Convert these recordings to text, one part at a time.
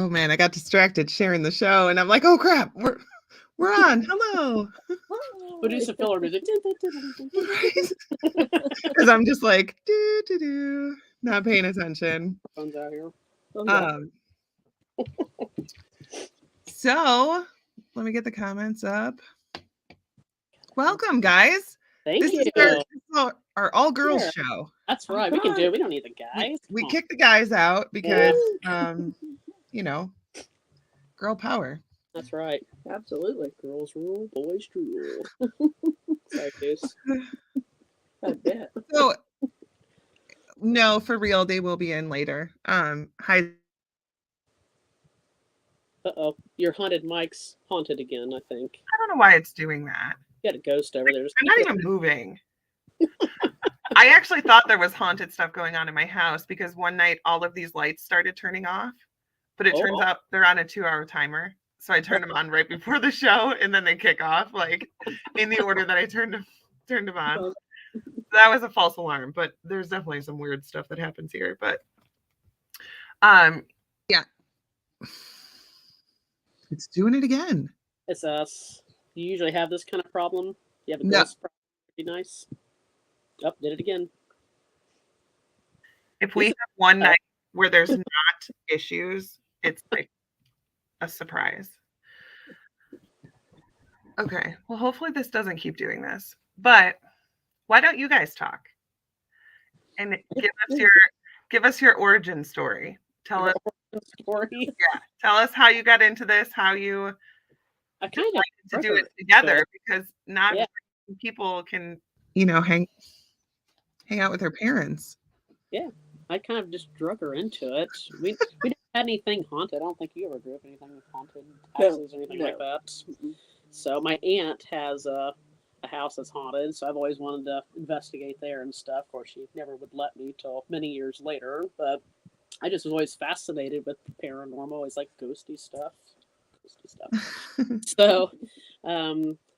Oh man, I got distracted sharing the show, and I'm like, oh crap, we're on. Hello. We'll do some filler music. Because I'm just like not paying attention. Phone's out here. So let me get the comments up. Welcome, guys. Thank you. This is our all girls show. That's right. We can do it. We don't need the guys. We kick the guys out because girl power. That's right. Absolutely. Girls rule, boys drool. Like this. I bet. So no, for real, they will be in later. Hi. Uh-oh. Your haunted mic's haunted again, I think. I don't know why it's doing that. You got a ghost over there. I'm not even moving. I actually thought there was haunted stuff going on in my house because one night all of these lights started turning off, but it turns out they're on a 2-hour timer. So I turned them on right before the show, and then they kick off like in the order that I turned them on. That was a false alarm, but there's definitely some weird stuff that happens here. But yeah, it's doing it again. It's us. You usually have this kind of problem. You have a ghost problem. Pretty nice. Oh, did it again. If we have one night where there's not issues, it's like a surprise. Okay. Well, hopefully this doesn't keep doing this. But why don't you guys talk and give us your origin story? Tell us story. Yeah. Tell us how you got into this, how you I kind of to do it together, because not people can, hang out with their parents. Yeah. I kind of just drug her into it. We didn't have anything haunted. I don't think you ever grew up anything haunted houses or anything like that. Mm-hmm. So my aunt has a house that's haunted, so I've always wanted to investigate there and stuff. Of course, she never would let me till many years later, but I just was always fascinated with paranormal, always like ghosty stuff. So I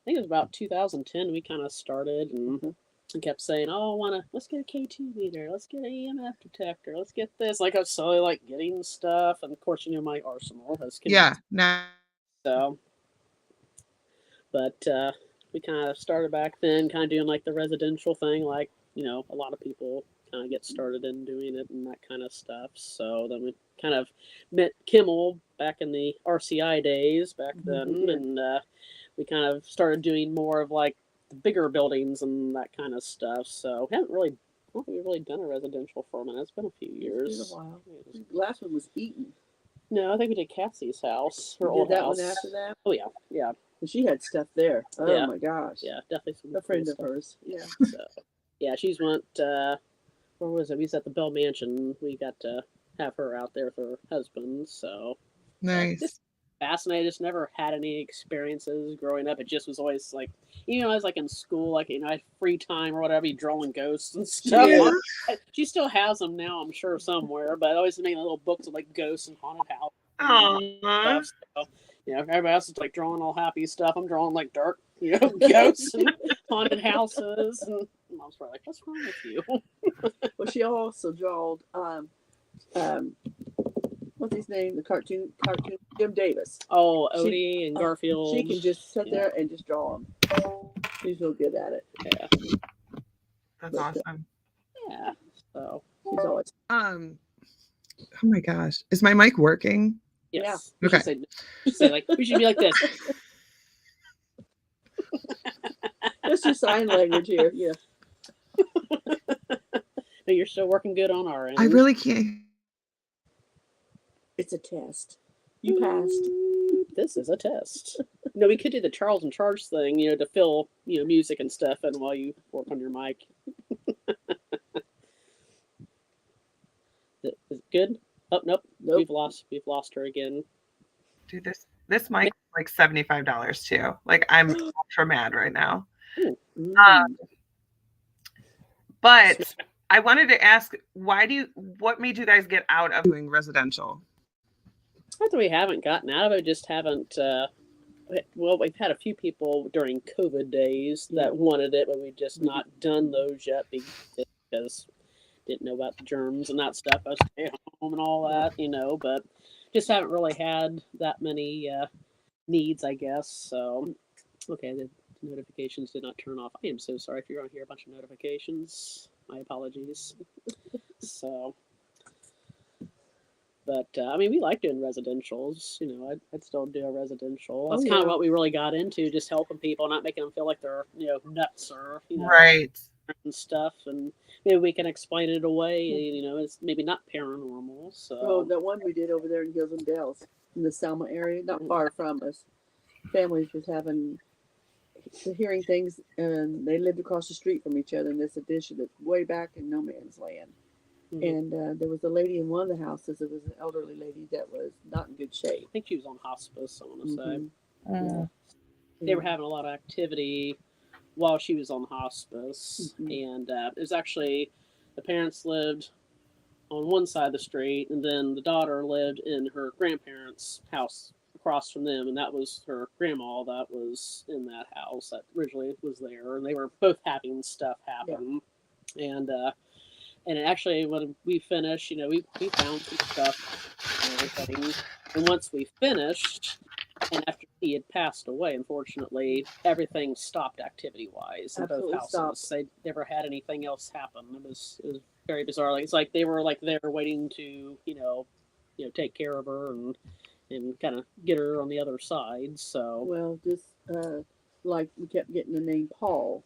think it was about 2010 we kind of started and kept saying, oh, let's get a K2 meter, let's get an EMF detector, let's get this. Like I was slowly like getting stuff, and of course my arsenal has so but we kind of started back then kind of doing like the residential thing, like a lot of people kind of get started in doing it and that kind of stuff. So then we kind of met Kimmel back in the RCI days back then, and we kind of started doing more of like the bigger buildings and that kind of stuff. So I don't think we've really done a residential for a minute. It's been a few years. It's been a while. The last one was Eaton. No, I think we did Cassie's house. Her old house. One after that? Oh yeah. And she had stuff there. Oh my gosh. Yeah, definitely some a friend of hers. Yeah. So yeah, she's went where was it? We was at the Bell Mansion. We got to have her out there with her husband. So nice. Just fascinated. Just never had any experiences growing up. It just was always like, I was like in school, like I had free time or whatever, drawing ghosts and stuff. Yeah. She still has them now, I'm sure somewhere. But I always made little books of like ghosts and haunted house. Oh. So, everybody else is like drawing all happy stuff. I'm drawing like dark, ghosts and haunted houses. And Mom's probably like, "What's wrong with you?" Well, she also drawed what's his name? The cartoon Jim Davis. Oh, Odie and Garfield. She can just sit there and just draw them. She's real good at it. Yeah, that's awesome. Yeah, so she's always. Oh my gosh, is my mic working? Yes. Yeah. Okay. Say like we should be like this. That's your sign language here. Yeah. No, you're still working good on our end. I really can't. It's a test. You passed. This is a test. No, we could do the Charles in Charge thing, to fill, music and stuff in while you work on your mic. Is it good? Oh, nope. We've lost her again. Dude, this mic is like $75 too. Like I'm ultra mad right now. But I wanted to ask, what made you guys get out of doing residential? Not that we haven't gotten out of it, just haven't. We've had a few people during COVID days that wanted it, but we've just not done those yet because didn't know about the germs and that stuff. I stay home and all that, but just haven't really had that many needs, I guess. So, okay, the notifications did not turn off. I am so sorry if you're going to hear a bunch of notifications. My apologies. So, but I mean, we like doing residentials. You know, I'd still do a residential. That's kind of what we really got into, just helping people, not making them feel like they're nuts or Right. and stuff, and maybe we can explain it away. You know, it's maybe not paranormal. So, Oh, that one we did over there in Hills and Dales in the Selma area, not far from us. Families was hearing things, and they lived across the street from each other in this addition that's way back in no man's land. And there was a lady in one of the houses. It was an elderly lady that was not in good shape. I think she was on hospice. I want to say Yeah. they were having a lot of activity while she was on hospice, and it was actually the parents lived on one side of the street, and then the daughter lived in her grandparents' house across from them, and that was her grandma that was in that house that originally was there, and they were both having stuff happen, and actually when we finished, we found some stuff and everything, and once we finished, and after he had passed away, unfortunately, everything stopped activity-wise in both houses. Stopped. They never had anything else happen. It was very bizarre. Like, it's like they were there waiting to take care of her and kind of get her on the other side. So just like we kept getting the name Paul.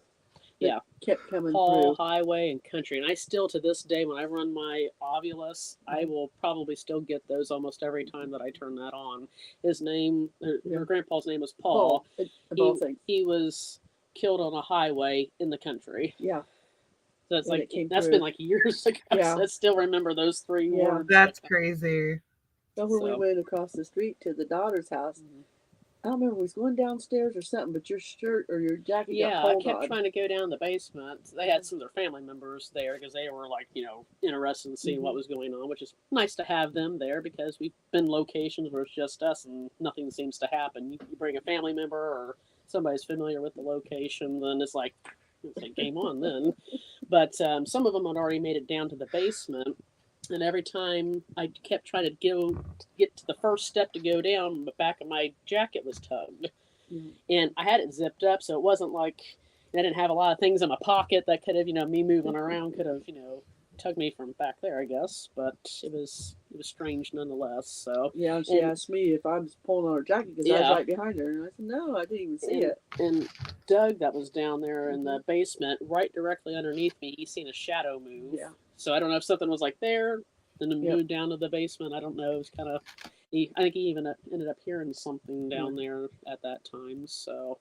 Yeah, kept coming Paul, through. Highway, and Country, and I still to this day when I run my Ovilus, I will probably still get those almost every time that I turn that on. His name, her grandpa's name was Paul. He was killed on a highway in the country. Yeah. So it's that's been like years ago. Yeah. So I still remember those three words. That's crazy. So when we went across the street to the daughter's house, I don't remember, we was going downstairs or something, but your shirt or your jacket got pulled I kept trying to go down the basement. They had some of their family members there because they were interested in seeing what was going on, which is nice to have them there because we've been locations where it's just us and nothing seems to happen. You bring a family member or somebody's familiar with the location, then it's like game on then. But some of them had already made it down to the basement. And every time I kept trying to get to the first step to go down, the back of my jacket was tugged. And I had it zipped up, so it wasn't like I didn't have a lot of things in my pocket that could have, me moving around could have, tugged me from back there, I guess. But it was strange nonetheless. So yeah, she asked me if I was pulling on her jacket because I was right behind her, and I said no, I didn't even see it. And Doug, that was down there in the basement, right directly underneath me, he seen a shadow move. Yeah. So I don't know if something was there, then it moved down to the basement. I don't know. It was kind of. I think he even ended up hearing something down there at that time. So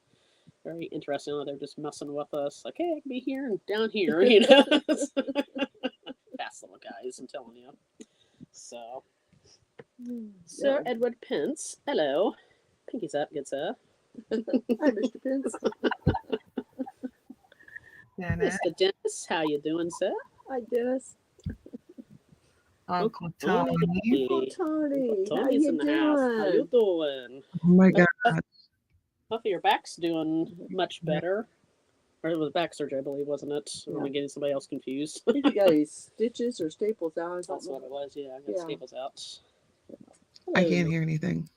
very interesting. They're just messing with us. Like, hey, I can be here and down here, Fast little guys, I'm telling you. So, Sir Edward Pence, hello. Pinky's up, good sir. Hi, Mr. Pence. Mr. Dennis, how you doing, sir? Hi, Dennis. Uncle Tony. Uncle Tony. Tony's in the house. How you doing? Oh my God. Puffy, your back's doing much better. Or it was back surgery, I believe, wasn't it? Or am I getting somebody else confused? I think you got any stitches or staples out. That's what it was, yeah. I got staples out. I can't hear anything.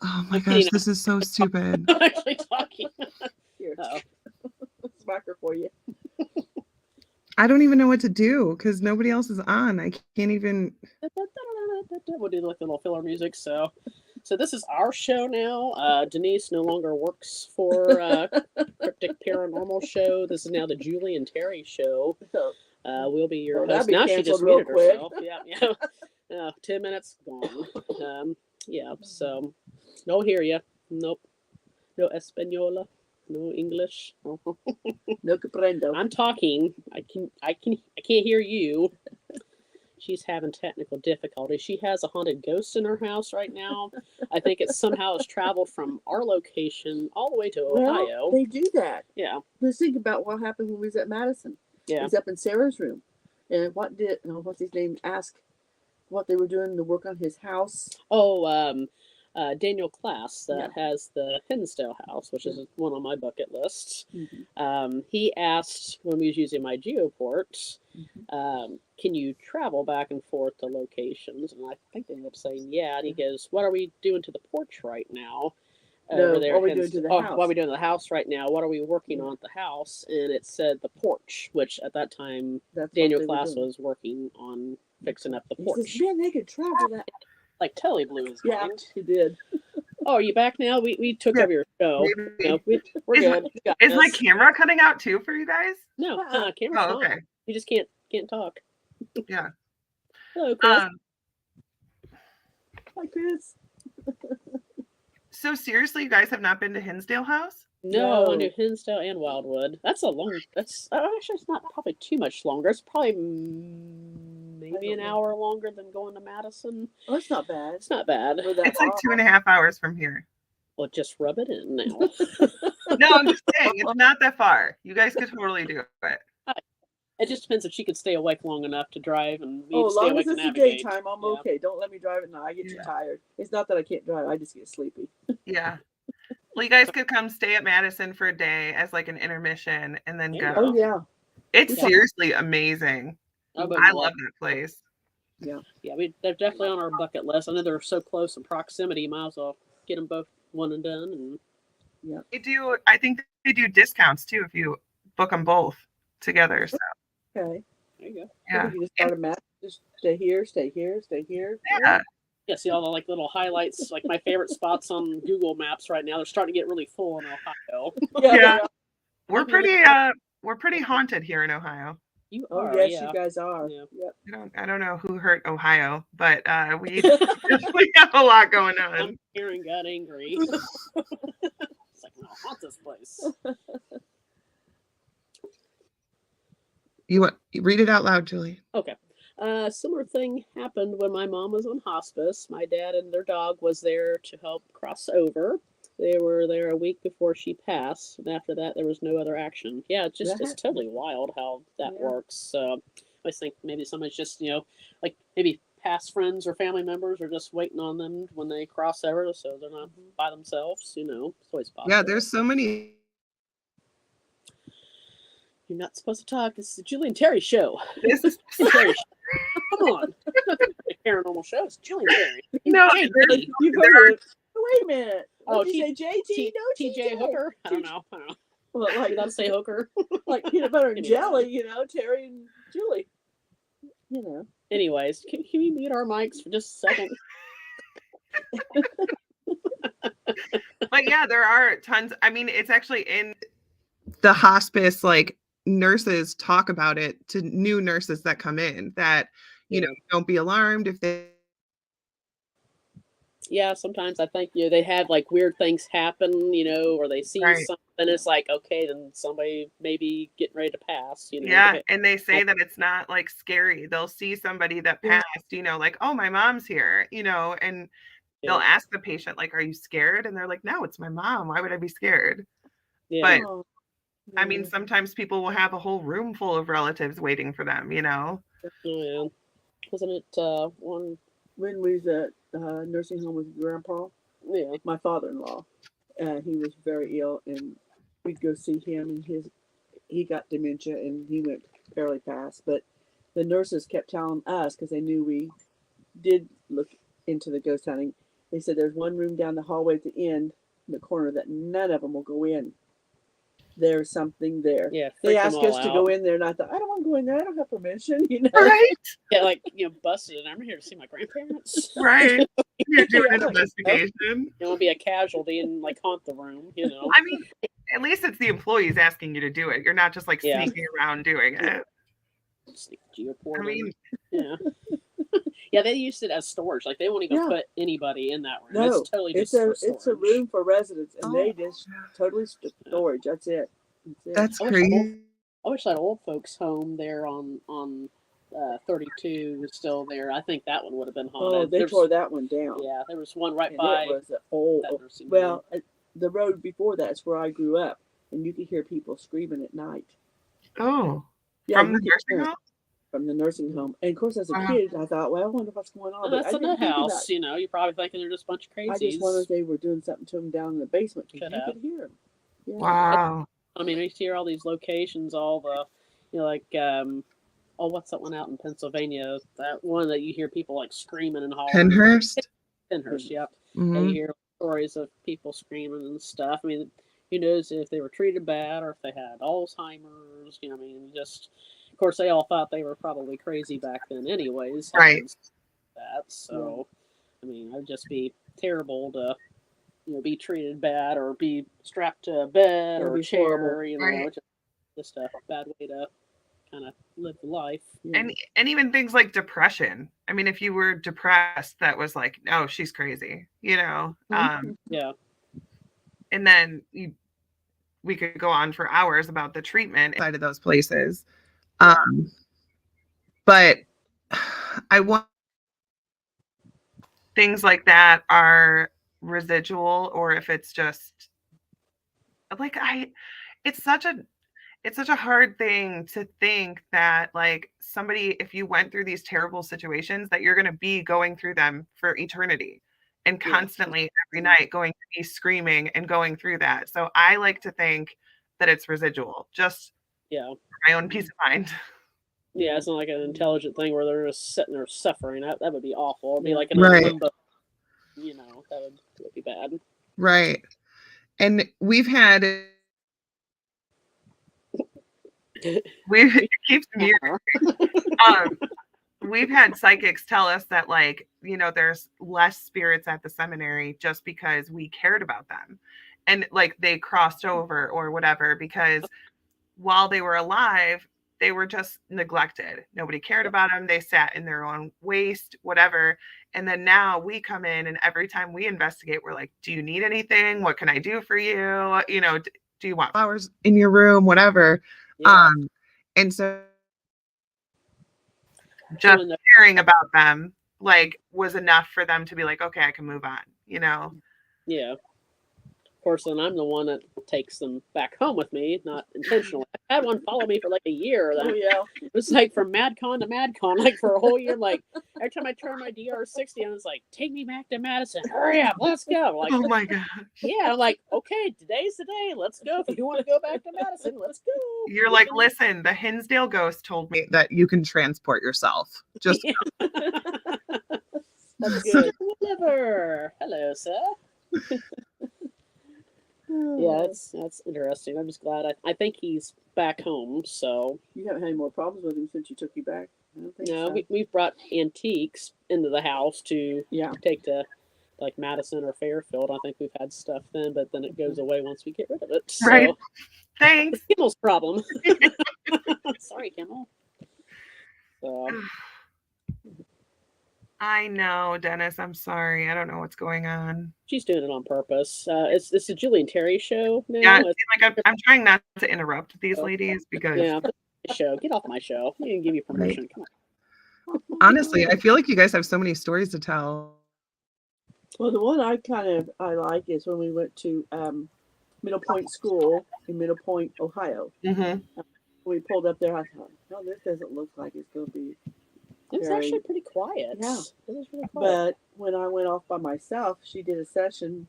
Oh my gosh, this is so stupid. I'm actually talking. Here. Smacker for you. I don't even know what to do because nobody else is on. I can't even. We'll do like the little filler music. So this is our show now. Denise no longer works for Cryptic Paranormal Show. This is now the Julie and Terry show. We'll be your host. Now she just muted herself. Yeah. 10 minutes gone. So no hear you. Nope. No Española. No English. No comprendo. I'm talking. I can't hear you. She's having technical difficulties. She has a haunted ghost in her house right now. I think it somehow has traveled from our location all the way to Ohio. Well, they do that. Yeah. Let's think about what happened when we was at Madison. Yeah. He was up in Sarah's room. And what's his name, asked what they were doing to work on his house. Oh, Daniel Class that has the Hinsdale house, which is one on my bucket list. He asked when we was using my Geoport, can you travel back and forth to locations? And I think they ended up saying yeah. And he goes, what are we doing to the porch right now? Over there, what are we doing to the house? What are we doing to the house right now? What are we working on at the house? And it said the porch, which at that time Daniel Class was working on fixing up the porch. He says, man, they could travel that. Like totally blew his mind. He did. Oh, are you back now? We took over your show. No, we're good. Is my camera cutting out too for you guys? No, camera's okay. fine. You just can't talk. Yeah. Hello, Chris. Hi, Chris. So seriously, you guys have not been to Hinsdale House? No, I went to Hinsdale and Wildwood. That's actually it's not probably too much longer. It's probably maybe an hour longer than going to Madison. Oh, it's not bad. It's not bad. It's like 2.5 hours from here. Well, just rub it in now. No, I'm just saying it's not that far. You guys could totally do it. It just depends if she could stay awake long enough to drive and as long as it's the daytime, I'm okay. Don't let me drive at night. I get too tired. It's not that I can't drive. I just get sleepy. Yeah. Well, you guys could come stay at Madison for a day as like an intermission and then go. Oh, yeah. It's seriously amazing. I love that place. Yeah. Yeah, they're definitely on our bucket list. I know they're so close in proximity. Might as well get them both one and done. And I think they do discounts too if you book them both together. So. Okay. There you go. Yeah. You just start a map. Just stay here, stay here, stay here. Yeah. Yeah, see all the like little highlights, like my favorite spots on Google Maps right now. They're starting to get really full in Ohio. Yeah. We're pretty haunted here in Ohio. You are. Yes, you guys are. Yeah. Yep. I don't know who hurt Ohio, but we definitely have a lot going on. Aaron got angry. It's like, no, haunt this place. You read it out loud, Julie. Okay. Similar thing happened when my mom was on hospice. My dad and their dog was there to help cross over. They were there a week before she passed, and after that, there was no other action. Yeah, it's totally wild how that works. I always think maybe somebody's just, like maybe past friends or family members are just waiting on them when they cross over, so they're not by themselves. It's always possible. Yeah, there's so many. You're not supposed to talk. This is the Julie and Terry show. This is Terry show. Come on. Paranormal show. It's Julie and Terry. No, wait a minute. Oh, did you say JT? No, TJ Hooker? I don't know. Well, like, you gotta say Hooker. Like peanut butter and jelly, Terry and Julie. Anyways, can we mute our mics for just a second? But yeah, there are tons. I mean, it's actually in the hospice, like nurses talk about it to new nurses that come in that, don't be alarmed if they. Yeah, sometimes I think, they have like weird things happen, or they see something. It's like, okay, then somebody maybe getting ready to pass, Yeah, and they say that it's not like scary. They'll see somebody that passed, like, oh, my mom's here, and they'll ask the patient, like, are you scared? And they're like, no, it's my mom. Why would I be scared? Yeah. But I mean, sometimes people will have a whole room full of relatives waiting for them, Oh, yeah. Wasn't it one? When we was at nursing home with Grandpa, my father-in-law, he was very ill, and we'd go see him, and he got dementia, and he went fairly fast. But the nurses kept telling us, because they knew we did look into the ghost hunting, they said there's one room down the hallway at the end, in the corner, that none of them will go in. There's something there. Yeah, they asked us to go in there, and I thought, I don't want to go in there. I don't have permission, Right? Yeah, like, busted, and I'm here to see my grandparents. Right. You're doing an investigation. You want to be a casualty and like haunt the room, I mean, at least it's the employees asking you to do it. You're not just like sneaking around doing it. I mean, yeah, they used it as storage. Like they won't even put anybody in that room. No, it's totally just it's a room for residents, and they just totally storage. That's it. That's crazy. I wish that old folks' home there on 32 was still there. I think that one would have been haunted. Oh, they tore that one down. Yeah, there was one right by. It was the road before that's where I grew up, and you could hear people screaming at night. Oh, yeah, from the nursing home? from the nursing home. And of course, as a kid, I thought, well, I wonder what's going on. That's I a didn't nut think about house, it. you know. You're probably thinking they're just a bunch of crazies. I just wondered if they were doing something to them down in the basement. You Could have. could hear them. Yeah. Wow. I mean, we hear all these locations, all the, you know, like, oh, what's that one out in Pennsylvania? That one that you hear people like screaming and hollering. Penhurst? Penhurst, yep. Mm-hmm. And you hear stories of people screaming and stuff. I mean, who knows if they were treated bad or if they had Alzheimer's, you know, I mean, just, of course, they all thought they were probably crazy back then anyways. Right. That, so, I mean, I'd just be terrible to, you know, be treated bad or be strapped to a bed or a chair, horrible. You know, right. just a bad way to kind of live life. And even things like depression. I mean, if you were depressed, that was like, oh, she's crazy, you know. Yeah. And then we could go on for hours about the treatment inside of those places. But I want things like that are residual, or if it's just like it's such a hard thing to think that like somebody, if you went through these terrible situations, that you're going to be going through them for eternity and constantly every night going to be screaming and going through that. So I like to think that it's residual, just for my own peace of mind. Yeah, it's not like an intelligent thing where they're just sitting there suffering. That would be awful. It'd be like an limbo, you know, that would be bad. Right. And we've had it keeps muting. We've had psychics tell us that, like, you know, there's less spirits at the seminary just because we cared about them, and like they crossed over or whatever, because while they were alive, they were just neglected. Nobody cared about them. They sat in their own waste, whatever. And then now we come in, and every time we investigate, we're like, do you need anything? What can I do for you? You know, do you want flowers in your room? Whatever. And so just caring about them like was enough for them to be like, okay, I can move on, you know? Yeah. Of course, then I'm the one that takes them back home with me, not intentionally. I had one follow me for like a year. It was like from MadCon to MadCon, like for a whole year. Like every time I turned my DR60 on, it's like, take me back to Madison. Hurry up, let's go. Like, oh my god. Yeah, I'm like, okay, today's the day. Let's go. If you want to go back to Madison, let's go. You're like, listen, the Hinsdale ghost told me that you can transport yourself. Just that's good. Whatever. Hello, sir. Yeah, that's interesting. I'm just glad. I think he's back home. So you haven't had any more problems with him since you took you back? I don't think so. We've brought antiques into the house to take to like Madison or Fairfield. I think we've had stuff then, but then it goes away once we get rid of it. So. Right. Thanks. It's Kimmel's problem. Sorry, Kimmel. So. I know, Dennis. I'm sorry. I don't know what's going on. She's doing it on purpose. It's the Julie and Terry show now. Yeah, like I'm trying not to interrupt these ladies because show. Get off my show. I didn't give you permission. Right. Come on. Honestly, I feel like you guys have so many stories to tell. Well, the one I like is when we went to Middle Point School in Middle Point, Ohio. Mm-hmm. We pulled up there. I thought, no, this doesn't look like it's going to be. It was actually pretty quiet. Yeah. It was really quiet. But when I went off by myself, she did a session.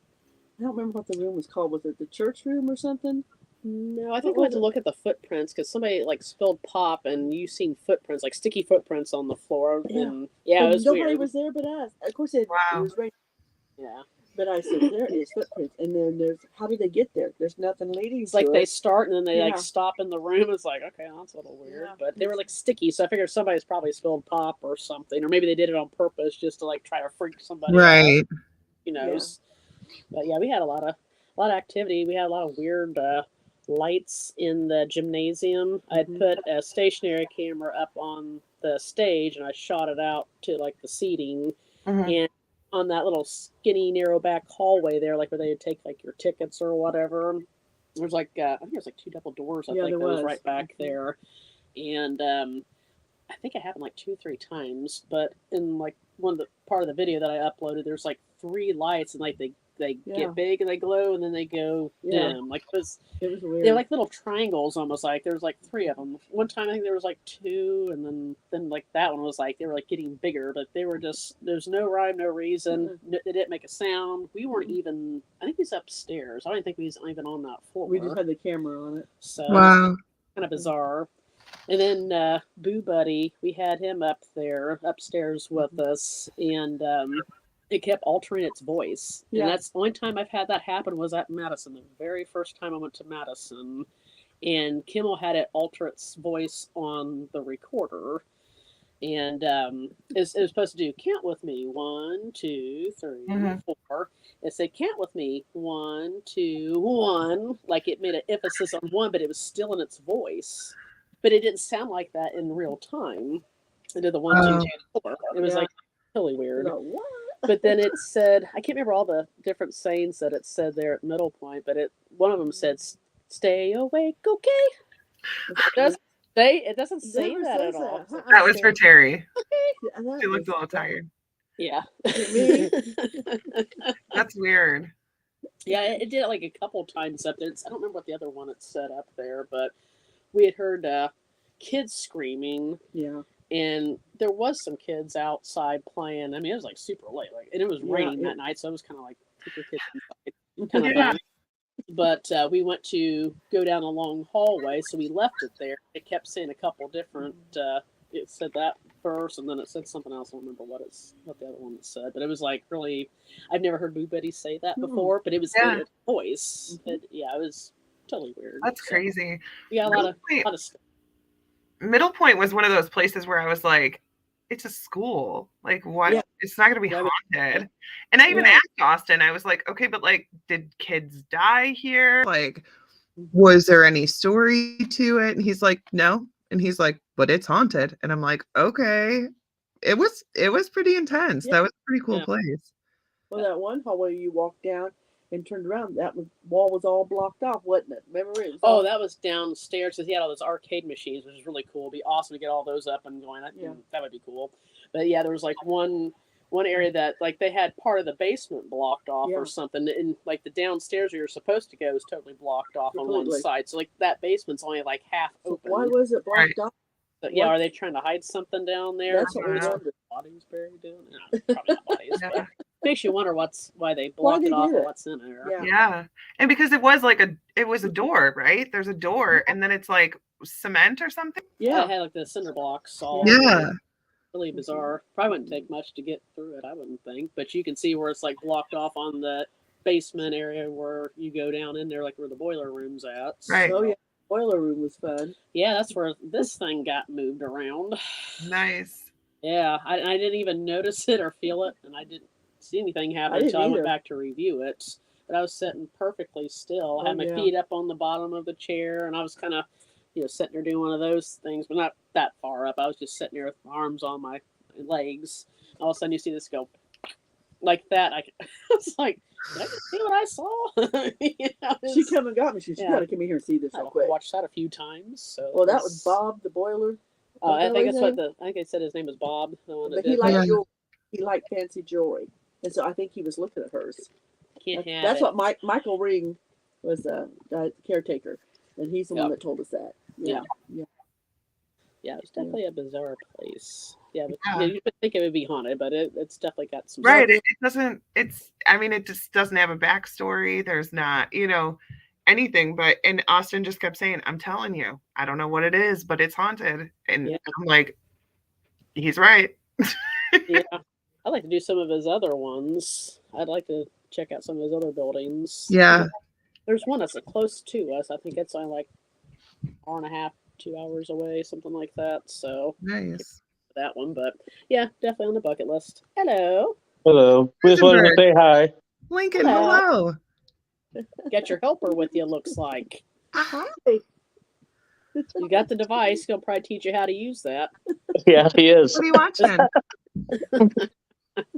I don't remember what the room was called. Was it the church room or something? No, I think we went to look at the footprints because somebody like spilled pop and you seen footprints, like sticky footprints on the floor. And, it was nobody weird. was there but us. Of course, it was right. Yeah. But I said, there is footprints. And then there's, how did they get there? There's nothing leading It's like they start and then they like stop in the room. It's like, okay, that's a little weird. Yeah. But they were like sticky. So I figured somebody's probably spilled pop or something. Or maybe they did it on purpose just to like try to freak somebody out. You know. Yeah. But yeah, we had a lot of activity. We had a lot of weird lights in the gymnasium. I had put a stationary camera up on the stage and I shot it out to like the seating. And on that little skinny, narrow back hallway there, like where they would take like your tickets or whatever. There's like, I think there's like 2 double doors. I think that was right back there. And I think it happened like 2 or 3 times. But in like part of the video that I uploaded, there's like 3 lights, and like they Yeah. get big and they glow, and then they go Yeah. dim. Like It was weird. they're like little triangles, almost like there was like 3 of them. One time I think there was like 2, and then like that one was like they were like getting bigger, but they were just there's no rhyme, no reason. They didn't make a sound. We weren't even. I think he's upstairs. I don't think we was even on that floor. We just had the camera on it. So Wow. kind of bizarre. And then Boo Buddy, we had him up there upstairs with us, and it kept altering its voice. Yeah. And that's the only time I've had that happen was at Madison. The very first time I went to Madison, and Kimmel had it alter its voice on the recorder. And it was supposed to do count with me 1, 2, 3, 4. It said count with me 1, 2, 1. Like it made an emphasis on 1, but it was still in its voice. But it didn't sound like that in real time. It did the 1, 2, 3, 4. It was like totally weird. No, what? But then it said, I can't remember all the different sayings that it said there at Middle Point, but one of them said, "Stay awake, okay." It doesn't say Never that says at all. that. That was for Terry. Yeah, that She looked was- a little tired. Yeah. Me? That's weird. Yeah, it did it like a couple times up there. I don't remember what the other one it set up there, but we had heard kids screaming, Yeah. and there was some kids outside playing. I mean, it was like super late, and it was raining that night, so it was kind of like keep your kids inside kind of Yeah. thing. But we went to go down a long hallway, so we left it there. It kept saying a couple different. It said that first, and then it said something else. I don't remember what the other one said, but it was like really. I've never heard Boo Betty say that before, but it was in its voice. It was totally weird. That's crazy. Yeah, a lot of stuff. Middle Point was one of those places where I was like, it's a school. Like, what? Yeah. It's not going to be haunted. And I even asked Austin, I was like, okay, but like, did kids die here? Like, was there any story to it? And he's like, no. And he's like, but it's haunted. And I'm like, okay. It was pretty intense. Yeah. That was a pretty cool place. Well, that one hallway you walked down and turned around, wall was all blocked off, wasn't it? Remember it? Oh, that was downstairs because he had all those arcade machines, which is really cool. It'd be awesome to get all those up and going. That would be cool. But yeah, there was like one area that like they had part of the basement blocked off or something, and like the downstairs where you're supposed to go is totally blocked off on one side. So like that basement's only like half open. Why was it blocked off? But, yeah, are they trying to hide something down there? That's what we wondered. Bodies buried down there? No, probably not bodies. But makes you wonder why they blocked it off or what's in there. Yeah. And because it was a door, right? There's a door, and then it's like cement or something. Yeah, it had like the cinder blocks all. Really bizarre. Probably wouldn't take much to get through it, I wouldn't think. But you can see where it's like blocked off on the basement area where you go down in there, like where the boiler room's at. Right. Oh yeah, boiler room was fun. Yeah, that's where this thing got moved around. Nice. Yeah, I didn't even notice it or feel it, and I didn't see anything happen until I went back to review it. But I was sitting perfectly still. I had my feet up on the bottom of the chair, and I was kind of, sitting there doing one of those things, but not that far up. I was just sitting there with my arms on my legs. All of a sudden, you see this go like that. I was like, did I just see what I saw? She come and got me. She said, "You gotta come in here and see this real quick." Watched that a few times. So well, that was Bob, the boiler. I think I think it said his name was Bob. The one that he liked jewelry. He liked fancy jewelry, and so I think he was looking at hers. That's what Michael Ring was the caretaker, and he's the one that told us that. Yeah, it was definitely a bizarre place. Yeah, but you would think it would be haunted, but it's definitely got some. Right. It doesn't. It just doesn't have a backstory. There's not, anything. And Austin just kept saying, "I'm telling you, I don't know what it is, but it's haunted." And I'm like, he's right. Yeah, I'd like to do some of his other ones. I'd like to check out some of his other buildings. Yeah. There's one that's close to us. I think it's only like 1.5, 2 hours away, something like that. So nice. That one, but yeah, definitely on the bucket list. Hello. Hello. We just wanted to say hi. Lincoln, hello. Got your helper with you, looks like. Hi. You got the device. He'll probably teach you how to use that. Yeah, he is. What are you watching?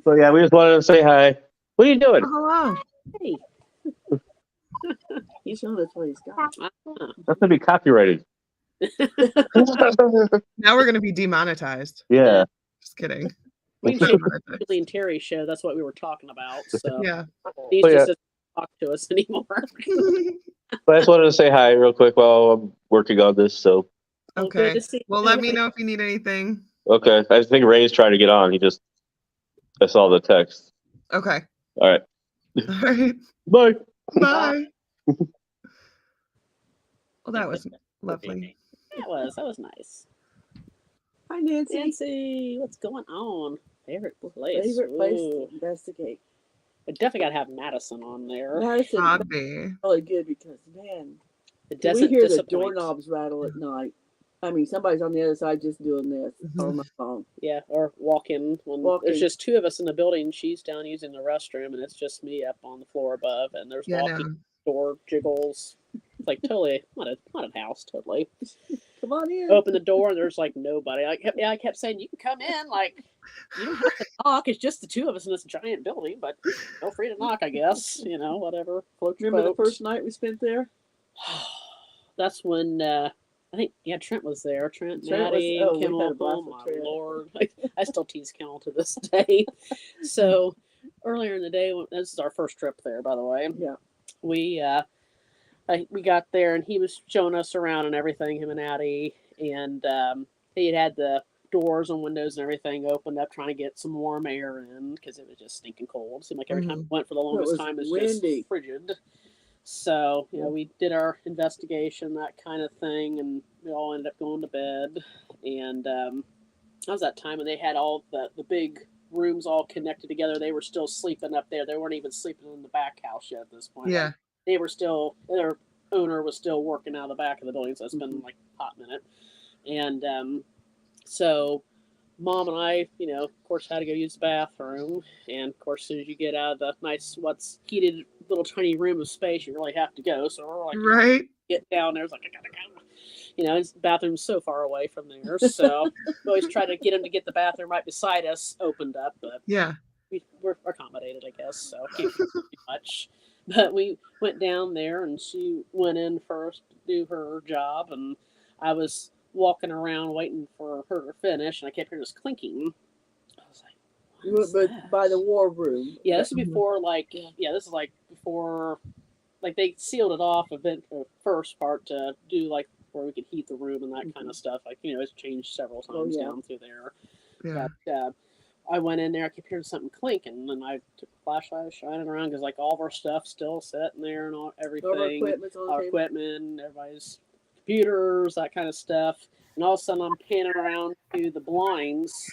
So yeah, we just wanted to say hi. What are you doing? Oh, hello. Hey. He's showing us what he's got. That's gonna be copyrighted. Now we're gonna be demonetized. Yeah. Just kidding. We can show you Julie and Terry show. That's what we were talking about. So Yeah. he Oh, yeah. just doesn't talk to us anymore. But I just wanted to say hi real quick while I'm working on this. So Well, good Okay. to see Well, you. let me know if you need anything. okay, I think Ray's trying to get on. I saw the text. Okay. All right, All right. bye. Bye. Well, that was lovely. That was nice. Hi, Nancy. Nancy, what's going on? Favorite place? Favorite place Ooh. to investigate. I definitely got to have Madison on there. Madison, Hobby. really good because, man, It we doesn't hear the disappoint. doorknobs rattle at night. I mean, somebody's on the other side just doing this on my phone. Yeah, or walking when there's just two of us in the building. She's down using the restroom, and it's just me up on the floor above. And there's walking door jiggles. It's like totally haunted house, totally. Come on in. Open the door, and there's like nobody. I kept saying, "You can come in. Like, you don't have to knock. It's just the two of us in this giant building, but feel free to knock, I guess. You know, whatever. Float your Remember boat." the first night we spent there? That's when I think Trent was there. Trent Maddie, was, Kimmel. Oh my Lord! I still tease Kimmel to this day. So earlier in the day, this is our first trip there, by the way. Yeah. We got there and he was showing us around and everything. Him and Addie, and he had the doors and windows and everything opened up, trying to get some warm air in because it was just stinking cold. It seemed like every time we went for the longest time, it was windy. just frigid. So, we did our investigation, that kind of thing, and we all ended up going to bed. And that was that time when they had all the big rooms all connected together. They were still sleeping up there. They weren't even sleeping in the back house yet at this point. Yeah. Like, they were still, their owner was still working out of the back of the building, so it's been like a hot minute. And so Mom and I, of course, had to go use the bathroom. And, of course, as soon as you get out of the nice, what's heated little tiny room of space, you really have to go. So we're like, right. Get down there. It's like, I gotta go. His bathroom's so far away from there. So we always try to get him to get the bathroom right beside us opened up. But yeah, we're accommodated, I guess. So can't do too much. But we went down there and she went in first to do her job. And I was walking around waiting for her to finish, and I kept hearing this clinking. I was like, but by the war room. Yeah, this is before, this is like before, like they sealed it off the first part to do like where we could heat the room and that kind of stuff. Like, it's changed several times down through there. Yeah. But I went in there, I kept hearing something clinking, and I took a flashlight, shining around, because like all of our stuff still sitting there and everything. All our equipment, everybody's computers, that kind of stuff. And all of a sudden I'm panning around to the blinds,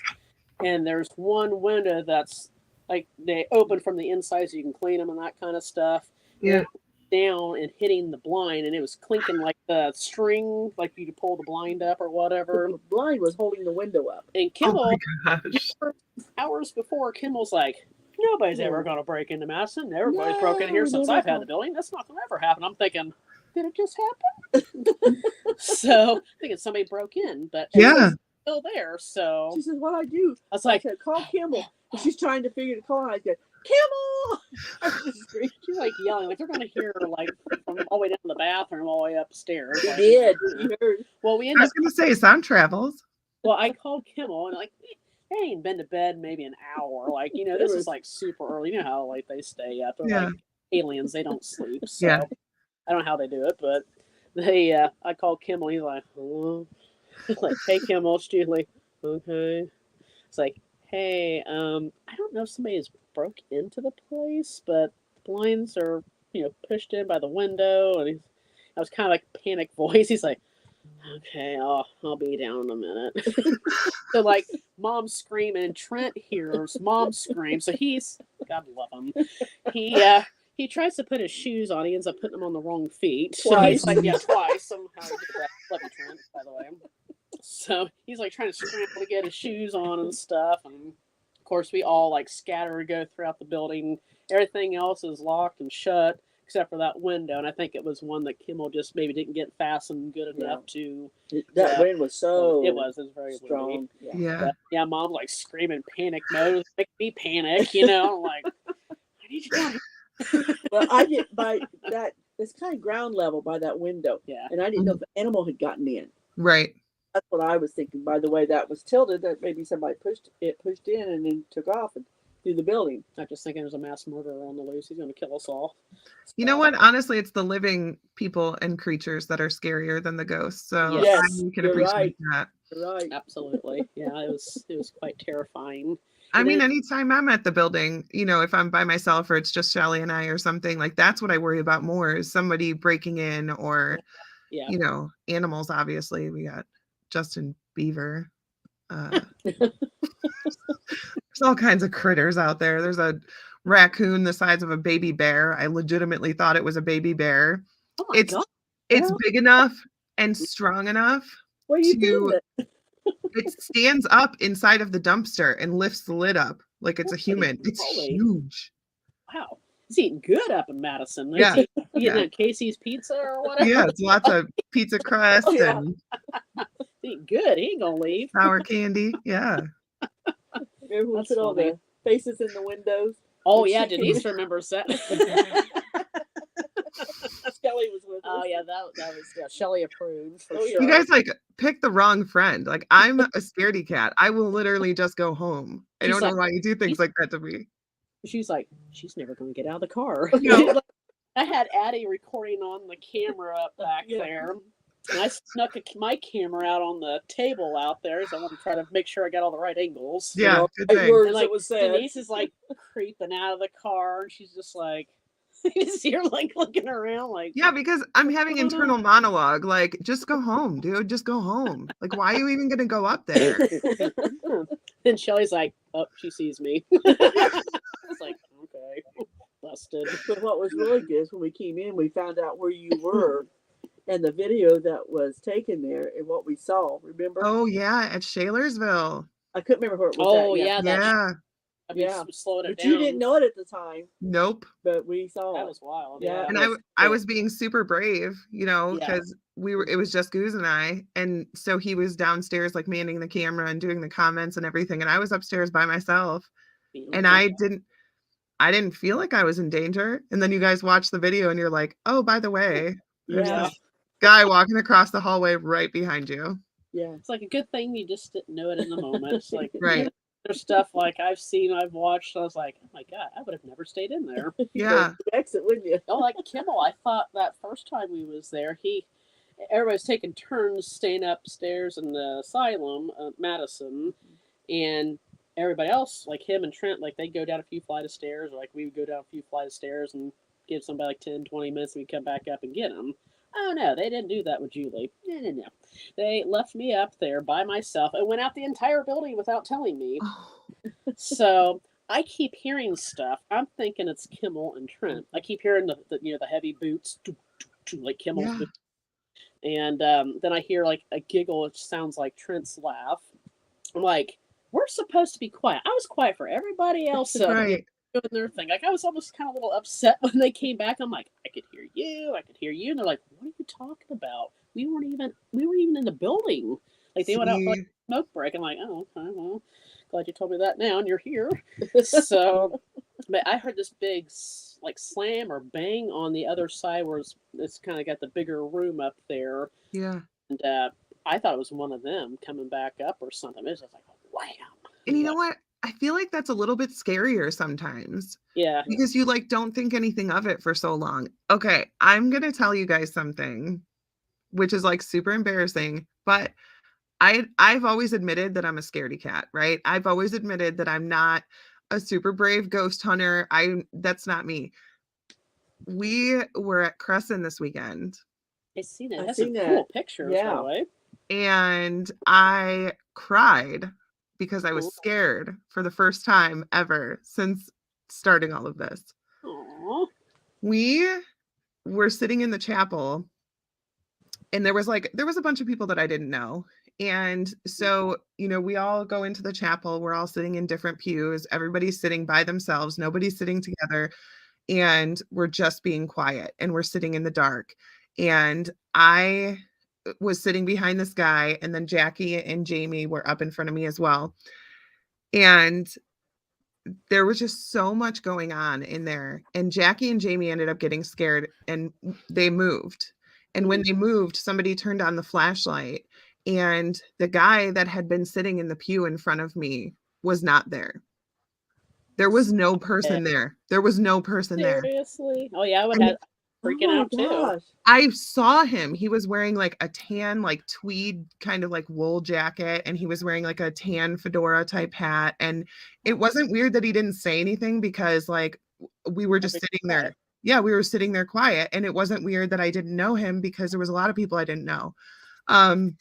and there's one window that's like they open from the inside so you can clean them and that kind of stuff. Yeah. Down and hitting the blind, and it was clinking like the string, like you pull the blind up or whatever. The blind was holding the window up. And Kimmel, gosh. hours before, Kimmel's like, nobody's ever going to break into Madison. Everybody's broken in here since I've had the building. That's not going to ever happen. I'm thinking, did it just happen? So thinking somebody broke in, but yeah, still there. So she says, "What I do?" I was like, "Call Kimmel." And she's trying to figure the call. I said, "Kimmel!" She's like yelling, like they're going to hear her like from all the way down to the bathroom, all the way upstairs. She like, did. She heard. Well, we I ended was gonna say sound travels. Well, I called Kimmel and like they ain't been to bed maybe an hour. Like, this is like super early. You know how late they stay up. They're like aliens, they don't sleep. So I don't know how they do it, but I called Kimmel, he's like, hello. Like, hey Kimmel, she's like, okay. It's like, hey, I don't know if somebody has broke into the place, but the blinds are, pushed in by the window, and I was kind of like panic voice. He's like, okay, I'll be down in a minute. So like Mom's screaming, and Trent hears Mom scream. So God love him. He tries to put his shoes on. He ends up putting them on the wrong feet. Twice. So he's like, twice. Somehow he did that. Love you, Trent, by the way. So he's like trying to scramble to get his shoes on and stuff. And of course, we all like scatter and go throughout the building. Everything else is locked and shut, except for that window, and I think it was one that Kimmel just maybe didn't get fastened good enough to. That wind was so. It was very strong. Windy. Yeah. But, Mom's like screaming panic mode, make me panic. I'm like, I need you down here. Well, I get by that. It's kind of ground level by that window. Yeah. And I didn't know if the animal had gotten in. Right. That's what I was thinking. By the way, that was tilted. That maybe somebody pushed in and then took off and through the building. I'm just thinking there's a mass murderer on the loose. He's going to kill us all. You know what? Honestly, it's the living people and creatures that are scarier than the ghosts. So Yes, I can you're appreciate right. that. You're right. Absolutely. Yeah, it was quite terrifying. I And mean, then- anytime I'm at the building, you know, if I'm by myself or it's just Shelly and I or something, like that's what I worry about more is somebody breaking in or, yeah. you know, animals. Obviously, we got Justin Beaver. There's all kinds of critters out there. There's a raccoon the size of a baby bear. I legitimately thought it was a baby bear. Oh my God. It's Yeah. big enough and strong enough Where you to been? it stands up inside of the dumpster and lifts the lid up like it's a human. It's moly. huge. Wow. He's eating good up in Madison. Yeah. Is he eating Yeah. at Casey's Pizza or whatever? Yeah, it's lots of pizza crust Oh, yeah. and He's eating good. He ain't going to leave. sour candy. Yeah. Remember we That's put all funny. the faces in the windows? Oh, But yeah. she- Denise remembers that. Skelly was with us. Oh, yeah. That was Shelly approved for Oh, yeah. sure. You guys like pick the wrong friend. Like I'm a scaredy cat. I will literally just go home. I She's don't know like- why you do things like that to me. She's like, she's never going to get out of the car. No. I had Addie recording on the camera up back Yeah. there. And I snuck my camera out on the table out there, so I want to try to make sure I got all the right angles. Yeah, know, good right thing. words And like it was said. Denise is like creeping out of the car, and she's just like, you see her like looking around, like, Yeah, because I'm having internal monologue. Like, just go home, dude. Just go home. Like, why are you even gonna go up there? Then Shelly's like, oh, she sees me. I was like, okay, busted. But what was really good is when we came in, we found out where you were and the video that was taken there and what we saw. Remember? Oh yeah, at Shalersville. I couldn't remember where it was Oh at. yeah, that. Yeah. I mean, Yeah. slowing it But down. you didn't know it at the time, Nope. but we saw That it. was wild. Yeah. Yeah, And was I good. was being super brave, you know, Yeah. because it was just Goose and I. And so he was downstairs like manning the camera and doing the comments and everything. And I was upstairs by myself. And I didn't feel like I was in danger. And then you guys watch the video and you're like, oh, by the way, there's Yeah. this guy walking across the hallway right behind you. Yeah. It's like a good thing you just didn't know it in the moment. It's like Right. there's stuff like I've watched. I was like, oh my God, I would have never stayed in there. Yeah. Exit, wouldn't you? Oh, like Kimmel, I thought that first time we was there, everybody's taking turns staying upstairs in the asylum, Madison, and everybody else, like him and Trent, like they'd go down a few flight of stairs, or like we would go down a few flight of stairs and give somebody like 10, 20 minutes and we'd come back up and get them. Oh no, they didn't do that with Julie. No. They left me up there by myself and went out the entire building without telling me. So I keep hearing stuff. I'm thinking it's Kimmel and Trent. I keep hearing the heavy boots, like Kimmel's Yeah. boots. And then I hear like a giggle, which sounds like Trent's laugh. I'm like, we're supposed to be quiet. I was quiet for everybody else Right. doing their thing. Like I was almost kind of a little upset when they came back. I'm like, I could hear you, and they're like, what are you talking about? We weren't even in the building. Like they went out for like a smoke break. I'm like, oh, okay, well, glad you told me that now, and you're here. So, but I heard this big like slam or bang on the other side where it's kind of got the bigger room up there, Yeah. and I thought it was one of them coming back up or something. It was just like, wham. And you know what? I feel like that's a little bit scarier sometimes Yeah. because you like don't think anything of it for so long. Okay, I'm going to tell you guys something which is like super embarrassing, but I've always admitted that I'm a scaredy cat, right? I've always admitted that I'm not a super brave ghost hunter. That's not me. We were at Crescent this weekend I seen it. I've That's seen some that. cool pictures, by Yeah. the way. and I cried because I was Oh. scared for the first time ever since starting all of this. Aww. We were sitting in the chapel and there was a bunch of people that I didn't know. And so, you know, we all go into the chapel. We're all sitting in different pews. Everybody's sitting by themselves. Nobody's sitting together. And we're just being quiet and we're sitting in the dark. And I was sitting behind this guy, and then Jackie and Jamie were up in front of me as well. And there was just so much going on in there. And Jackie and Jamie ended up getting scared and they moved. And when they moved, somebody turned on the flashlight and the guy that had been sitting in the pew in front of me was not there. There was no person there. There was no person there. Seriously? Oh yeah, I would have freaking out too. I saw him. He was wearing like a tan, like tweed kind of like wool jacket, and he was wearing like a tan fedora type hat. And it wasn't weird that he didn't say anything because like we were just sitting there. Yeah, we were sitting there quiet, and it wasn't weird that I didn't know him because there was a lot of people I didn't know. And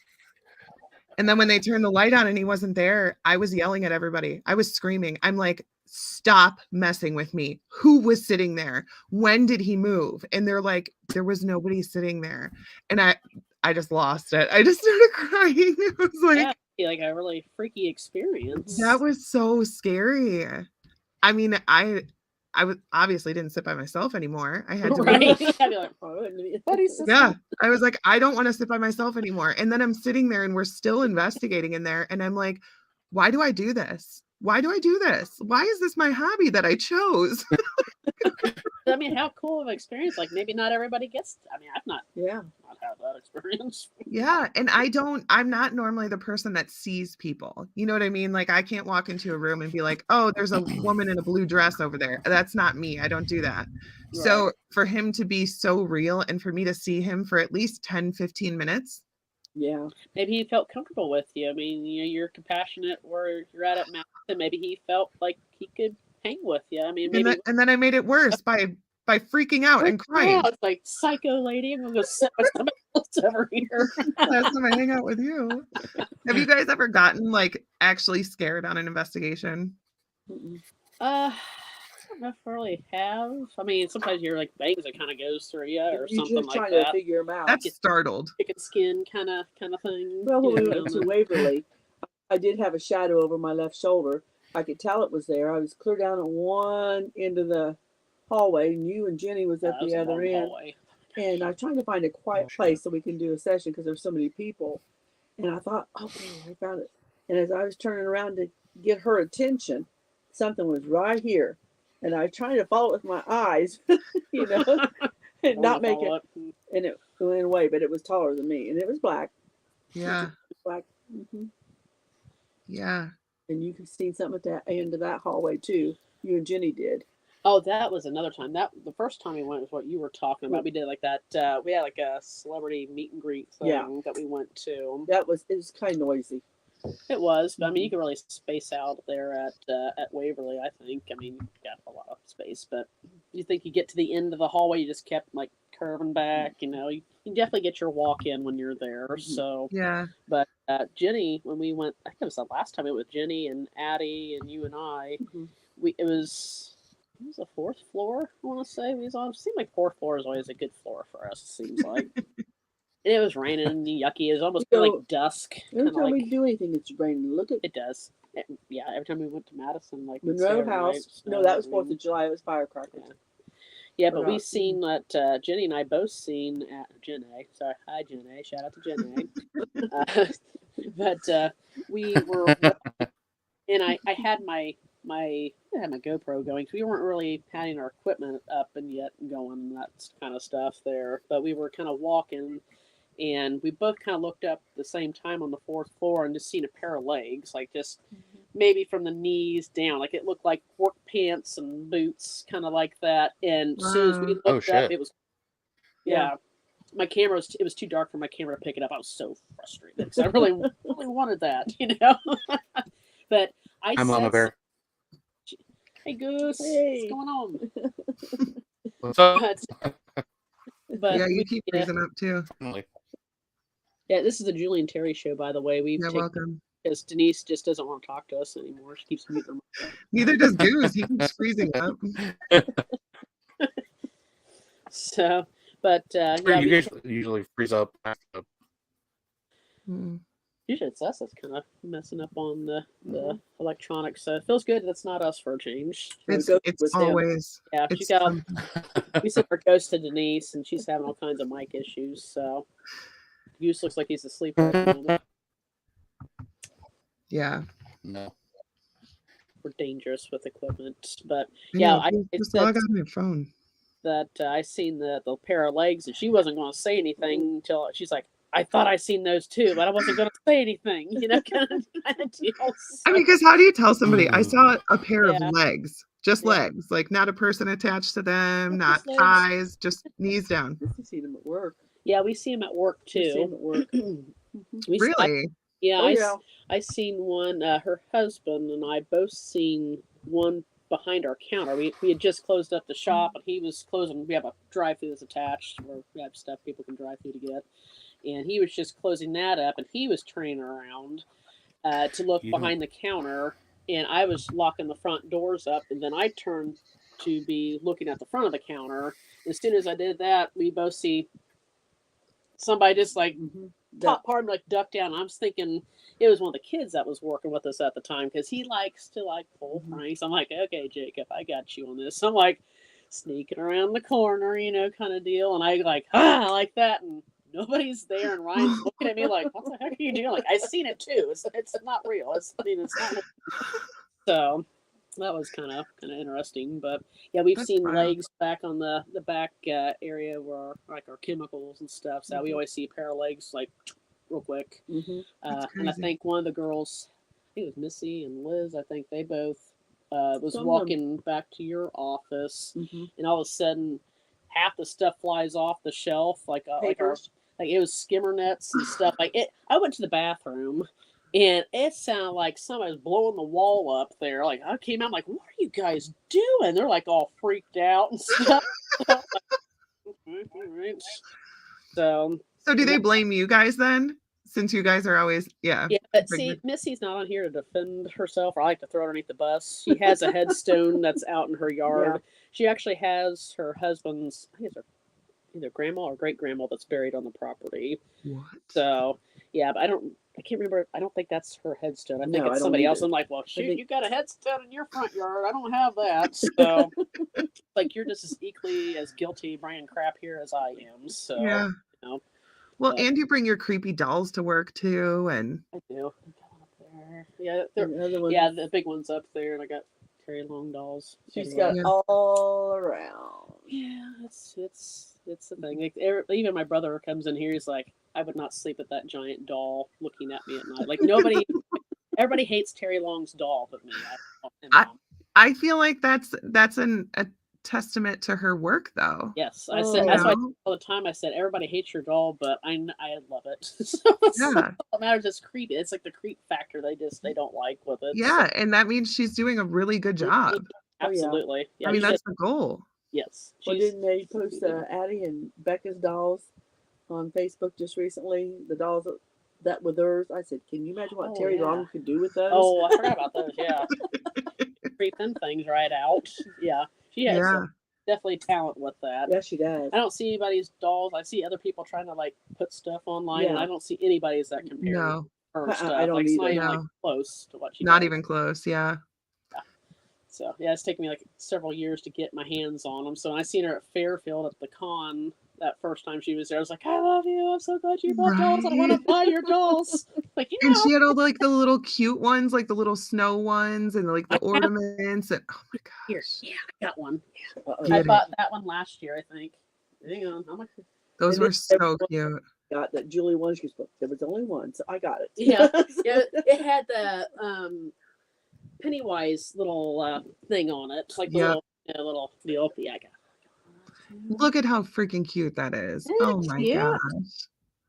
then when they turned the light on and he wasn't there, I was yelling at everybody. I was screaming. I'm like, stop messing with me. Who was sitting there? When did he move? And they're like, there was nobody sitting there. And I just lost it. I just started crying. It was like, yeah, like a really freaky experience. That was so scary. I mean, I obviously didn't sit by myself anymore. I had to yeah, I was like, I don't want to sit by myself anymore. And then I'm sitting there and we're still investigating in there. And I'm like, why do I do this? Why do I do this? Why is this my hobby that I chose? I mean, how cool of an experience. Like maybe not everybody gets, I mean, I've not had that experience. Yeah. And I'm not normally the person that sees people. You know what I mean? Like I can't walk into a room and be like, oh, there's a woman in a blue dress over there. That's not me. I don't do that. Right. So for him to be so real and for me to see him for at least 10, 15 minutes. Yeah. Maybe he felt comfortable with you. I mean, you know, you're compassionate where you're at Mountain, and maybe he felt like he could hang with you. I mean, maybe. And then I made it worse by freaking out and crying. Yeah, it's like, psycho lady, I'm gonna go sit with somebody else over here. Last time I hang out with you. Have you guys ever gotten like actually scared on an investigation? I don't necessarily have. I mean, sometimes you're like bangs that kind of goes through you or something like that. You're just trying to figure them out. That's startled. Chicken skin kind of thing. Well, when we went to Waverly, I did have a shadow over my left shoulder. I could tell it was there. I was clear down at one end of the hallway, and you and Jenny was at the other end. Hallway. And I was trying to find a quiet place so we can do a session because there's so many people. And I thought, okay, I found it. And as I was turning around to get her attention, something was right here. And I was trying to follow it with my eyes, you know, and not make it. And it went away, but it was taller than me. And it was black. Yeah. It was black. Mm-hmm. Yeah. And you could see something at that end of that hallway, too. You and Jenny did. Oh, that was another time. That the first time we went was what you were talking about. We did like that. We had like a celebrity meet and greet thing that we went to. It was kind of noisy. It was, but I mean, you could really space out there at Waverly. I think. I mean, you got a lot of space, but you think you get to the end of the hallway, you just kept like curving back. You know, you definitely get your walk in when you're there. So yeah. But Jenny, when we went, I think it was the last time it was Jenny and Addie and you and I. It was the fourth floor, I want to say. We was on. It seemed like fourth floor is always a good floor for us, it seems like. And it was raining and yucky. It was almost like dusk. Every time we do anything, it's raining. Look at it. Does. Yeah, every time we went to Madison, like Monroe House. No, that was 4th of July. It was firecrackers. Yeah, but we've seen that Jenny and I both seen at Jenny. Sorry, hi Jenny. Shout out to Jenny. But we were, and I had my GoPro going because we weren't really having our equipment up and yet going and that kind of stuff there. But we were kind of walking, and we both kind of looked up at the same time on the 4th floor and just seen a pair of legs, like just maybe from the knees down, like it looked like work pants and boots, kind of like that. And as soon as we looked up, it was my camera it was too dark for my camera to pick it up. I was so frustrated because I really wanted that, you know. But I'm Mama Bear. Hey Goose, hey. What's going on? What's up? But yeah, you keep freezing up too. Yeah, this is the Julie and TERRI show, by the way. You're welcome. Because Denise just doesn't want to talk to us anymore. She keeps muting her. Neither does Goose. He keeps freezing up. So, but you usually freeze up. Usually it's us that's kind of messing up on the electronics. So it feels good that's not us for a change. It's always. Yeah, we sent our ghost to Denise, and she's having all kinds of mic issues. So Goose looks like he's asleep right now. Yeah. No. We're dangerous with equipment, but I just log on your phone. That I seen the pair of legs, and she wasn't going to say anything until she's like, I thought I seen those too, but I wasn't going to say anything, kind of deal. I mean, because how do you tell somebody? I Mm. saw a pair of Yeah. legs, just Yeah. legs, like not a person attached to them, not Just legs. thighs, just knees down. I've seen them at work. Yeah, we see them at work We see them too. at work. Really? Yeah, Oh, yeah. I seen one. Her husband and I both seen one behind our counter. We had just closed up the shop, and he was closing. We have a drive-through that's attached, where we have stuff people can drive through to get. And he was just closing that up, and he was turning around to look You don't- behind the counter, and I was locking the front doors up, and then I turned to be looking at the front of the counter. As soon as I did that, we both see somebody just like top part like duck down. I was thinking it was one of the kids that was working with us at the time because he likes to like pull pranks. I'm like, okay, Jacob, I got you on this. I'm like sneaking around the corner, kind of deal, and I like that, and nobody's there, and Ryan's looking at me like, what the heck are you doing? Like, I seen it too. It's not real. It's not. So that was kind of interesting, but yeah, we've seen wild. legs back on the back area where like our chemicals and stuff. So we always see a pair of legs like real quick. And I crazy. think one of the girls, I think it was Missy and Liz. I think they both was Some of them. walking back to your office, and all of a sudden, half the stuff flies off the shelf, like Papers. it was skimmer nets and stuff. Like it, I went to the bathroom. And it sounded like somebody was blowing the wall up there. Like I came out, I'm like, "What are you guys doing?" They're like all freaked out and stuff. Like, okay, all right. So do they blame you guys then? Since you guys are always, yeah. but see, Missy's not on here to defend herself. Or I like to throw her underneath the bus. She has a headstone that's out in her yard. Yeah. She actually has her husband's, I think it's either grandma or great grandma that's buried on the property. What? So yeah, but I can't remember. I don't think that's her headstone. I think No, I it's don't somebody else. either. I'm like, well, shoot, think- you got a headstone in your front yard. I don't have that. So, like, you're just as equally as guilty bringing crap here as I am. So, Yeah. Well, and you bring your creepy dolls to work too, and I do. Up there. Yeah, And the other one, yeah, the big one's up there, and I got Terry Long dolls. she's everywhere. got all around. Yeah, it's the thing. Like, even my brother comes in here. He's like, I would not sleep with that giant doll looking at me at night. Like everybody hates Terry Long's doll, but me. I feel like that's a testament to her work, though. Yes, I said that's why all the time. I said everybody hates your doll, but I love it. So Yeah. what matters is creepy. It's like the creep factor they don't like with it. Yeah, and that means she's doing a really good job. Absolutely. Yeah, I mean, that's the goal. Yes. Well, didn't they post Addie and Becca's dolls on Facebook just recently? The dolls that were theirs. I said, can you imagine what Terry Long could do with those? Oh, I forgot about those. Yeah, creep them things right out. Yeah, she has definitely talent with that. Yeah, she does. I don't see anybody's dolls. I see other people trying to like put stuff online, and I don't see anybody's that compare her stuff. I don't like, it's not either. even like close to what she Not does. even close. Yeah. So yeah, it's taken me like several years to get my hands on them. So when I seen her at Fairfield at the con that first time she was there, I was like, I love you. I'm so glad you brought dolls. I want to buy your dolls. Like, And she had all like the little cute ones, like the little snow ones, and like the ornaments. And oh my gosh. Here, yeah, I got one. Get I it. bought that one last year, I think. Hang on, how much? Those And were then so everyone- cute. Got that Julie one. She goes, there was only one, so I got it. Yeah, yeah. It had the Pennywise little thing on it. It's like the little deal. Yeah, I got it. Look at how freaking cute that is. Isn't Oh it my cute? gosh.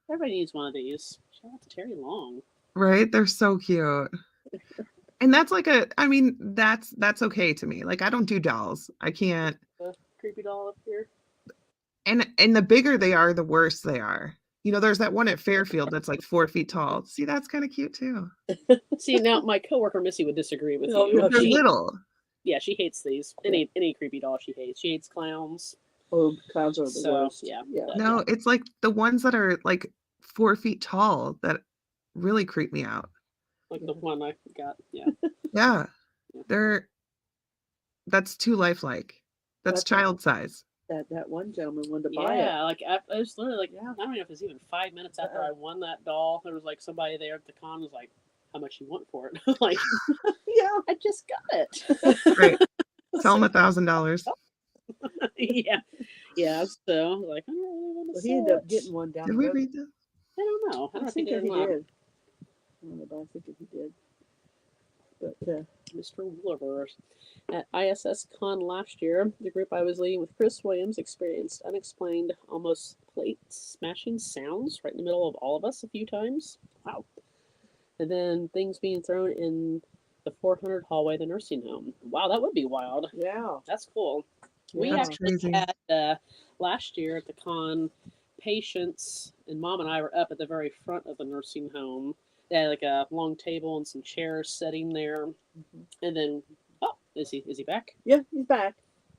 Everybody needs one of these. Shout out to Terry Long. Right? They're so cute. And that's like that's okay to me. Like I don't do dolls. I can't. The creepy doll up here. And the bigger they are, the worse they are. You know, there's that one at Fairfield that's like 4 feet tall. See, that's kind of cute too. See, now my coworker Missy would disagree with Oh, you. no, They're She- little. Yeah, she hates these. Any creepy doll she hates. She hates clowns. Oh, clowns are the So, worst. yeah. No, it's like the ones that are like 4 feet tall that really creep me out. Like the one I got. Yeah. Yeah. That's too lifelike. That's child size. That one gentleman wanted to buy it. Yeah, like I was literally like, I don't know if it was even 5 minutes after I won that doll. There was like somebody there at the con was like, "How much you want for it?" Like, yeah, I just got it. Right. Tell them $1,000. yeah. So I was like, I don't really want to Well, he ended up getting one down Did the we road. read that? I don't know. I don't I know if he think did that or he not. did. I don't know, but I think that he did. But Mr. Williver. At ISS Con last year, the group I was leading with Chris Williams experienced unexplained, almost plate smashing sounds right in the middle of all of us a few times. Wow. And then things being thrown in the 400 hallway of the nursing home. Wow, that would be wild. yeah, That's cool. We That's actually crazy. had last year at the con, patients and Mom and I were up at the very front of the nursing home. They had like a long table and some chairs sitting there, and then is he back? yeah, he's back.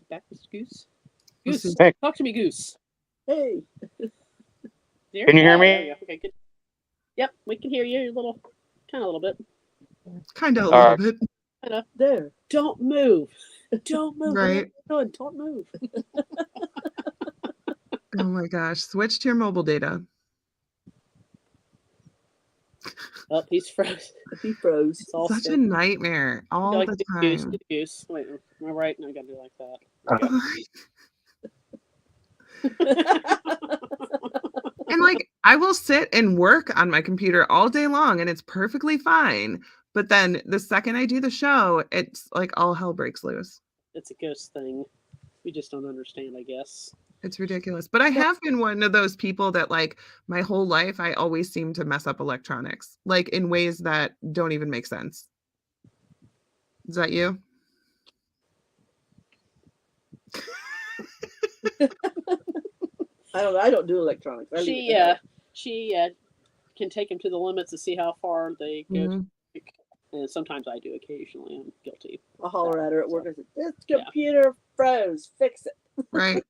Back, Mr. Goose. Let's Goose, see. Hey. talk to me, Goose. Hey, There? Can you hear me? There we go. Okay, good. Yep, we can hear you. A little, kind of a little bit. Kind of a All little right. bit. Kind of. there. Don't move. Don't move. Right. Good. Don't move. Oh my gosh. Switch to your mobile data. Oh, he's frozen. He froze. It's all Such still. a nightmare all Like the the goose. time. Do the goose. Wait, am I right? No, I gotta do it like that. And like I will sit and work on my computer all day long and it's perfectly fine. But then the second I do the show, it's like all hell breaks loose. It's a ghost thing. We just don't understand, I guess. It's ridiculous. But I have been one of those people that like my whole life I always seem to mess up electronics, like in ways that don't even make sense. Is that you? I don't do electronics. I leave it at She can take him to the limits to see how far they go. Mhm. And sometimes I do. Occasionally, I'm guilty. I'll holler at her at work. I said, "This Yeah. computer froze. Fix it." Right.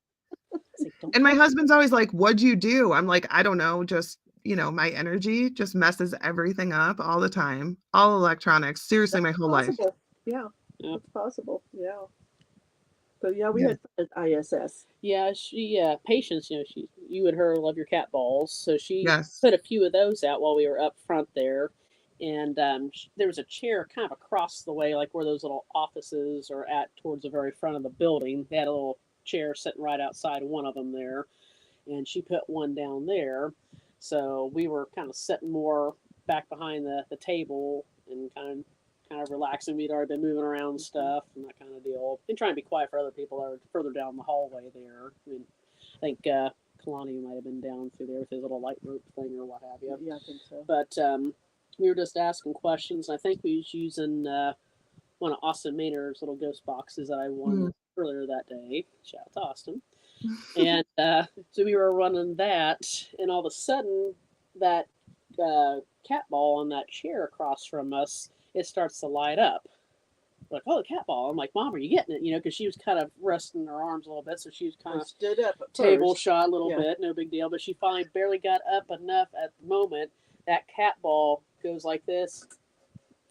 It's like, don't And my husband's always like, "What'd you do?" I'm like, "I don't know, just my energy just messes everything up all the time. All electronics. Seriously, my whole life." Possible. Yeah, Yeah. it's possible. Yeah. But yeah, we Yeah. had fun at ISS. Yeah, Patience, you and her love your cat balls, so she Yes. put a few of those out while we were up front there, and there was a chair kind of across the way, like where those little offices are at towards the very front of the building. They had a little chair sitting right outside one of them there, and she put one down there, so we were kind of sitting more back behind the table and kind of relaxing. We'd already been moving around stuff and that kind of deal. And trying to be quiet for other people that are further down the hallway there. I mean, I think Kalani might have been down through there with his little light rope thing or what have you. Yeah, I think so. But we were just asking questions. I think we was using one of Austin Maynard's little ghost boxes that I won earlier that day. Shout out to Austin. And so we were running that, and all of a sudden, that cat ball on that chair across from us, it starts to light up. We're like, oh, the cat ball. I'm like, Mom, are you getting it? Because she was kind of resting her arms a little bit, so she was kind I of stood up at table first. shot a little Yeah. bit, no big deal. But she finally barely got up enough at the moment. That cat ball goes like this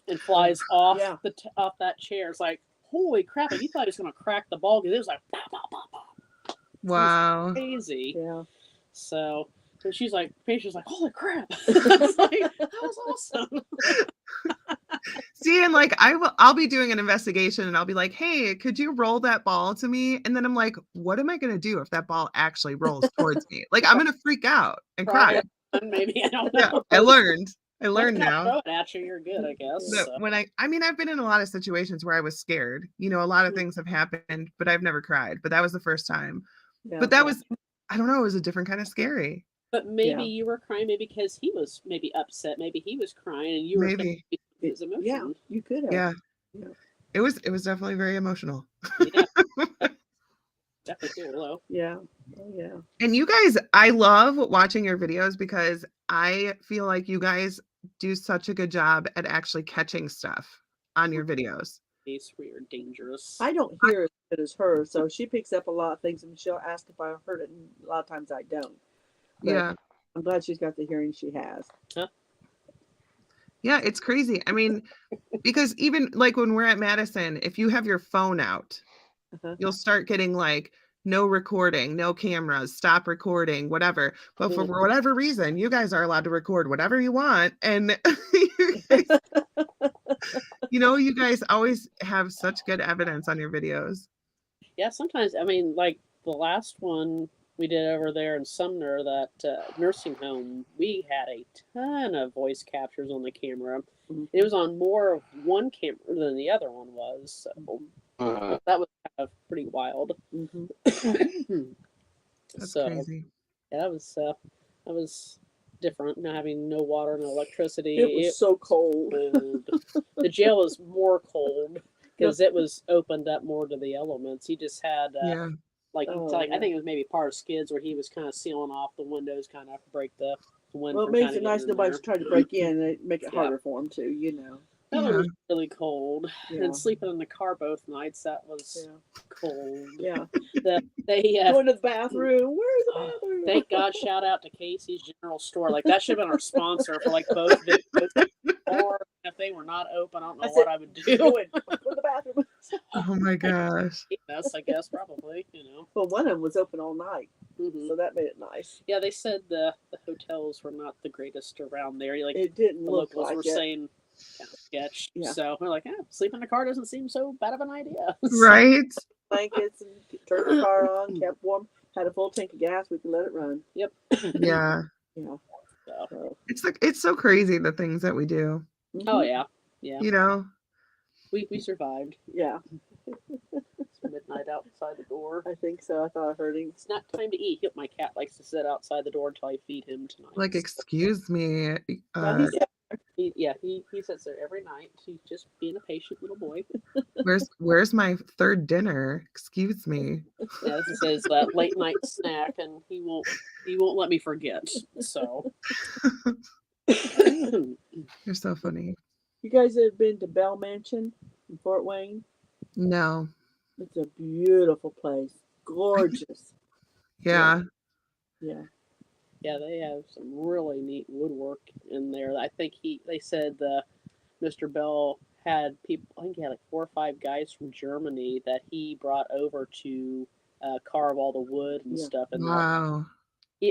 and flies off Yeah. off that chair. It's like, holy crap! You thought it was gonna crack the ball because it was like, pow, pow, pow, pow. Wow. Crazy. Yeah. So she's like, Patient's like, holy crap! I was like, that was awesome. See, and like I'll be doing an investigation and I'll be like, "Hey, could you roll that ball to me?" And then I'm like, "What am I going to do if that ball actually rolls towards me?" Like I'm going to freak out and cry. Maybe I don't know. Yeah, I learned Throw now. it at you, you're good, I guess. That So. when I mean, I've been in a lot of situations where I was scared. A lot of things have happened, but I've never cried. But that was the first time. Yeah. But that was, I don't know, it was a different kind of scary. But maybe Yeah. you were crying maybe because he was maybe upset. Maybe he was crying and you were Maybe. his emotion. Yeah, you could have. Yeah. Yeah. It was definitely very emotional. Yeah. Definitely cool, though. Yeah. Oh, yeah. And you guys, I love watching your videos because I feel like you guys do such a good job at actually catching stuff on your videos. It's weird, dangerous. I don't hear as good as her, so she picks up a lot of things, and she'll ask if I heard it, and a lot of times I don't. But Yeah. I'm glad she's got the hearing she has. Yeah, it's crazy. I mean, because even like when we're at Madison, if you have your phone out, Uh-huh. you'll start getting like no recording, no cameras, stop recording, whatever. But for whatever reason, you guys are allowed to record whatever you want. And you guys always have such good evidence on your videos. Yeah, sometimes, I mean, like the last one, we did over there in Sumner, that nursing home, we had a ton of voice captures on the camera. Mhm. It was on more of one camera than the other one was. So that was kind of pretty wild. Mhm. That's So crazy. yeah, that was different. Not having no water, no electricity. It was so cold. cold. The jail was more cold because it was opened up more to the elements. He just had Yeah. like Oh, I yeah. think it was maybe part of Skids where he was kind of sealing off the windows, kind of break the wind. Well, it from makes kinda it nice getting in nobody's there. trying to break in and make it Yeah. harder for them too, you know. That Yeah. one was really cold. Yeah. And sleeping in the car both nights, that was Yeah. cold. Yeah. They Going to the bathroom. Where's the bathroom? thank God, shout out to Casey's General Store. Like that should have been our sponsor for like both videos. Or if they were not open, I don't know what I would do. Go in the bathroom. Oh my gosh. Us, I guess, probably. You know. Well, one of them was open all night, Hmm. so that made it nice. Yeah, they said the hotels were not the greatest around there. Like It didn't the look locals like were it. saying, kind of sketch. Yeah. So we're like, sleep in the car doesn't seem so bad of an idea. Right? Blankets and turned the car on, kept warm, had a full tank of gas. We could let it run. Yep. Yeah. Yeah. So, It's so crazy the things that we do. oh yeah, yeah. You know? We survived. Yeah, It's midnight outside the door. I think so. I thought I heard him. It's not time to eat. My cat likes to sit outside the door until I feed him tonight. Like, excuse me. Well, he's He sits there every night. He's just being a patient little boy. Where's my third dinner? Excuse me. Yeah, this is his late night snack, and he won't let me forget. So You're so funny. You guys have been to Bell Mansion in Fort Wayne? No. It's a beautiful place. Gorgeous. Yeah. Yeah. yeah, they have some really neat woodwork in there. I think they said Mr. Bell had people. I think he had like 4 or 5 guys from Germany that he brought over to carve all the wood and Yeah. stuff in there. Wow.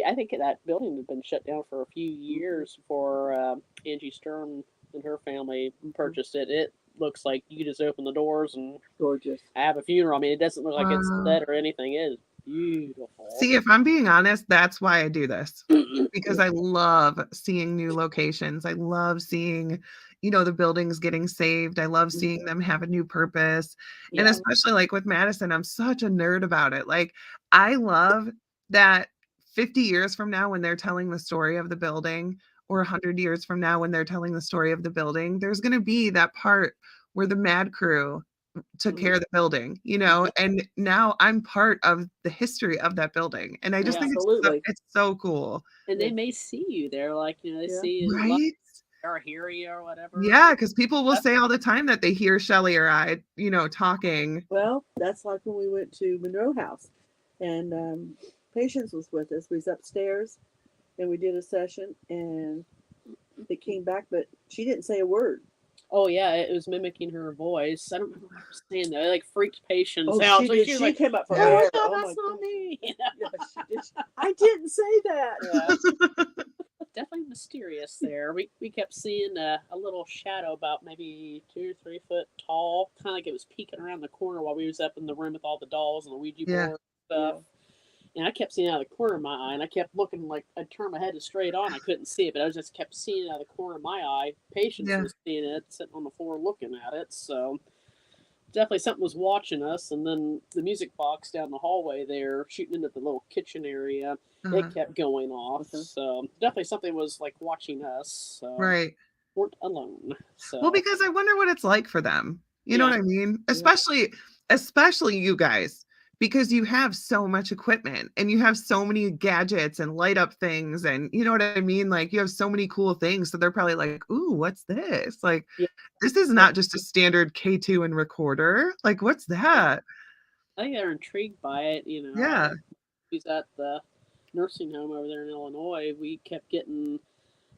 I think that building had been shut down for a few years before Angie Sturm and her family purchased it. It looks like you just open the doors and Gorgeous. have a funeral. I mean, it doesn't look like it's Wow. lit or anything. It is beautiful. See, if I'm being honest, that's why I do this. Because I love seeing new locations. I love seeing, the buildings getting saved. I love seeing them have a new purpose. And Yeah. especially like with Madison, I'm such a nerd about it. Like, I love that 50 years from now, when they're telling the story of the building, or 100 years from now, when they're telling the story of the building, there's going to be that part where the Mad Crew took care of the building, and now I'm part of the history of that building. And I just Yeah. think Absolutely. it's so cool. And they may see you there, like, they Yeah. see you Right? or hear you or whatever. Yeah, because people will say all the time that they hear Shelly or I, talking. Well, that's like when we went to Monroe House, and Patience was with us. We was upstairs, and we did a session, and they came back, but she didn't say a word. Oh yeah, it was mimicking her voice. I don't remember what I was saying though. It like freaked Patience Oh, out. she So did. was She like, came up for Yeah. air. no, Oh my that's not God. me. Yeah, she did. I didn't say that. Yeah. Definitely mysterious there. We kept seeing a little shadow about maybe 2 or 3 foot tall, kind of like it was peeking around the corner while we was up in the room with all the dolls and the Ouija Yeah. board and stuff. And I kept seeing it out of the corner of my eye, and I kept looking like I'd turn my head straight on. I couldn't see it, but I just kept seeing it out of the corner of my eye. Patience Yeah. was seeing it, sitting on the floor looking at it. So definitely something was watching us. And then the music box down the hallway there, shooting into the little kitchen area, Uh-huh. it kept going off. Mhm. So definitely something was like watching us. So Right. weren't alone. So Well, because I wonder what it's like for them. You know Yeah. what I mean? Especially you guys, because you have so much equipment and you have so many gadgets and light up things, and you know what I mean? Like, you have so many cool things. So they're probably like, ooh, what's this? Like, Yeah. this is not just a standard K2 and recorder. Like, what's that? I think they're intrigued by it. Yeah. He's at the nursing home over there in Illinois. We kept getting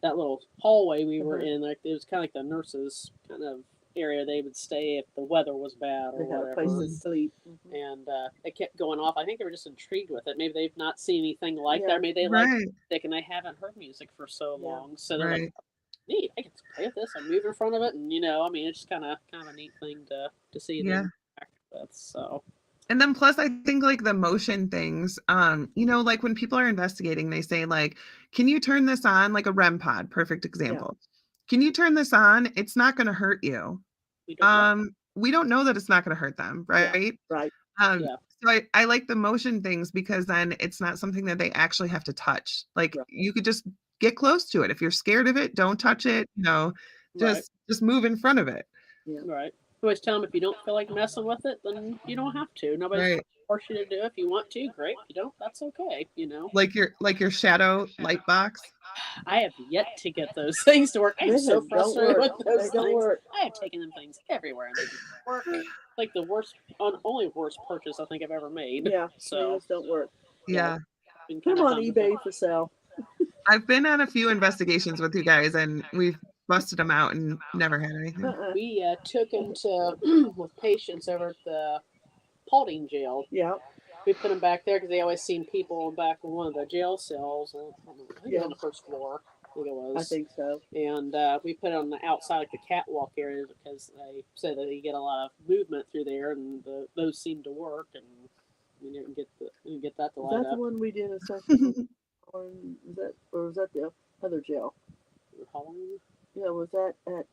that little hallway we were in. Like, it was kind of like the nurses' kind of area they would stay if the weather was bad or They had a whatever. place to sleep. And it kept going off. I think they were just intrigued with it. Maybe they've not seen anything like Yeah. that. Maybe they like Right. music and they haven't heard music for so Yeah. long. So they're Right. like, neat, I can play with this and move in front of it. And, I mean, it's just kind of a neat thing to see Yeah. them interact with. So, And then plus I think like the motion things, like when people are investigating, they say like, can you turn this on? Like a REM pod, perfect example. Can you turn this on? It's not going to hurt you. We don't know that it's not going to hurt them, right? Right. So I like the motion things because then it's not something that they actually have to touch. Like you could just get close to it. If you're scared of it, don't touch it, just move in front of it. Yeah. Right. Always tell them if you don't feel like messing with it, then you don't have to. Nobody's going to force you to do it. If you want to, great. If you don't, that's okay. Like your shadow light box. I have yet to get those things to work. I'm so frustrated with those things. I have taken them things everywhere and they don't work. Like the only worst purchase I think I've ever made. Yeah. So those don't work. Yeah. Come on eBay for sale. I've been on a few investigations with you guys and we've busted them out and never had anything. We took them to with patients over at the Paulding jail. Yeah. We put them back there because they always seen people back in one of the jail cells. On the first floor, I think it was. I think so. And we put it on the outside, like the catwalk area, because they said that you get a lot of movement through there, and those seemed to work, and we didn't get that to light up. Is that the one we did a session on? Was that the other jail? Halloween? Yeah, was that at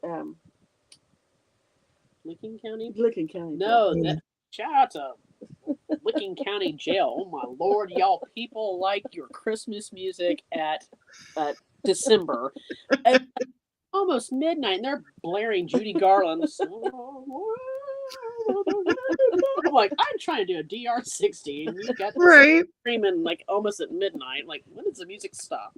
Licking County? Licking County. No, shout out to Licking County Jail. Oh my Lord, y'all people like your Christmas music at December. At almost midnight, and they're blaring Judy Garland. I'm like, I'm trying to do a DR60, and you got this screaming like almost at midnight. Like, when does the music stop?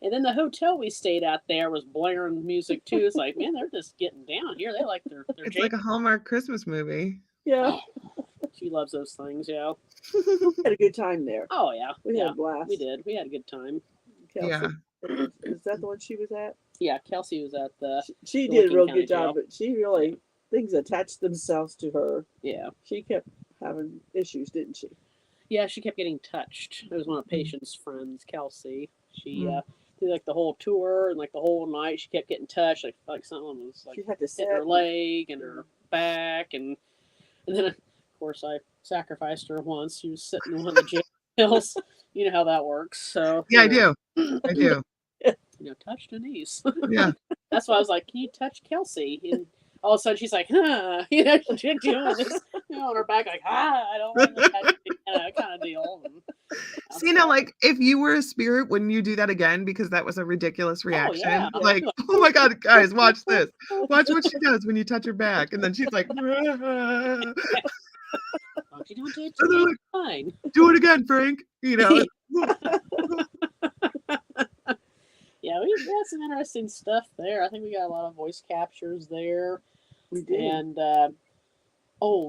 And then the hotel we stayed at there was blaring music too. It's like, man, they're just getting down here. They like their It's like a Hallmark Christmas movie. Yeah. She loves those things, yeah. We had a good time there. Oh, yeah. We had a blast. We did. We had a good time. Kelsey. Yeah. Is that the one she was at? Yeah, Kelsey was at the... She did a real good job, but she really... Things attached themselves to her. Yeah. She kept having issues, didn't she? Yeah, she kept getting touched. It was one of patient's friends, Kelsey. She... through like the whole tour and like the whole night she kept getting touched, like someone was like she had to hitting her leg and her back, and then of course I sacrificed her once. She was sitting in one of the jail cells. You know how that works. So yeah, I do. Touch Denise. Yeah. That's why I was like, can you touch Kelsey? And all of a sudden she's like, huh, she's doing this, on her back, like, I don't want to touch you, kind of deal. See, now, like, if you were a spirit, wouldn't you do that again? Because that was a ridiculous reaction. Oh, yeah. Like, oh my God, guys, watch this. Watch what she does when you touch her back. And then she's like, oh, you don't do it, like, fine. Do it again, Frank. Yeah, we had some interesting stuff there. I think we got a lot of voice captures there. We did. And,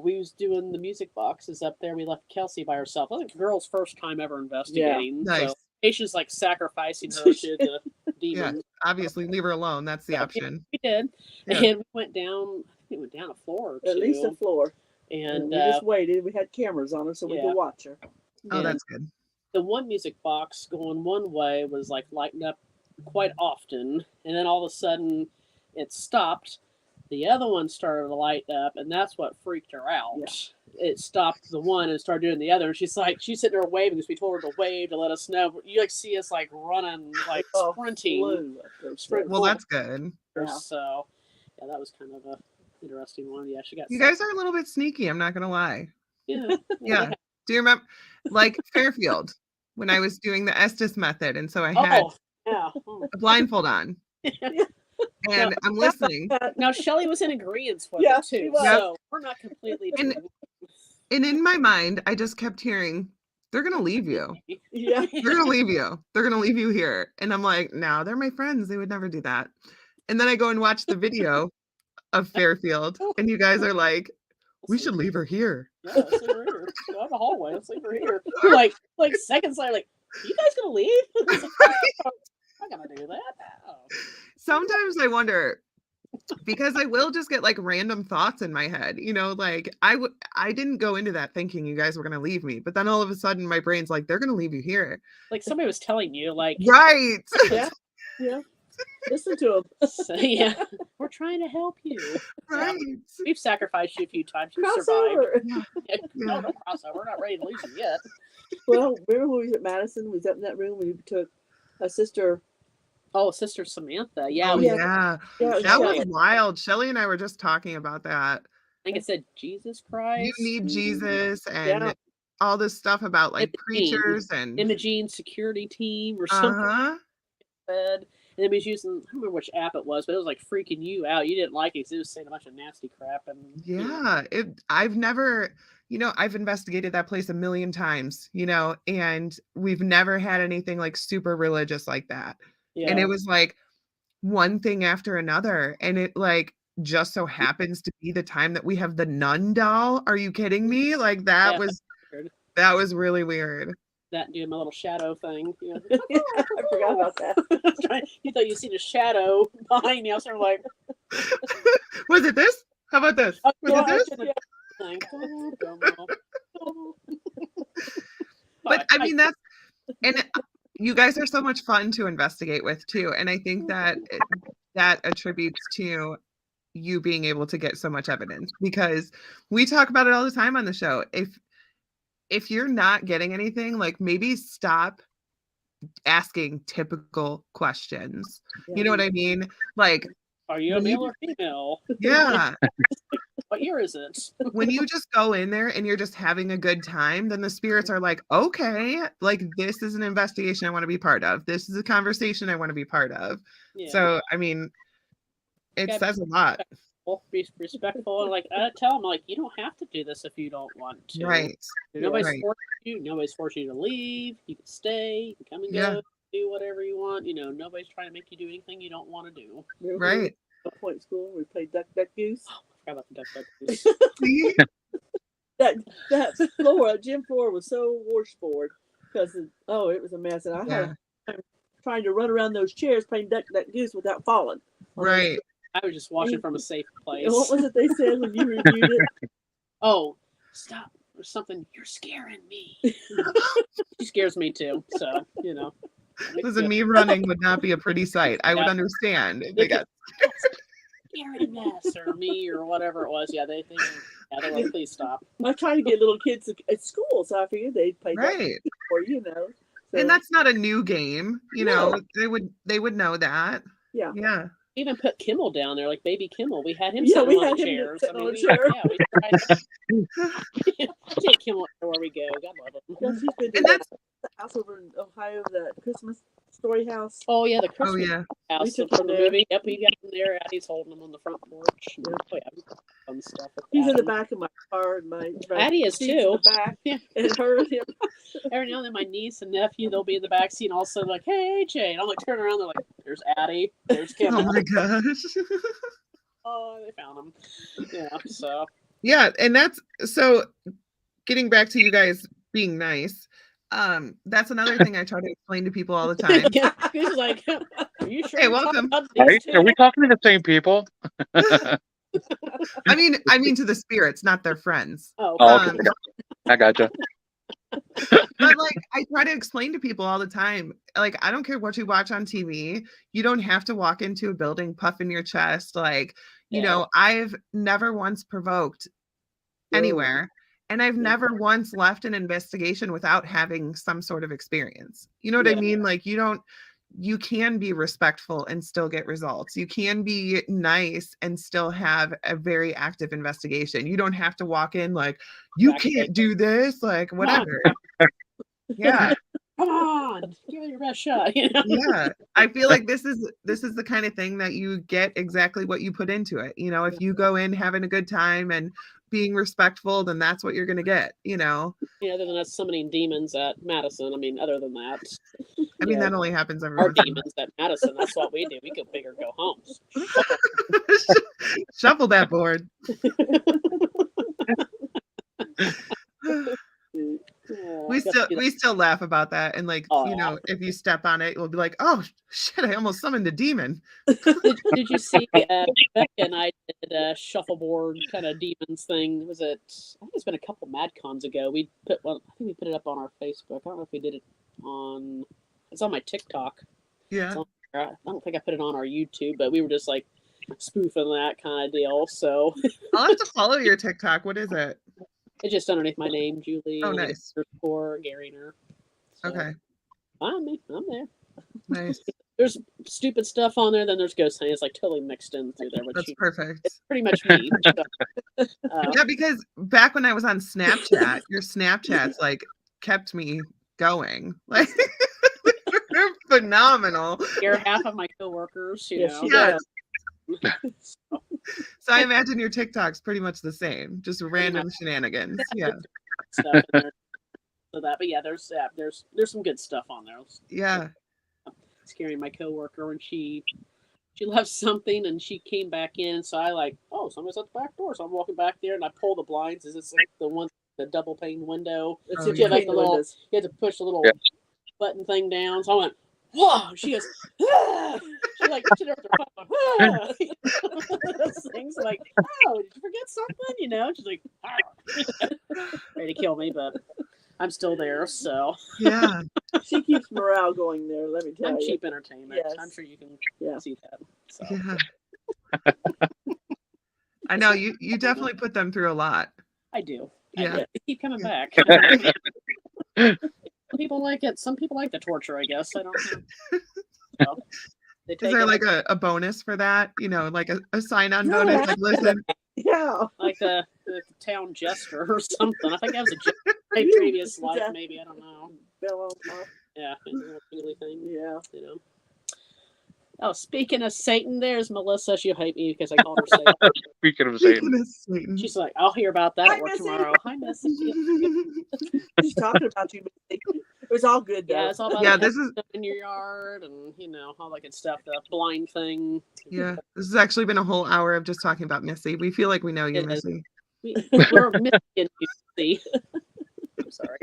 we was doing the music boxes up there. We left Kelsey by herself. I think the girl's first time ever investigating. Yeah. Nice. So patient's like sacrificing her to the demons. Yeah, obviously, leave her alone. That's the option. We did. Yeah. And we went down, I think we went down a floor or two. At least a floor. And we just waited. We had cameras on her so we could watch her. Oh, and that's good. The one music box going one way was like lighting up quite often, and then all of a sudden it stopped. The other one started to light up, and that's what freaked her out. Yeah. It stopped the one and started doing the other, and she's sitting there waving because we told her to wave to let us know. You like see us like running, like sprinting. Well, that's good. Yeah. So yeah, that was kind of a interesting one. Yeah, she got. You guys are a little bit sneaky. I'm not gonna lie. Yeah. Yeah. Do you remember, like Fairfield, when I was doing the Estes method, and so I had a blindfold on. And I'm listening. Now Shelly was in agreement with it too, so we're not completely. And in my mind, I just kept hearing, "They're gonna leave you. Yeah, they're gonna leave you. They're gonna leave you here." And I'm like, "No, they're my friends. They would never do that." And then I go and watch the video of Fairfield, and you guys are like, "We should leave her here." Yeah, let's leave her here. Go out the hallway. Let's leave her here. Like seconds later, like, you guys gonna leave? I'm not gonna do that. No. Sometimes I wonder, because I will just get like random thoughts in my head, like I didn't go into that thinking you guys were going to leave me, but then all of a sudden my brain's like, they're going to leave you here. Like somebody was telling you, like, right. Yeah. Listen to them. So, yeah. We're trying to help you. Right. We've sacrificed you a few times. You survived. Crossover. Yeah. No, don't cross over. We're not ready to lose you yet. Well, remember when we was at Madison? We was up in that room. We took a sister. Oh, Sister Samantha. Yeah, Oh, we, yeah. Yeah, it was That was Shelley. wild. Shelly and I were just talking about that. I think it said Jesus You Christ. need Jesus and Yeah. all this stuff about like Imogene. preachers and Imogene security team or something. uh-huh. Said. And then we was using, I don't remember which app it was, but it was like freaking you out. You didn't like it because it was saying a bunch of nasty crap. And Yeah, I've never, I've investigated that place a million times, and we've never had anything like super religious like that. yeah. And it was like one thing after another. And it like just so happens to be the time that we have the nun doll. Are you kidding me? Like that was really weird. That doing my little shadow thing. Yeah. I forgot about that. You thought you seen a shadow behind me. I was sort of like, Was it this? How about this? oh, Was it this? But I mean, and you guys are so much fun to investigate with too. And I think that that attributes to you being able to get so much evidence, because we talk about it all the time on the show. If you're not getting anything, like maybe stop asking typical questions. Yeah. You know what I mean? Like, are you a male or female? yeah. What year is it? When you just go in there and you're just having a good time, then the spirits are like, okay, like this is an investigation I want to be part of. This is a conversation I want to be part of. Yeah. So, I mean, it says a lot. Be respectful. And like, I tell them, like, you don't have to do this if you don't want to. Right. Nobody's Right. forcing you. Nobody's forcing you to leave. You can stay. You can come and go. Do whatever you want. Nobody's trying to make you do anything you don't want to do. Remember Right. at Point School, we played Duck Duck Goose. I forgot about the duck goose. See? That floor, gym floor, was so washboard because it was a mess, and I had trying to run around those chairs playing Duck Duck Goose without falling. Right. I was just watching from a safe place. And what was it they said when you reviewed it? Oh, stop. Or something. You're scaring me. She scares me too. So, Listen, me running would not be a pretty sight. I would understand if they got Scaring us or me or whatever it was. Yeah, they were like, please stop. I try to get little kids at school, so I figured they'd play Duck right. or So, And that's not a new game, they would know that. Yeah. Yeah. Even put Kimmel down there, like baby Kimmel. We had him Yeah, sitting we on had him chairs. sitting on a we chair. take Kimmel everywhere we go. God love him. Yes, he's been And to the house over in Ohio, the Christmas story house. Oh yeah, the Oh Christmas yeah. house took from him the there. movie. Yep, we got him there. Addie's holding him on the front porch. Yeah. Oh, yeah, fun stuff with He's in the Adam. back of my car, and my Addie is seat's in too. the back, Yeah. and her and him. Every now and then, my niece and nephew, they'll be in the back seat, and all of a sudden, like, "Hey, AJ," and I'm like, turn around, they're like, "There's Addie, there's Kimmel." Oh my gosh. Oh, they found him. Yeah, so Yeah, and that's so getting back to you guys being nice. That's another thing I try to explain to people all the time. yeah, he's like, "Are you sure?" Hey, we're talking welcome. about Are these two?" we talking to the same people? I mean to the spirits, not their friends. Oh, Oh, okay. Um, I gotcha. But like I try to explain to people all the time, like I don't care what you watch on TV, you don't have to walk into a building puffing your chest. Like, I've never once provoked anywhere, and I've never once left an investigation without having some sort of experience. You know what I mean? Like you can be respectful and still get results. You can be nice and still have a very active investigation. You don't have to walk in like, you can't do this, like whatever. Yeah. Come on, give it your best shot. Yeah. I feel like this is the kind of thing that you get exactly what you put into it. If you go in having a good time and being respectful, then that's what you're gonna get, Other than us summoning demons at Madison, I mean, other than that, I mean that only happens every our once in a demons at Madison, that's what we do. We go big or go home. while. Shuffle that board. We still laugh about that, and like if you step on it, you'll be like, oh shit, I almost summoned a demon. Did you see Becca and I did a shuffleboard kind of demons thing? Was it? I think it's been a couple MadCons ago. I think we put it up on our Facebook. I don't know if we did it on. It's on my TikTok. Yeah. I don't think I put it on our YouTube, but we were just like spoofing that kind of deal. So I'll have to follow your TikTok. What is it? it's just underneath my name, Julie. Oh, and then nice. _ Garringer. So, Okay, I'm there. nice. There's stupid stuff on there, then there's ghost hunting. It's like totally mixed in through there. That's perfect. It's pretty much me. So, Yeah, because back when I was on Snapchat, your Snapchats like kept me going. Like they're phenomenal. you're half of my coworkers, you Yeah, know. she Yes. does. So I imagine your TikTok's pretty much the same, just random shenanigans. Yeah, Stuff in there. So that, but yeah, there's some good stuff on there. yeah. Scaring my coworker when she left something and she came back in. So I like, oh, somebody's at the back door. So I'm walking back there and I pull the blinds. Is it's like the double pane window? It's Oh, in yeah. Like between the the little, windows. you had to push the little Yeah. button thing down. So I went, whoa! She goes, ah! She like she there with her phone, ah! Those things like, oh, did you forget something? You know? She's like, ah! Ready to kill me, but I'm still there. So Yeah. She keeps morale going there, let me tell I'm you. cheap entertainment. Yes. I'm sure you can Yeah. see that. So. Yeah. I know you definitely put them through a lot. I do. Yeah. They keep coming Yeah. back. Some people like it. Some people like the torture, I guess. I don't know. So, they Is take there it like a bonus for that? You know, like a sign-on No, bonus? Like, listen, Yeah. like the town jester or something. I think that was a jester in my previous life, maybe. I don't know. Bellow off. Yeah, it's a little feely thing, Yeah. you know. Oh, speaking of Satan, there's Melissa. She'll hate me because I called her Satan. Speaking of Satan, speaking of Satan. She's like, I'll hear about that Hi, at work Missy. tomorrow. Hi, Missy. She's talking about you. Missy. It was all good though. Yeah, it's all about Yeah, the this is stuff in your yard and, you know, all that good stuff. The blind thing. yeah. This has actually been a whole hour of just talking about Missy. We feel like we know you, It is. Missy. We're missing you, see. I'm sorry.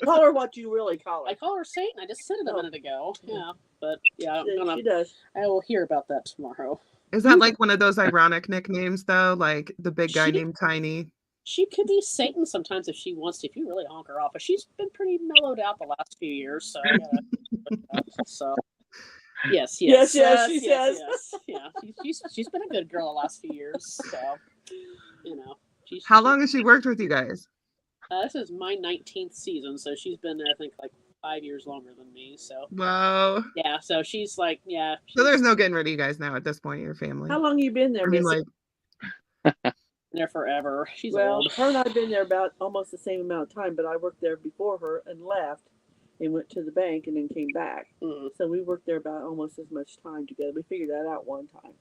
Call her what you really call her. I call her Satan. I just said it a minute ago. Yeah, but yeah, She does. I will hear about that tomorrow. Is that like one of those ironic nicknames though? Like the big guy She- named Tiny? She could be Satan sometimes if she wants to, if you really honk her off. But she's been pretty mellowed out the last few years, so I gotta, so yes, She says. yeah. She's been a good girl the last few years, so you know. How long has she worked with you guys? This is my 19th season, so she's been there, I think, like 5 years longer than me. So Whoa. yeah, so she's like, yeah. So there's no getting rid of you guys now at this point, your family. How long you been there, I mean, Missy? like, there forever. She's Well, old. her and I've been there about almost the same amount of time, but I worked there before her and left and went to the bank and then came back. Mm. So we worked there about almost as much time together. We figured that out one time.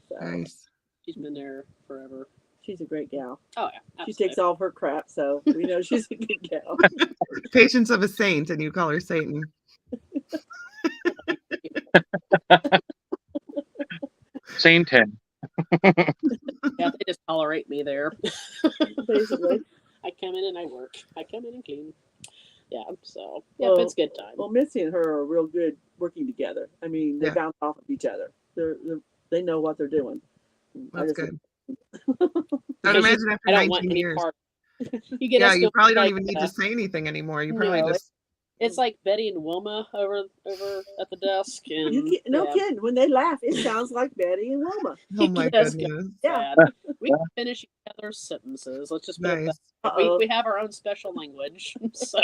So nice. She's been there forever. she's a great gal. Oh yeah, She absolutely. takes all of her crap, so we know she's a good gal. Patience of a saint, and you call her Satan. Satan. Yeah, they just tolerate me there. Basically. I come in and I work. I come in and clean. Yeah, so yeah, Well- it's good time. Well, Missy and her are real good working together. I mean, they Yeah. bounce off of each other. They know what they're doing. I That's just- good. Because I'd imagine after I don't want 19 any years. part. You get Yeah, us you going probably don't like, even need to say anything anymore. You probably No, just It's like Betty and Wilma over at the desk, and No yeah, kidding. When they laugh, it sounds like Betty and Wilma. oh my Yes, goodness. Yeah. sad. We can finish each other's sentences. Let's just put it Nice. that way. Uh-oh. We have our own special language, so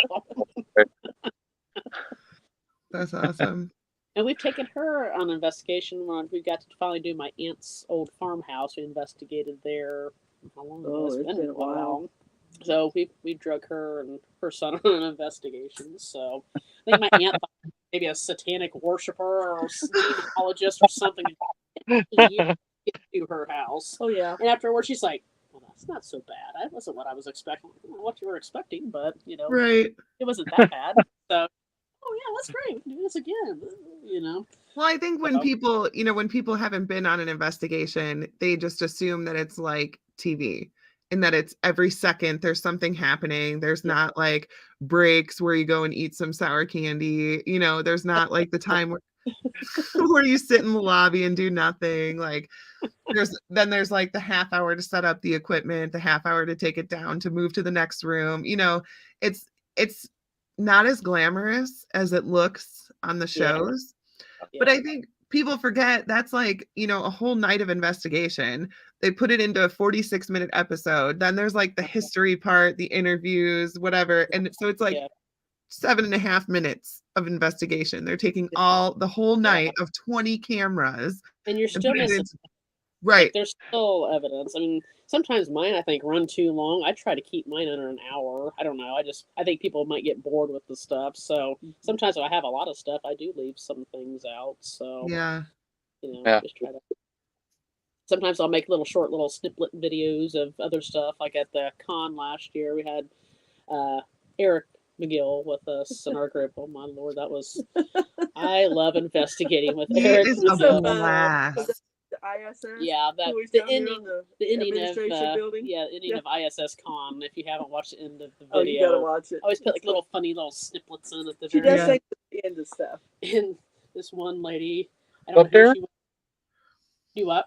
That's awesome. and we've taken her on an investigation when we got to finally do my aunt's old farmhouse. We investigated there. How long ago? Oh, it's been a while. So we drug her and her son on an investigation. So I think my aunt thought maybe a satanic worshiper or a demonologist or something to her house. Oh yeah. And afterwards, she's like, "Well, that's not so bad. That wasn't what I was expecting. I don't know what you were expecting, but you know, Right. it wasn't that bad." So, oh yeah, that's great. We can do this again. You know. Well, I think when So- people, when people haven't been on an investigation, they just assume that it's like TV and that it's every second there's something happening. There's not like breaks where you go and eat some sour candy. There's not like the time where you sit in the lobby and do nothing. Like there's like the half hour to set up the equipment, the half hour to take it down, to move to the next room. It's not as glamorous as it looks on the shows. Yeah. But I think people forget that's like, you know, a whole night of investigation. They put it into a 46-minute episode. Then there's like the history part, the interviews, whatever. And so it's like 7.5 minutes of investigation. They're taking the whole night of 20 cameras. And you're still missing. Right. Like, there's still evidence. I mean, sometimes mine, I think, run too long. I try to keep mine under an hour. I don't know. I think people might get bored with the stuff. So sometimes if I have a lot of stuff, I do leave some things out. So yeah, you know, just try to. Sometimes I'll make little snippet videos of other stuff. Like at the con last year, we had Eric McGill with us in our group. Oh my Lord, that was. I love investigating with Eric. Is a blast. ISS. Yeah, the ending of ISS Con. If you haven't watched the end of the video, you gotta watch it. I always put like funny little snippets in at the she very does say the end of stuff. And this one lady, I don't know who she was. Do what?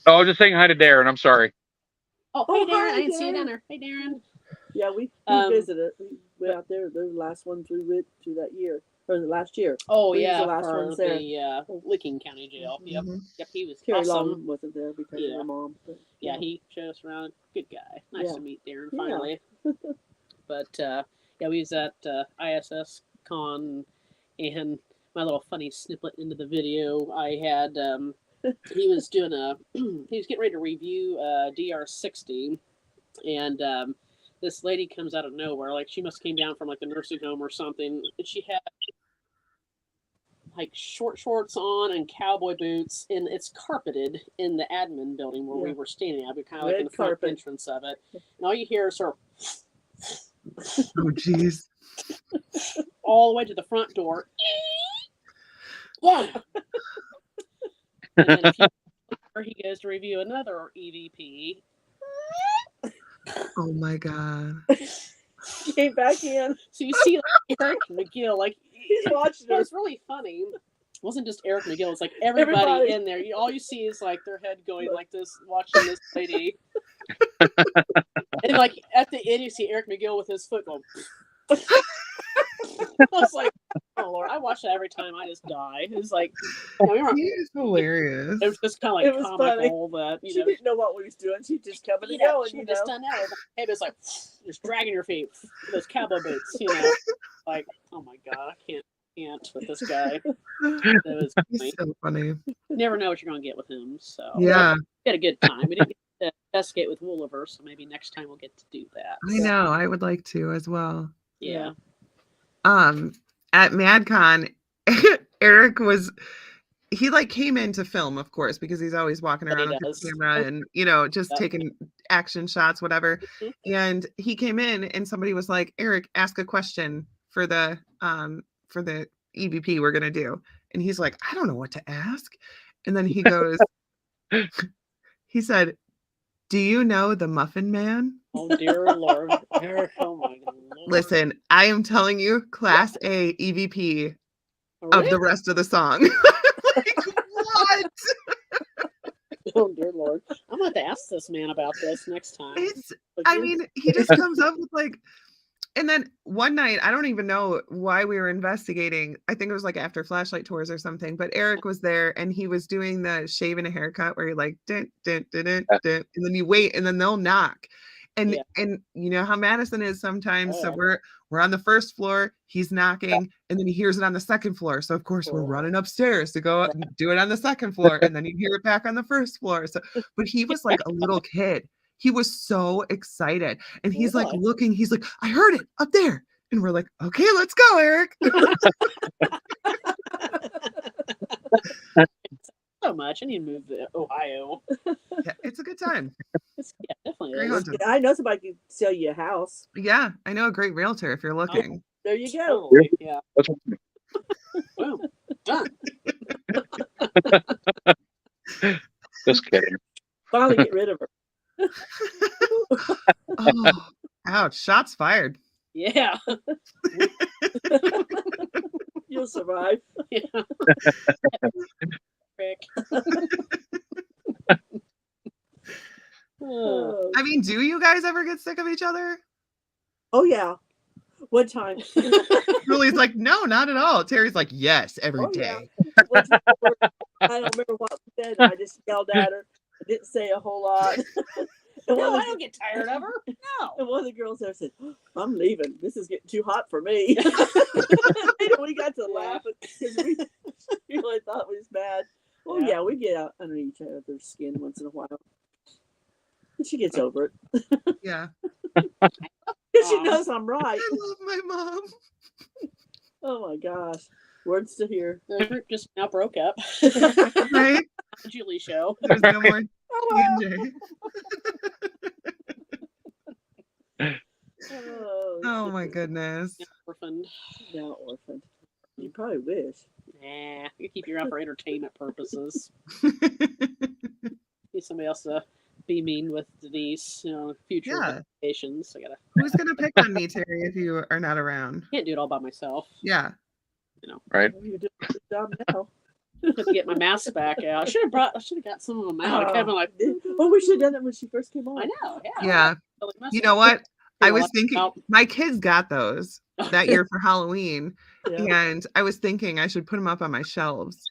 Oh, I was just saying hi to Darren. I'm sorry. Oh, hey Darren! I didn't see you down there. Hey Darren. Yeah, we visited. We went out there. The last ones we went to that year. Or the last year. Oh we yeah, was the last for ones there. the Licking County Jail. Yep, yep. He was Terry awesome. Long wasn't there because of her mom. But, yeah, he showed us around. Good guy. Nice to meet Darren finally. But we was at ISS Con, and my little funny snippet into the video. I had he was doing he was getting ready to review DR60, and this lady comes out of nowhere. Like she must have came down from like the nursing home or something, and she had like short shorts on and cowboy boots, and it's carpeted in the admin building where we were standing at. We're kind of like in the front entrance of it, and all you hear is sort of oh jeez, all the way to the front door. Yeah. And then a few he goes to review another EVP. Oh my god. She came back in. So you see like, Eric McGill, like he's watching her. It was really funny. It wasn't just Eric McGill, it's like everybody in there. All you see is like their head going like this, watching this lady. And like at the end you see Eric McGill with his foot going. I was like, oh Lord, I watch that every time. I just die. It was like, it's hilarious. It was just kind of like comical that she didn't know what we was doing. She just coming and going. She just done that. Hey, it's like just dragging your feet, those cowboy boots. You know, like oh my god, I can't with this guy. That was funny. So funny. You never know what you're gonna get with him. So yeah, we had a good time. We didn't get to investigate with Wooliver, so maybe next time we'll get to do that. I know. I would like to as well. Yeah. At MadCon, Eric he like came in to film, of course, because he's always walking around with his camera and, you know, just taking action shots, whatever. And he came in and somebody was like, Eric, ask a question for the EVP we're going to do. And he's like, I don't know what to ask. And then he goes, he said, do you know the Muffin Man? Oh, dear Lord. Eric, oh my Lord. Listen, I am telling you, Class A EVP of the rest of the song. Like, what? Oh, dear Lord. I'm going to have to ask this man about this next time. I mean, he just comes up with like, and then one night, I don't even know why we were investigating. I think it was like after flashlight tours or something, but Eric was there and he was doing the shave and a haircut where you're like, dun, dun, dun, dun, dun, and then you wait and then they'll knock. And you know how Madison is sometimes. So we're on the first floor, he's knocking, and then he hears it on the second floor. So of course we're running upstairs to go up and do it on the second floor, and then you hear it back on the first floor. So, but he was like a little kid. He was so excited, and he's like looking. He's like, I heard it up there, and we're like, okay, let's go, Eric. So much. I need to move to Ohio. Yeah, it's a good time. Definitely. I know somebody can sell you a house. Yeah, I know a great realtor if you're looking. There you go. Yeah. Boom. Done. Just kidding. Finally get rid of her. Oh, ouch. Shots fired. Yeah. You'll survive. Yeah. Rick. I mean, do you guys ever get sick of each other? Oh yeah. One time. Julie's like, no, not at all. Terry's like, yes, every Oh, yeah. day. One time, I don't remember what we said. I just yelled at her. I didn't say a whole lot. And No, one I of don't get tired of her. No. and one of the girls there said, I'm leaving. This is getting too hot for me. And we got to laughing because we really thought it was bad. Well, yeah, we get out under each other's skin once in a while. And she gets over it. Yeah. Because she knows I'm right. I love my mom. Oh my gosh. Words to hear. The group just now broke up. Right? The Julie show. There's no more Oh, TJ. Oh my goodness. Orphaned. Now orphaned. You probably wish. Nah, you keep you around for entertainment purposes. Need somebody else to be mean with Denise, future Yeah. investigations. I gotta Who's gonna pick on me, Terry, if you are not around? can't do it all by myself. Yeah. Right. You're doing a good job now. I have to get my mask back out. I should have got some of them out. I've been like, Well, we should have done that when she first came on. I know, yeah. Yeah. Totally messed You up. know what? I You know, was like, thinking out- my kids got those that year for Halloween, Yeah. and I was thinking I should put them up on my shelves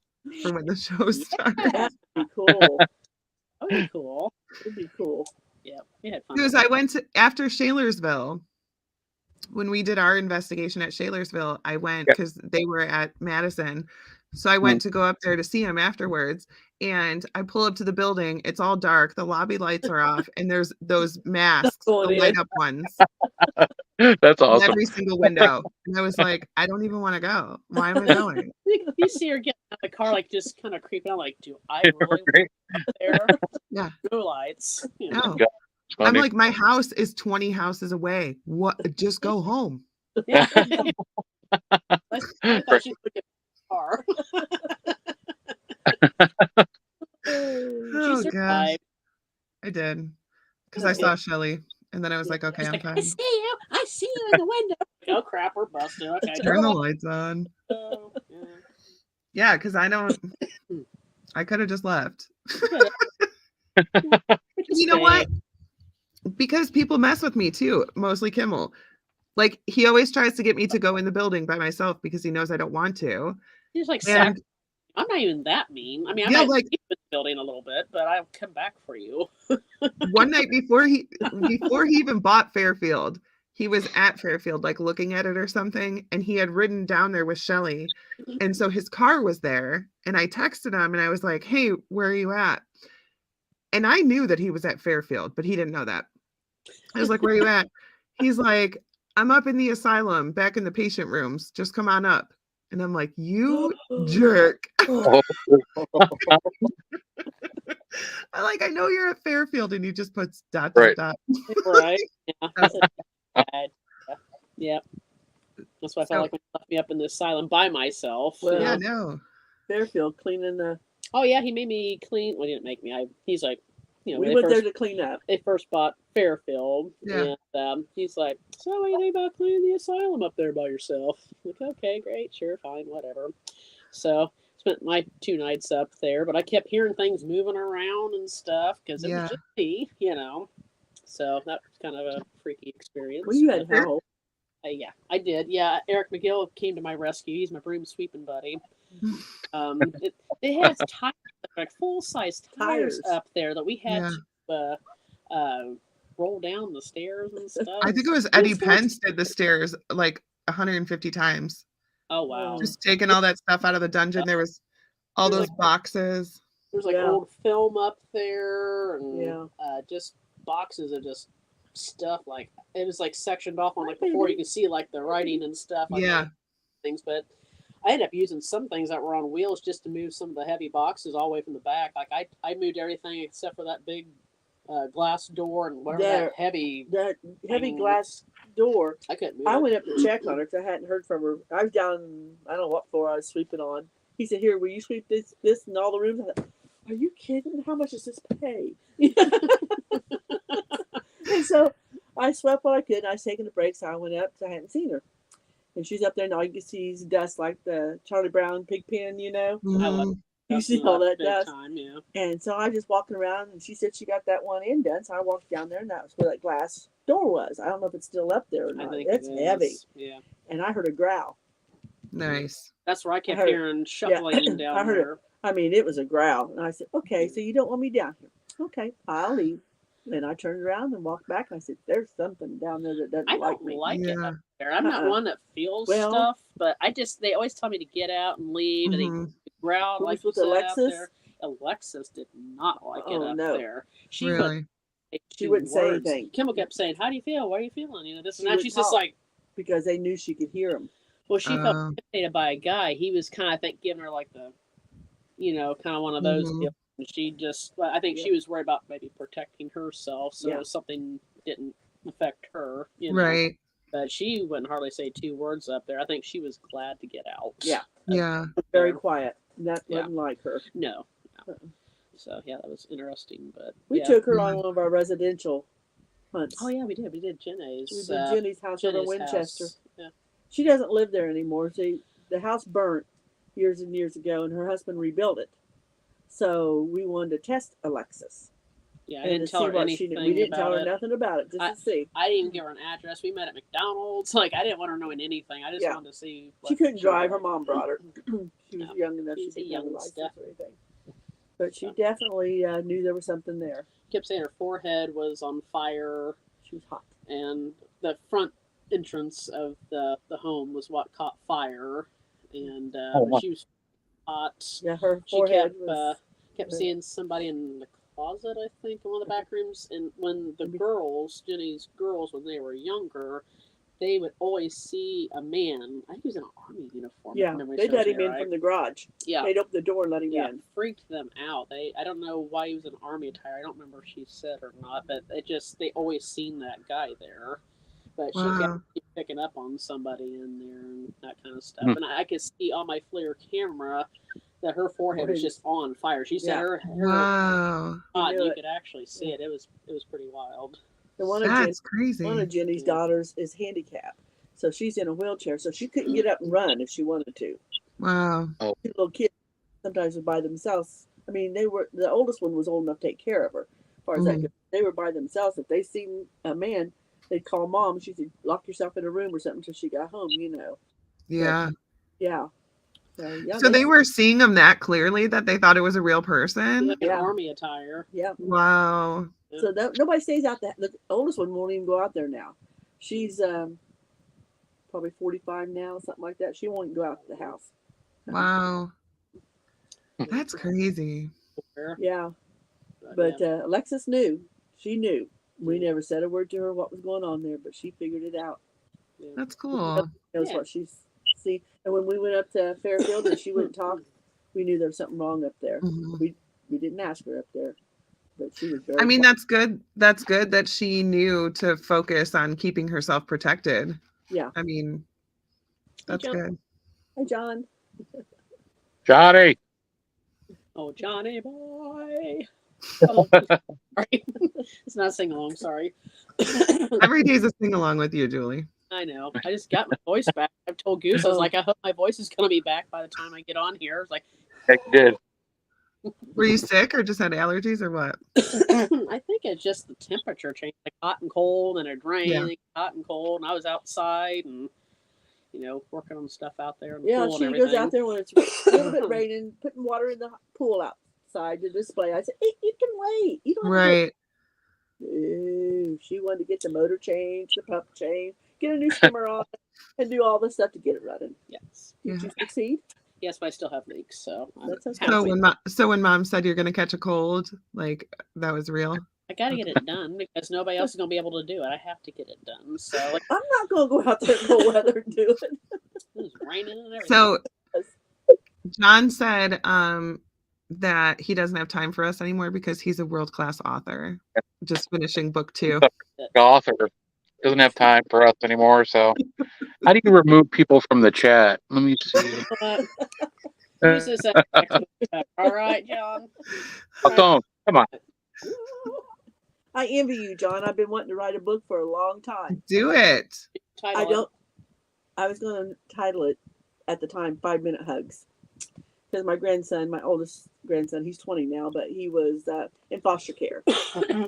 for when the show starts. Yeah. That'd be cool. That would be cool. It'd be cool. Yeah, we had fun. Because I went to after Shalersville. When we did our investigation at Shalersville, I went Yeah. because they were at Madison. So I went to go up there to see them afterwards. And I pull up to the building. It's all dark. The lobby lights are off. And there's those masks, the going in. light up ones, That's in awesome. every single window. And I was like, I don't even want to go. Why am I going? You see her getting out of the car, like just kind of creeping out, like, do I really Right. want there? Yeah. No lights. You know? No. It's I'm funny. like, my house is 20 houses away. What? Just go home. Yeah. I thought she would get the car. Oh, She gosh. survived. I did. Because I saw Shelly. And then I was like, okay, She's I'm like, I fine. see you. I see you in the window. Oh crap, we're busted. Okay, Turn the lights on. go. Yeah. Yeah, because I could have just left. Which is You know what? fine. Because people mess with me too, mostly Kimmel. Like, he always tries to get me to go in the building by myself because he knows I don't want to. He's like, And I'm not even that mean. I mean, I Yeah, might like- leave the building a little bit, but I'll come back for you. one night before he even bought Fairfield, he was at Fairfield, like looking at it or something, and he had ridden down there with Shelly. And so his car was there, and I texted him and I was like, hey, where are you at? And I knew that he was at Fairfield, but he didn't know that. I was like, where are you at? He's like, I'm up in the asylum, back in the patient rooms. Just come on up. And I'm like, you jerk. Oh, I know you're at Fairfield, and he just puts dot, Right. dot, Right? Yeah. dot. Bad. Yep. That's why I felt like when he left me up in the asylum by myself. Well, Yeah, no. Fairfield cleaning the. Oh yeah, he made me clean. Well, he didn't make me. He's like, We when went there to clean up. they first bought Fairfield, Yeah. and he's like, "So what do you think about cleaning the asylum up there by yourself?" I'm like, okay, great, sure, fine, whatever. So spent my 2 nights up there, but I kept hearing things moving around and stuff because it Yeah. was just me, So that was kind of a freaky experience. Well, you had but, Howell. yeah, I did. Yeah, Eric McGill came to my rescue. He's my broom sweeping buddy. They had tires, like full size tires Tires. up there that we had Yeah. to roll down the stairs and stuff. I think it was Eddie Pence did the stairs like 150 times. Oh wow! Just taking all that stuff out of the dungeon. There was all There's those boxes. There's like Yeah. old film up there, and Yeah. just boxes of just stuff. Like it was like sectioned off on like before you could see like the writing and stuff. Like Yeah. things, but I ended up using some things that were on wheels just to move some of the heavy boxes all the way from the back. Like I moved everything except for that big glass door and whatever There. that heavy. That heavy glass door. I couldn't move. I it. went up to check on her because I hadn't heard from her. I was down, I don't know what floor I was sweeping on. He said, "Here, will you sweep this and all the rooms?" I thought, "Are you kidding? How much does this pay?" And so I swept what I could. And I was taking a break, so I went up because I hadn't seen her. And she's up there, and all you can see is dust like the Charlie Brown pig pen, Mhm. You see all that big dust. time, yeah. And so I just walking around, and she said she got that one end done. So I walked down there, and that was where that glass door was. I don't know if it's still up there or I not. think It's it heavy. is. Yeah. And I heard a growl. Nice. That's where I kept heard it. hearing shuffling down I heard it. there. I mean, it was a growl. And I said, okay, so you don't want me down here. Okay, I'll leave. And I turned around and walked back. And I said, there's something down there that doesn't I like don't me. like it Yeah. up there. I'm not one that feels Well- stuff, but they always tell me to get out and leave, and Mhm. they growl Who like was you with said out Alexis? there. Alexis did not like it Oh, up no. there. She would Really? say She 2 wouldn't say words. anything. Kimball kept saying, "How do you feel? What are you feeling?" You know, this She and that. wouldn't She's just talk. like, Because they knew she could hear them. well, she felt Oh. intimidated by a guy. He was kind of, I think, giving her like the, kind of one of those Mhm. deals. And she just, I think she was worried about maybe protecting herself, so Yeah. something didn't affect her. You know? Right. But she wouldn't hardly say 2 words up there. I think she was glad to get out. Yeah. Yeah. Very there. quiet. And that Yeah. wasn't like her. No. Uh-uh. So yeah, that was interesting. But We yeah. took her on one of our residential hunts. Oh yeah, we did. We did Jenny's. We did Jenny's house over in Jenny's Winchester. house. Yeah. She doesn't live there anymore. The house burnt years and years ago, and her husband rebuilt it. So we wanted to test Alexis. Yeah, I and didn't to tell see her what anything We didn't about tell her it. nothing about it, just to see. I didn't even give her an address. We met at McDonald's. Like I didn't want her knowing anything. I just Yeah. wanted to see. She what couldn't drive. Her was. mom brought her. She was No, young enough. She she's a didn't have a young license stuff. or anything. But she So. definitely knew there was something there. Kept saying her forehead was on fire, She was hot. and the front entrance of the home was what caught fire, and wow. she was hot. Yeah, her She forehead kept was. kept seeing somebody in the closet, I think, in one of the back rooms. And when the girls, Jenny's girls, when they were younger, they would always see a man. I think he was in an army uniform. if Yeah, memory they serves let me him in right. from the garage. Yeah, They'd open the door and let him yeah, in. freaked them out. I don't know why he was in army attire. I don't remember if she said or not, but they always seen that guy there. But she Wow. kept picking up on somebody in there and that kind of stuff. Hmm. And I could see on my FLIR camera that her forehead was just on fire. She said Yeah. her Wow. hot, knew you it. could actually see it. It was pretty wild. And one of That's crazy. Jenny's Yeah. daughters is handicapped, so she's in a wheelchair, so she couldn't get up and run if she wanted to. Wow. Two little kids sometimes were by themselves. I mean, the oldest one was old enough to take care of her. As far as that Mhm. goes, they were by themselves. If they seen a man, they'd call mom. She said, "Lock yourself in a room or something until she got home." Yeah. Yeah. So, yeah, So they were seeing him that clearly that they thought it was a real person? Like an Yeah. army attire. Yeah. Wow. So nobody stays out there. The oldest one won't even go out there now. She's probably 45 now, something like that. She won't even go out to the house. Wow. That's crazy. Yeah. But Alexis knew. She knew. We never said a word to her what was going on there, but she figured it out. That's cool. Knows what she's seen. And when we went up to Fairfield and she wouldn't talk, we knew there was something wrong up there. Mhm. We didn't ask her up there, but she was very. I mean, quiet. that's good. That's good that she knew to focus on keeping herself protected. Yeah. I mean, that's John. good. Hi, John. Johnny. Oh, Johnny boy. Oh, sorry. It's not a sing along, sorry. Every day's a sing along with you, Julie. I know. I just got my voice back. I've told Goose, I was like, I hope my voice is going to be back by the time I get on here. It's like, Heck, you did. Were you sick or just had allergies or what? I think it's just the temperature change, like hot and cold, and it rained, hot and cold, and I was outside and, working on stuff out there in the Yeah, pool she and goes everything. out there when it's a little bit raining, putting water in the pool outside to display. I said, hey, you can wait. You don't have to Right. Ooh, she wanted to get the motor changed, the pump changed, get a new skimmer on, and do all the stuff to get it running. Yes. Did you succeed? Yes, but I still have leaks, so That's okay. So when mom said you're gonna catch a cold, like that was real. I got to get it done because nobody else is going to be able to do it. I have to get it done. So, like, I'm not going to go out there in cold weather and do it. it was raining and everything. So John said that he doesn't have time for us anymore because he's a world-class author, just finishing book 2. The author doesn't have time for us anymore. So, how do you remove people from the chat? Let me see. Who's this? All right, John. Come on. I envy you, John. I've been wanting to write a book for a long time. Do it. Title I it. don't. I was going to title it at the time 5 Minute Hugs. because my grandson, my oldest grandson, he's 20 now, but he was in foster care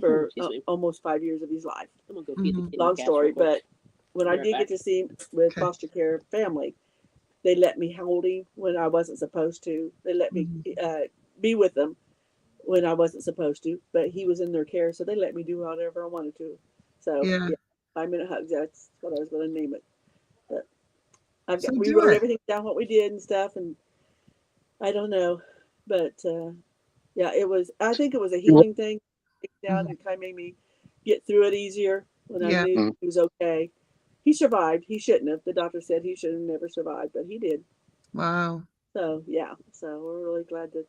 for Excuse me. almost 5 years of his life. I'm gonna go feed the Mhm. kitty Long cats story, real quick. but when I Be did right get to see him with Okay. foster care family, they let me hold him when I wasn't supposed to. They let me be with him when I wasn't supposed to, but he was in their care, so they let me do whatever I wanted to. So Yeah. 5-minute hugs. That's what I was going to name it. But So we do wrote it. everything down, what we did and stuff, and I don't know, but yeah, it was. I think it was a healing thing. Down Mhm. and kind of made me get through it easier when I Yeah. knew Mhm. he was okay. He survived. He shouldn't have. The doctor said he should have never survived, but he did. Wow. So yeah, so we're really glad that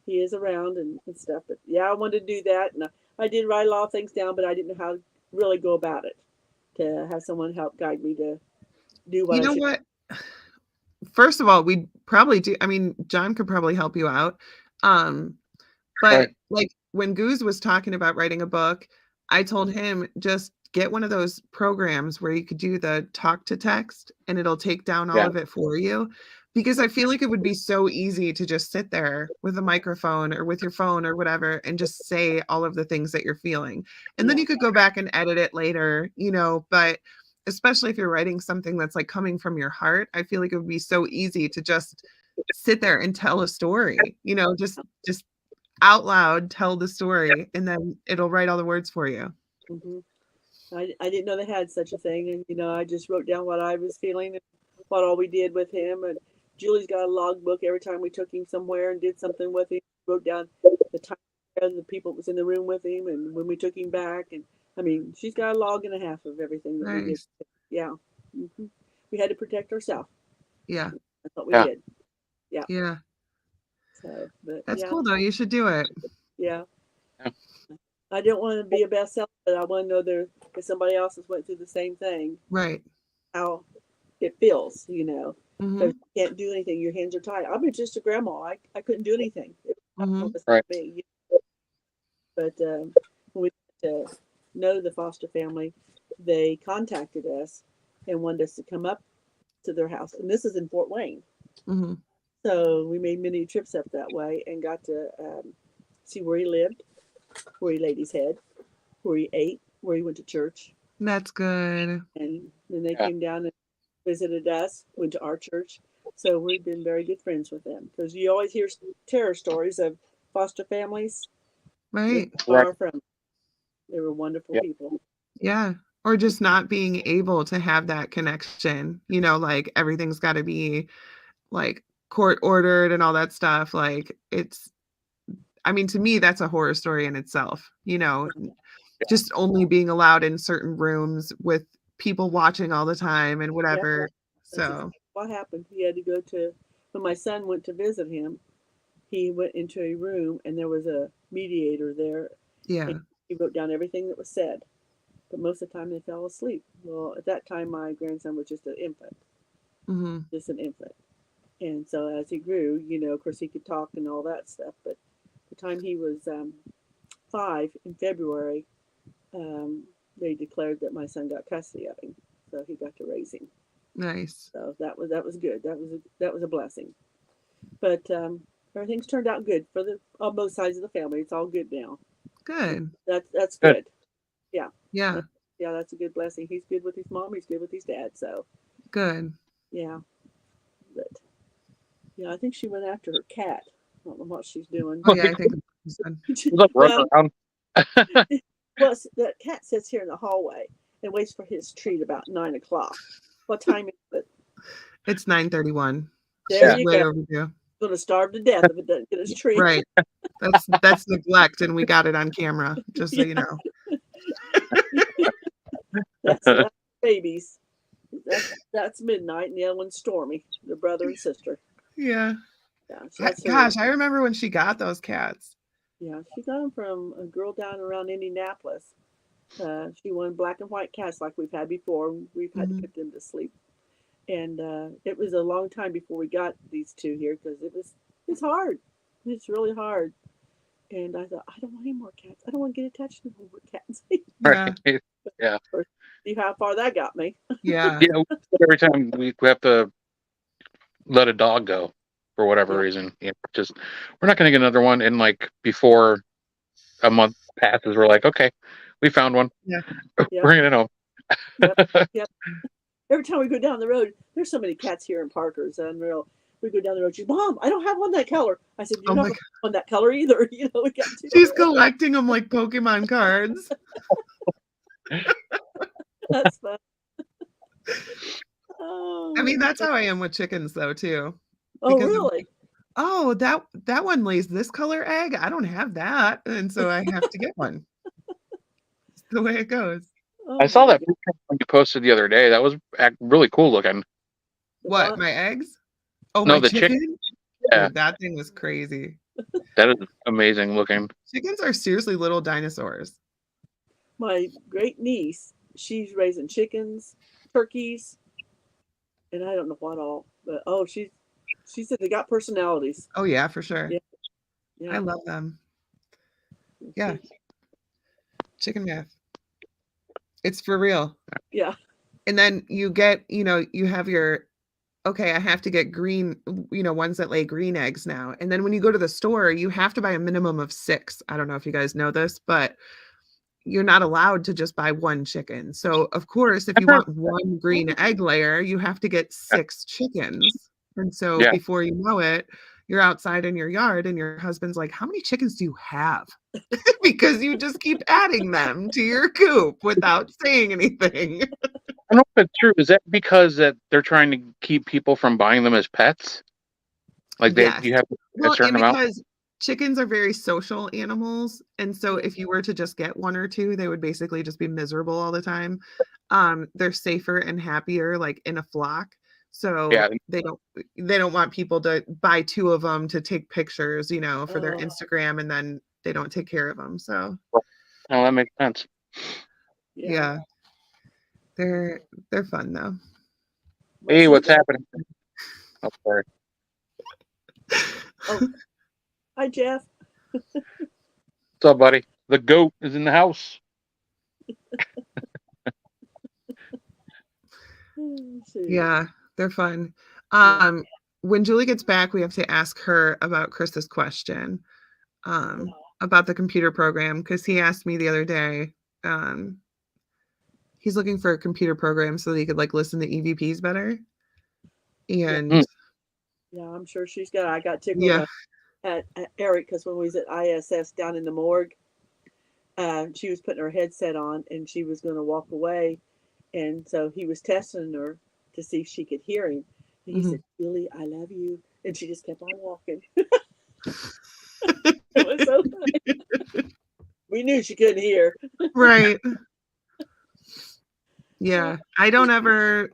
he is around and stuff. But yeah, I wanted to do that, and I did write a lot of things down, but I didn't know how to really go about it. To have someone help guide me to do what You I know should. what? First of all, we probably do. I mean, John could probably help you out. But Right. like when Goose was talking about writing a book, I told him just get one of those programs where you could do the talk to text and it'll take down all Yeah. of it for you. Because I feel like it would be so easy to just sit there with a microphone or with your phone or whatever and just say all of the things that you're feeling. And then Yeah. you could go back and edit it later, but especially if you're writing something that's like coming from your heart, I feel like it would be so easy to just sit there and tell a story, just out loud tell the story and then it'll write all the words for you. hmm I didn't know they had such a thing, and I just wrote down what I was feeling and what all we did with him. And Julie's got a logbook every time we took him somewhere and did something with him. Wrote down the time and the people that was in the room with him, and when we took him back. And I mean, she's got a log and a half of everything that we did. Nice. Yeah, we had to protect ourselves. Yeah. That's what we Yeah. did. Yeah. Yeah. So, but That's yeah, cool though. You should do it. yeah. Yeah. I don't want to be a bestseller, but I want to know if somebody else has went through the same thing, Right. how it feels, Hmm. because you can't do anything. Your hands are tied. I've been just a grandma. I couldn't do anything. It Hmm. was Right. me. But when we got to know the foster family, they contacted us and wanted us to come up to their house. And this is in Fort Wayne. Hmm. So we made many trips up that way and got to see where he lived, where he laid his head, where he ate, where he went to church. That's good. And then they Yeah. came down and visited us, went to our church. So we've been very good friends with them because you always hear terror stories of foster families. Right. Far from. They were wonderful Yeah. people. Yeah. Or just not being able to have that connection, like everything's got to be like court ordered and all that stuff. Like I mean, to me, that's a horror story in itself, just only being allowed in certain rooms with people watching all the time and Yeah, whatever. that's So, what happened. He had to go to, when my son went to visit him, he went into a room and there was a mediator there. yeah. And he wrote down everything that was said. But most of the time they fell asleep. Well, at that time, my grandson was just an infant, Hmm. just an infant. And so as he grew, of course he could talk and all that stuff. But the time he was 5 in February, they declared that my son got custody of him, so he got to raise him. Nice. So that was good. That was a blessing. But everything's turned out good for on both sides of the family. It's all good now. Good. That's Good. good. Yeah. Yeah. Yeah, that's a good blessing. He's good with his mom. He's good with his dad. So Good. yeah. But yeah, I think she went after her cat. I don't know what she's doing. Oh yeah, I think it's good. He's like running well, around. well, the cat sits here in the hallway and waits for his treat about 9 o'clock. What time is it? It's 9:31. There Yeah. you Way go. overdue. Going to starve to death if it doesn't get his treat. Right. That's neglect, and we got it on camera, just so you know. That's babies. That's Midnight, and the other one's Stormy, the brother and sister. Yeah. Yeah, that's her. Gosh, I remember when she got those cats. Yeah, she got them from a girl down around Indianapolis. She won black and white cats like we've had before. We've had to put them to sleep, and it was a long time before we got these two here because it's hard. It's really hard. And I thought, I don't want any more cats. I don't want to get attached to more cats. Yeah. Right. Yeah. See how far that got me. Yeah. Yeah. Every time we have to let a dog go. for whatever Yeah. reason. Just we're not going to get another one. And like before a month passes, we're like, okay, we found one. Yeah. Yep. Bring it home. Yep. Every time we go down the road, there's so many cats here in Parker. It's unreal. We go down the road. She's, Mom, I don't have one that color. I said, you're Oh not my going to have one that color either. We got two. She's collecting them like Pokemon cards. That's fun. Oh, I mean, that's how I am with chickens, though, too. oh because I'm really? Oh, that one lays this color egg. I don't have that, and so I have to get one. It's the way it goes. Oh, I saw my that picture you posted the other day. That was really cool looking. What, my eggs? Oh, No, my the chicken. chicken? Yeah, Dude, that thing was crazy. that is amazing looking. Chickens are seriously little dinosaurs. My great niece, she's raising chickens, turkeys, and I don't know what all. But she said they got personalities. Oh yeah, for sure. Yeah. Yeah. I love them. Yeah. Chicken math. It's for real. Yeah. And then you get, you have your, okay, I have to get green, ones that lay green eggs now. And then when you go to the store, you have to buy a minimum of 6. I don't know if you guys know this, but you're not allowed to just buy one chicken. So of course, if you want one green egg layer, you have to get 6 chickens. And so Yeah. before you know it, you're outside in your yard and your husband's like, how many chickens do you have? Because you just keep adding them to your coop without saying anything. I don't know if it's true. Is that because that they're trying to keep people from buying them as pets? Like Yes. you have Well, a certain and amount. because chickens are very social animals, and so if you were to just get 1 or 2, they would basically just be miserable all the time. They're safer and happier like in a flock. So Yeah. they don't want people to buy 2 of them to take pictures, for their Oh. Instagram, and then they don't take care of them. So Oh, that makes sense. yeah. They're fun though. My Hey, what's sister- happening? Oh, sorry. Oh, hi Jeff. What's up, buddy? The goat is in the house. Let's see. Yeah, they're fun. When Julie gets back, we have to ask her about Chris's question about the computer program, because he asked me the other day. He's looking for a computer program so that he could like listen to EVPs better. And Yeah, I'm sure she's got. I got tickled yeah, at Eric because when we was at ISS down in the morgue, she was putting her headset on and she was going to walk away, and so he was testing her to see if she could hear him. And he said, "Julie, I love you," and she just kept on walking. It was so funny. We knew she couldn't hear. right. Yeah, I don't ever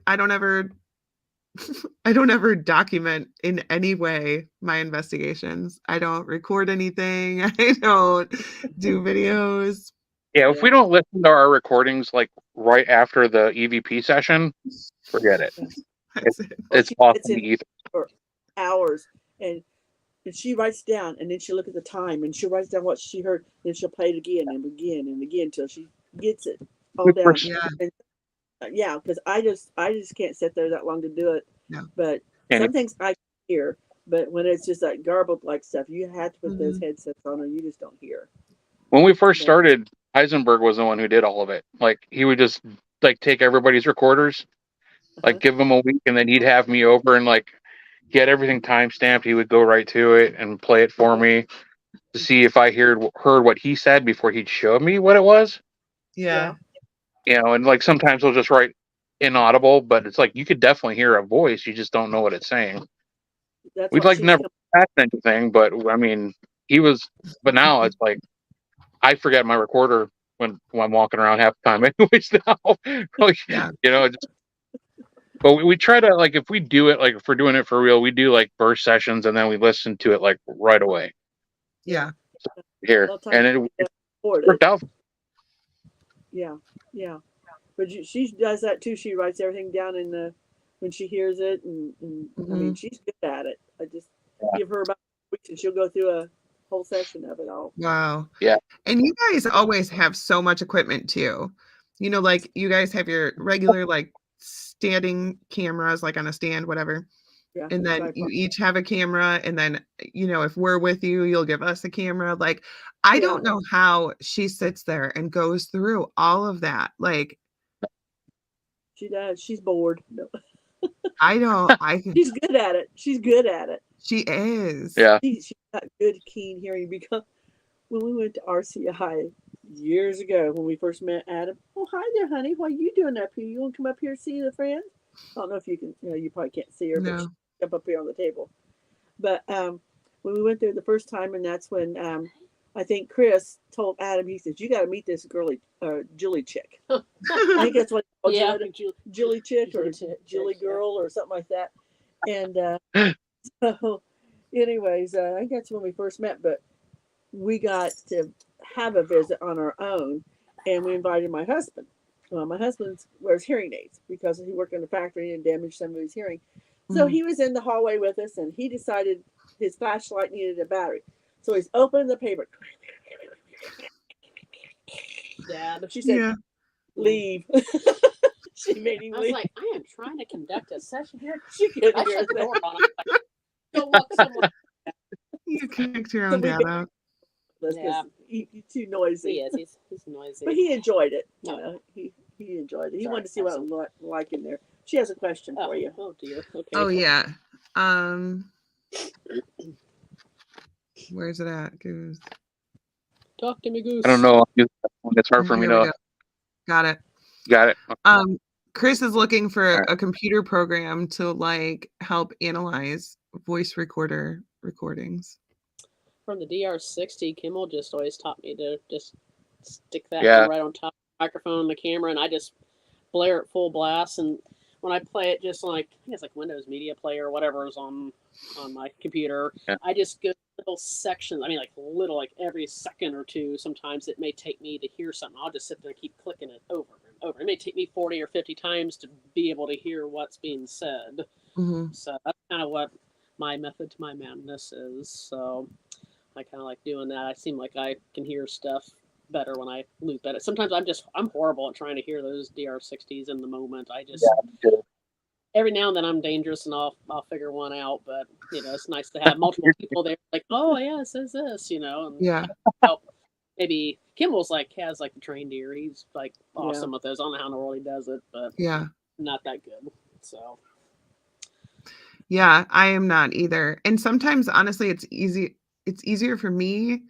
document in any way my investigations. I don't record anything. I don't do videos. Yeah, if we don't listen to our recordings like right after the EVP session, forget it. That's it. It's She off sits in in the ether. for hours, and she writes down, and then she'll look at the time, and she writes down what she heard, then she'll play it again and again and again until she gets it all Good down. person. Yeah. And, yeah, because I just can't sit there that long to do it. No. But And some things I can hear, but when it's just like garbled like stuff, you have to put those headsets on, or you just don't hear. When we first Yeah. started, Heisenberg was the one who did all of it. Like he would just like take everybody's recorders, like give them a week, and then he'd have me over and like he had everything time stamped. He would go right to it and play it for me to see if I heard what he said before he'd show me what it was. Yeah. And like sometimes he'll just write inaudible, but it's like you could definitely hear a voice. You just don't know what it's saying. That's We've what like she's never passed anything, but I mean, but now it's like I forget my recorder when I'm walking around half the time anyways now. Like, Yeah. But we try to, like, if we do it, like, if we're doing it for real, we do, like, burst sessions, and then we listen to it, like, right away Yeah. here. And it worked out. Yeah. But she does that too. She writes everything down when she hears it, and I mean, she's good at it. I just give her about weeks, and she'll go through a whole session of it all. Wow. Yeah. And you guys always have so much equipment too. Like you guys have your regular like standing cameras, like on a stand, whatever. Yeah. And then tripod. you each have a camera, and then if we're with you, you'll give us a camera. Like, I Yeah. don't know how she sits there and goes through all of that. Like, She does. She's bored. No. I She's good at it. She's good at it. she is. Yeah. She's got good, keen hearing because when we went to RCI years ago, when we first met Adam, oh, hi there, honey. What are you doing up here? You want to come up here and see the friends? I don't know if you can, you probably can't see her, but No. she's up here on the table. But when we went there the first time, and that's when I think Chris told Adam, he says, you got to meet this Julie chick. I think that's what he called Julie chick or Julie girl or something like that. And so, anyways, I think that's when we first met, but we got to have a visit on our own, and we invited my husband. My husband wears hearing aids because he worked in a factory and damaged some of his hearing. So he was in the hallway with us, and he decided his flashlight needed a battery. So he's opening the paper. Yeah, But she said, Yeah. leave. She made him I was leave. like, I am trying to conduct a session here. She couldn't I hear shut the that. door on. I'm like, go walk somewhere. You kicked your own dad out. Yeah. He's too noisy. He is. He's noisy. But he enjoyed it. You Oh. know, he enjoyed it. He Sorry, wanted to see what it looked like in there. She has a question for you. Oh dear. Okay. Oh yeah. Where's it at, Goose? Talk to me, Goose. I don't know. It's hard for me Here we to. go. Got it. Got it. Chris is looking for Alright. a computer program to like help analyze voice recorder recordings. From the DR60, Kimmel just always taught me to just stick that Yeah. right on top of the microphone and the camera, and I just blare it full blast. And when I play it, just like I think it's like Windows Media Player or whatever is on my computer, Yeah. I just go little sections. I mean, like little, like every second or two. Sometimes it may take me to hear something. I'll just sit there and keep clicking it over and over. It may take me 40 or 50 times to be able to hear what's being said. Mm-hmm. So that's kind of what my method to my madness is. So I kind of like doing that. I seem like I can hear stuff better when I loop at it. Sometimes I'm horrible at trying to hear those DR60s in the moment. I just every now and then I'm dangerous and I'll figure one out. But it's nice to have multiple people there. Like, oh yeah, it says this. And Yeah. help. Maybe Kimball's has like the trained ear. He's like awesome with those. I don't know how in the world he does it, but Yeah. not that good. So. Yeah, I am not either. And sometimes, honestly, it's easier for me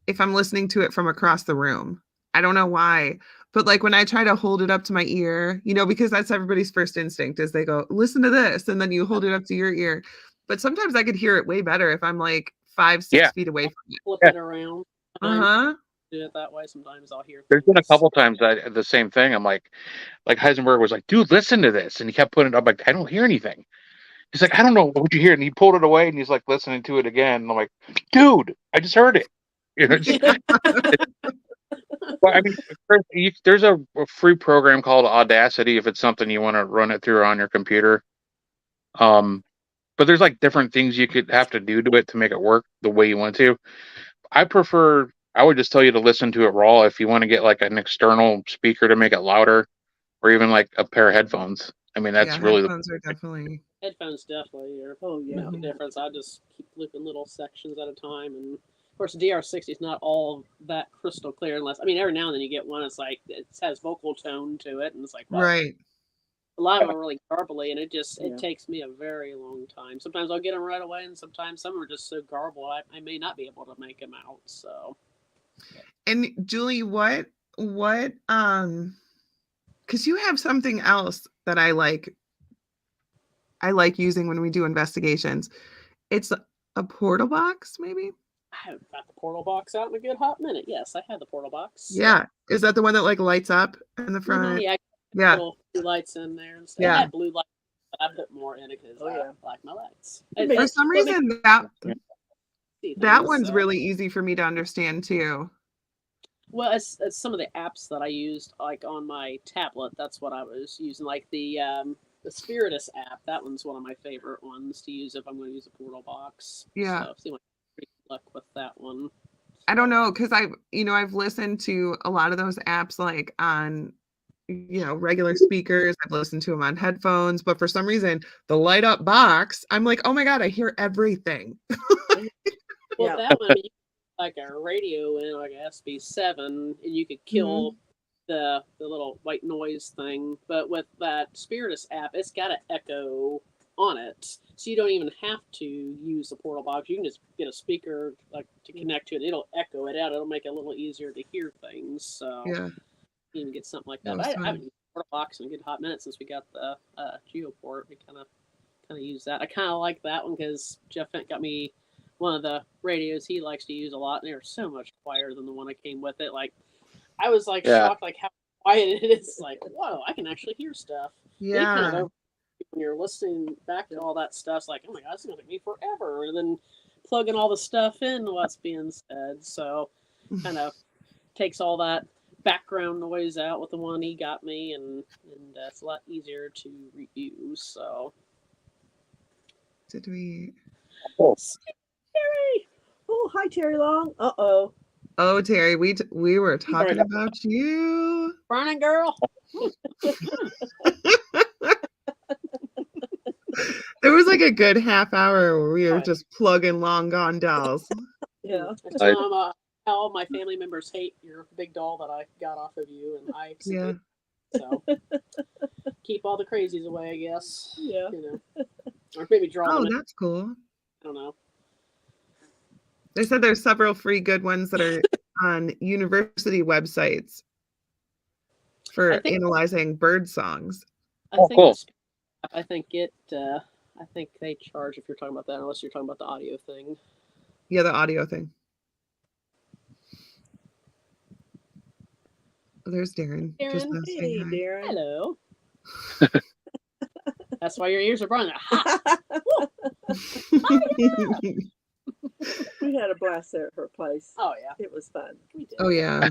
if I'm listening to it from across the room. I don't know why, but like when I try to hold it up to my ear, because that's everybody's first instinct is they go, listen to this. And then you hold it up to your ear. But sometimes I could hear it way better if I'm like 5-6 feet away from it. Flip it around. Uh-huh. Do it that way. Sometimes I'll hear. There's been a couple times that the same thing. I'm like Heisenberg was like, dude, listen to this. And he kept putting it up. Like, I don't hear anything. He's like, I don't know what you hear. And he pulled it away and he's like listening to it again. And I'm like, dude, I just heard it. Well, I mean, there's a free program called Audacity if it's something you want to run it through on your computer. But there's like different things you could have to do to it to make it work the way you want to. I would just tell you to listen to it raw if you want to get like an external speaker to make it louder, or even like a pair of headphones. I mean, that's really headphones are definitely. Headphones definitely are yeah. the difference. I just keep looping little sections at a time, and of course, DR60 is not all that crystal clear. Every now and then you get one. It's like it has vocal tone to it, and it's like wow. Right. A lot of them are really garbly, and it takes me a very long time. Sometimes I'll get them right away, and sometimes some are just so garbled I may not be able to make them out. So. And Julie, what because you have something else that I like using when we do investigations. It's a portal box, maybe? I haven't got the portal box out in a good hot minute. Yes, I have the portal box. Yeah. Is that the one that like lights up in the front? Yeah. Yeah. Little blue lights in there and stuff. Yeah. I had blue lights, but I put more in it because I like my lights. For some reason, that one's really easy for me to understand too. Well, it's some of the apps that I used, like on my tablet. That's what I was using, like the Spiritus app. That one's one of my favorite ones to use if I'm going to use a portal box. Yeah. So, seemed like pretty good luck with that one. I don't know, because I've listened to a lot of those apps like on regular speakers. I've listened to them on headphones, but for some reason, the light up box, I'm like, oh my God, I hear everything. Well, Yeah. that one, I mean, you could like a radio in like a SB7, and you could kill the little white noise thing. But with that Spiritus app, it's got an echo on it, so you don't even have to use the portal box. You can just get a speaker like to connect to it. It'll echo it out. It'll make it a little easier to hear things. So Yeah. you can get something like that. That was But I fun. haven't used the portal box in a good hot minute since we got the Geoport. We kind of use that. I kind of like that one because Jeff Fent got me one of the radios he likes to use a lot, and they're so much quieter than the one I came with it. Like, I was like Yeah. shocked, like how quiet it is. Like, whoa, I can actually hear stuff. It kind of Yeah. when you're listening back to all that stuff, it's like, oh my god, it's gonna take me forever. And then plugging all the stuff in what's being said. So kind of takes all that background noise out with the one he got me, and it's a lot easier to review. So Did we? Terry! Oh, hi, Terry Long. Uh-oh. Oh, Terry, we were talking Right. about you. Burning girl. There was like a good half hour where we were Right. just plugging long gone dolls. Yeah. I tell them how all my family members hate your big doll that I got off of you, and I accept Yeah. it. So keep all the crazies away, I guess. Yeah. You know, or maybe draw Oh, them. In. that's cool. I don't know. They said there's several free good ones that are on university websites for I think- analyzing bird songs. I Oh, think cool. I think it. I think they charge if you're talking about that, unless you're talking about the audio thing. Yeah, the audio thing. Oh, there's Darren. Just Darren, now saying Hey, hi. Darren. Hello. That's why your ears are burning. Ha! We had a blast there at her place. Oh yeah, It was fun. we did. Oh yeah.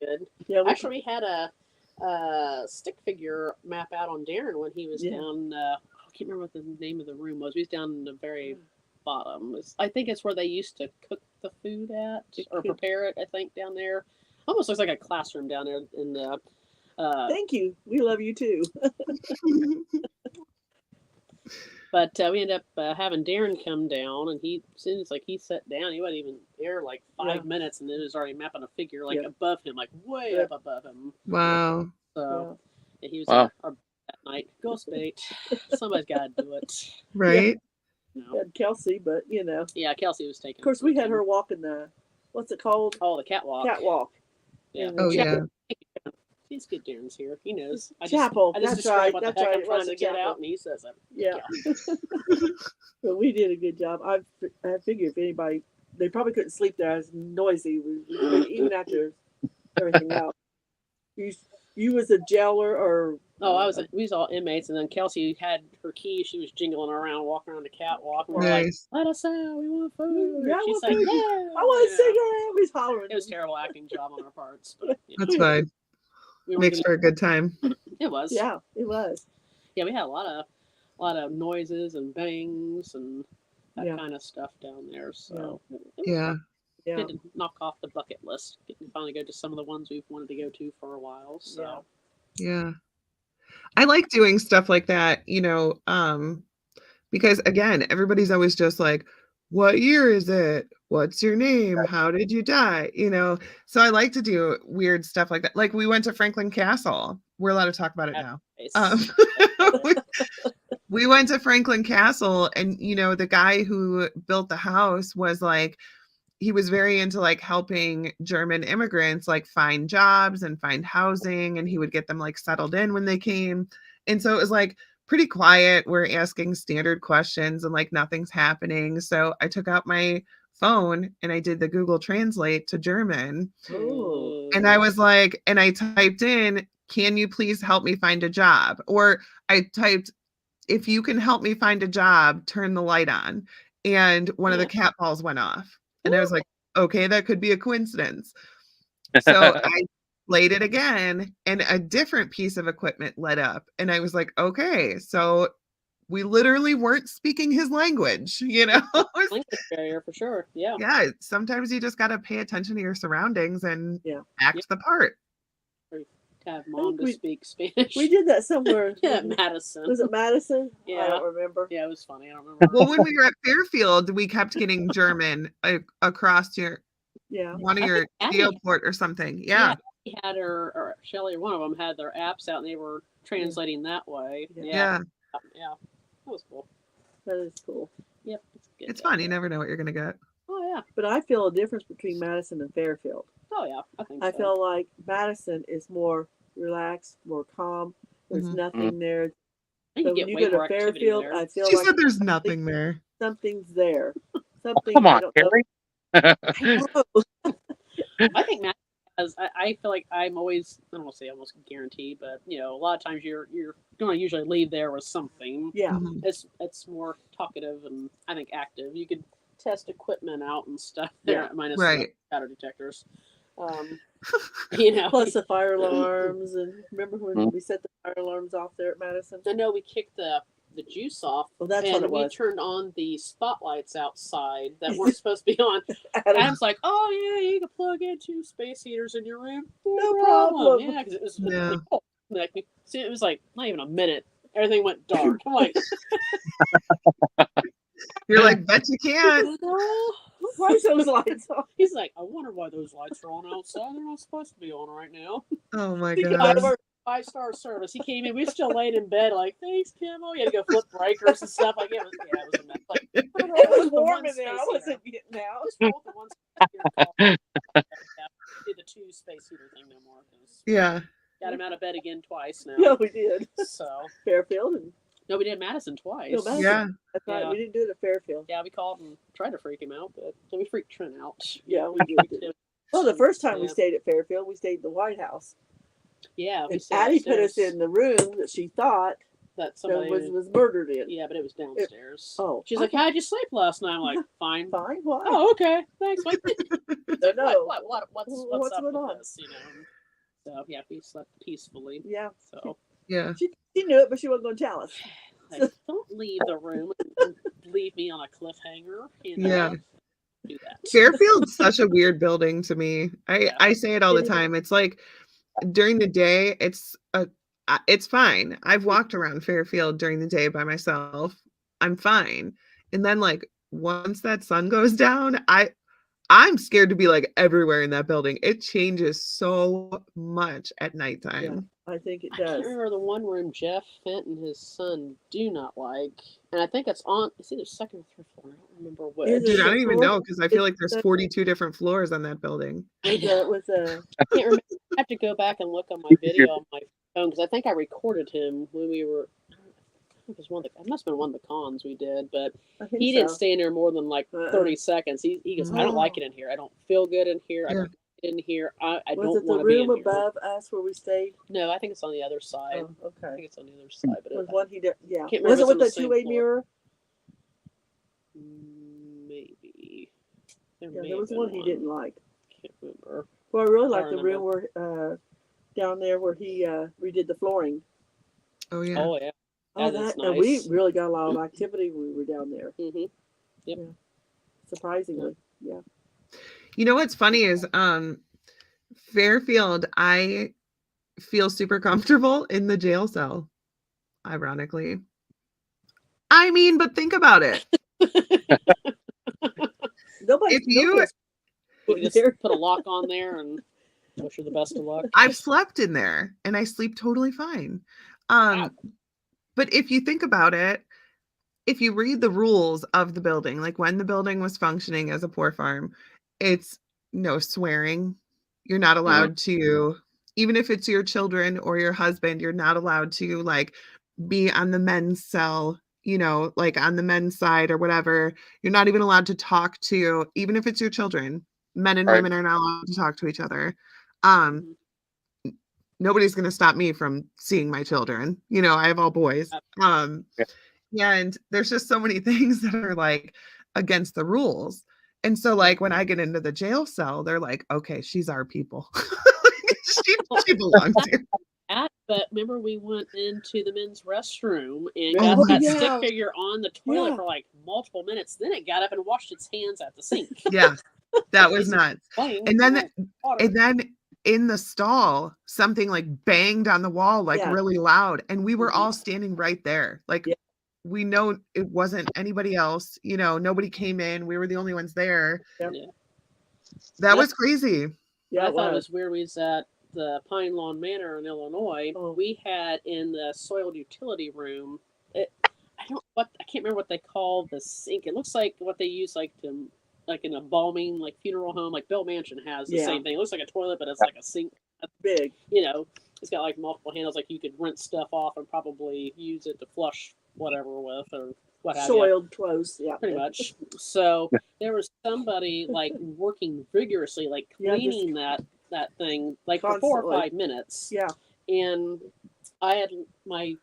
Good. Yeah, we, Actually, we had a stick figure map out on Darren when he was Yeah. down. I can't remember what the name of the room was. He was down in the very bottom. I think it's where they used to cook the food at or prepare it. I think down there. Almost looks like a classroom down there in the. thank you. We love you too. But we ended up having Darren come down, and he seems like he sat down. He wasn't even there like 5 minutes, and it was already mapping a figure like Yeah. above him, like way Yeah. up above him. Wow. So yeah, he was Wow. our that night. Ghost bait. Somebody's got to do it. Right? You We know? had Kelsey, but you know, Yeah, Kelsey was taking. of course, we had her walking the what's it called? Oh, the catwalk. Catwalk. Yeah. Oh She- yeah. He's good. Darren's here. He knows. Chapel. I just That's describe right. what That's the heck right. I'm It trying was to a get chapel. out, and he says it. Yeah. But we did a good job. I figured if anybody, they probably couldn't sleep there. It was noisy, even after everything else. You was a jailer or? Oh, we was all inmates, and then Kelsey had her key. She was jingling around, walking around the catwalk. And we were like, Nice. "Let us out! We want food!" Yeah, I She's want like, food. "Yeah!" I want a You know. cigarette. We was hollering. It was a terrible acting job on our parts, but you know, That's fine. we were Makes for a good time. It was. Yeah, it was. Yeah, we had a lot of noises and bangs and that Yeah. kind of stuff down there. So it was Yeah. Yeah. good to knock off the bucket list. Get to finally go to some of the ones we've wanted to go to for a while. So Yeah. I like doing stuff like that, because again, everybody's always just like, what year is it? What's your name? How did you die? So I like to do weird stuff like that. Like we went to Franklin Castle. We're allowed to talk about it now. it's- We went to Franklin Castle, and the guy who built the house was like, he was very into like helping German immigrants like find jobs and find housing, and he would get them like settled in when they came. And so it was like pretty quiet. We're asking standard questions and like nothing's happening. So I took out my phone and I did the Google Translate to German. Ooh. And I was like, and I typed in, can you please help me find a job? Or I typed, if you can help me find a job, turn the light on. And one of the cat balls went off. And I was like, okay, that could be a coincidence. So I played it again, and a different piece of equipment lit up. And I was like, okay, so we literally weren't speaking his language, language barrier for sure. Yeah. Yeah, sometimes you just got to pay attention to your surroundings and Yeah. act the part. Kind have Mom to we- speak Spanish. We did that somewhere. Yeah, Madison. Was it Madison? I Yeah. don't remember. Yeah, it was funny. I don't remember. Well, when we were at Fairfield, we kept getting German across your Yeah. one of I your think Abby- Geoport or something. Yeah. He had her, or Shelly, or one of them had their apps out, and they were translating that way. Yeah. Yeah, yeah, that was cool. That is cool. Yep, it's good. It's fun. You never know what you're gonna get. Oh yeah, But I feel a difference between Madison and Fairfield. oh yeah. I think I so. feel like Madison is more relaxed, more calm. There's Mhm. nothing there. I think So you when get you way go to more activity Fairfield, there. I feel She like said there's nothing there. something's there. Something Come I on, don't know. Terry. I know. I think Matt has. I feel like I'm always. I don't want to say almost guaranteed, but you know, a lot of times you're going to usually leave there with something. Yeah. Mhm. It's more talkative and I think active. You could test equipment out and stuff there, Yeah. minus Right. the shadow detectors. You know, Plus the fire alarms, and remember when Mhm. we set the fire alarms off there at Madison? I know we kicked the juice off. Well, that's and what it we was. turned on the spotlights outside that weren't supposed to be on. Adam, Adam's like, "Oh yeah, you can plug in 2 space heaters in your room. No problem. Yeah, because it was Yeah. like, oh, like, see, it was like not even a minute. Everything went dark. I'm like, You're like, bet you can. "No." why is those lights on? He's like, I wonder why those lights are on outside. They're not supposed to be on right now. Oh my Because god. of our- 5-star service. He came in. We were still laying in bed, like, thanks, Kimmel. You had to go flip breakers and stuff. Like, it was a mess. Like, It was warm in there. I wasn't getting out. Just roll the one space heater call. Did the 2 space heater thing no more. 'Cause Yeah. got him out of bed again twice now. Yeah, we did. So Fairfield and no, we did Madison twice. No, Madison. Yeah. that's right. Yeah. We didn't do it at Fairfield. Yeah, we called and tried to freak him out, but we freaked Trent out. Yeah, we did. Freaked him. Well, the first time we Yeah. stayed at Fairfield, we stayed at the White House. Yeah, we And stayed Addie put us upstairs in the room that she thought that that somebody was murdered in. Yeah, but it was downstairs. Oh, She's like, how'd you sleep last night? I'm like, fine. fine. Why? Oh, okay. Thanks. Like, no. what's What's up going with on? this, you know? So yeah, we slept peacefully. Yeah, So Yeah. she knew it, but she wasn't going to tell us. like, don't leave the room and leave me on a cliffhanger. You know? Yeah. Do that. Fairfield's such a weird building to me. Yeah. I say it all the It is. time. It's like during the day, it's fine. I've walked around Fairfield during the day by myself. I'm fine. And then like once that sun goes down, I'm scared to be like everywhere in that building. It changes so much at nighttime. I think it I can't does. remember the one room Jeff Fent and his son do not like, and I think it's either second or third floor. I don't remember which. Is it Dude, I don't the even floor? know because I feel It's like there's the- 42 different floors on that building. I know. With a I can't remember. I have to go back and look on my video on my phone because I think I recorded him when we were. I think it was one of the. It must have been one of the cons we did, but I think he so. didn't stay in there more than like Uh-uh. 30 seconds. He goes, I don't like Oh. it in here. I don't feel good in here. I Yeah. don't like it in here. I Was don't it the want to be room in here. above us where we stayed? No, I think it's on the other side. Oh, I okay. think it's on the other side, but Was it, one he did? Yeah. Can't remember Was if it it's on with the the same two-way floor. mirror? maybe. Yeah, may there have was been one he didn't like. Can't remember. Well, I really I liked the room where down there where he redid the flooring. Oh yeah. Oh yeah. Oh, That is and we nice. really got a lot of activity when we were down there. Mm-hmm. Surprisingly, yeah. You know what's funny is Fairfield, I feel super comfortable in the jail cell, ironically. I mean, but think about it. Nobody. If you- We just there. put a lock on there and wish her the best of luck. I've slept in there and I sleep totally fine. Wow. But if you think about it, if you read the rules of the building, like when the building was functioning as a poor farm, it's no swearing. You're not allowed to, even if it's your children or your husband, you're not allowed to like be on the men's cell, you know, like on the men's side or whatever. You're not even allowed to talk to, even if it's your children, men and Right. women are not allowed to talk to each other. Nobody's going to stop me from seeing my children. You know, I have all boys. And there's just so many things that are like against the rules. And so like when I get into the jail cell, they're like, okay, she's our people. she belongs here. But remember, we went into the men's restroom and Oh, got that yeah. stick figure on the toilet Yeah. for like multiple minutes. Then it got up and washed its hands at the sink. Yeah, that was nuts. Playing And then with water. And then in the stall, something like banged on the wall, like Yeah. really loud. And we were Mhm. all standing right there. Like Yeah. we know it wasn't anybody else, you know, nobody came in. We were the only ones there. Yep. Yeah. That was crazy. Yeah, I thought it was weird. We was at the Pine Lawn Manor in Illinois. Oh. We had in the soiled utility room. I can't remember what they call the sink. It looks like what they use like in a embalming like funeral home. Like Bell Mansion has the Yeah. same thing. It looks like a toilet, but it's like a sink. big. You know, it's got like multiple handles. Like you could rinse stuff off and probably use it to flush whatever with or what have you. Soiled clothes, yeah. Pretty much. So there was somebody like working vigorously, like Yeah, just cleaning that thing like for 4 or constantly. 5 minutes. Yeah. And I had my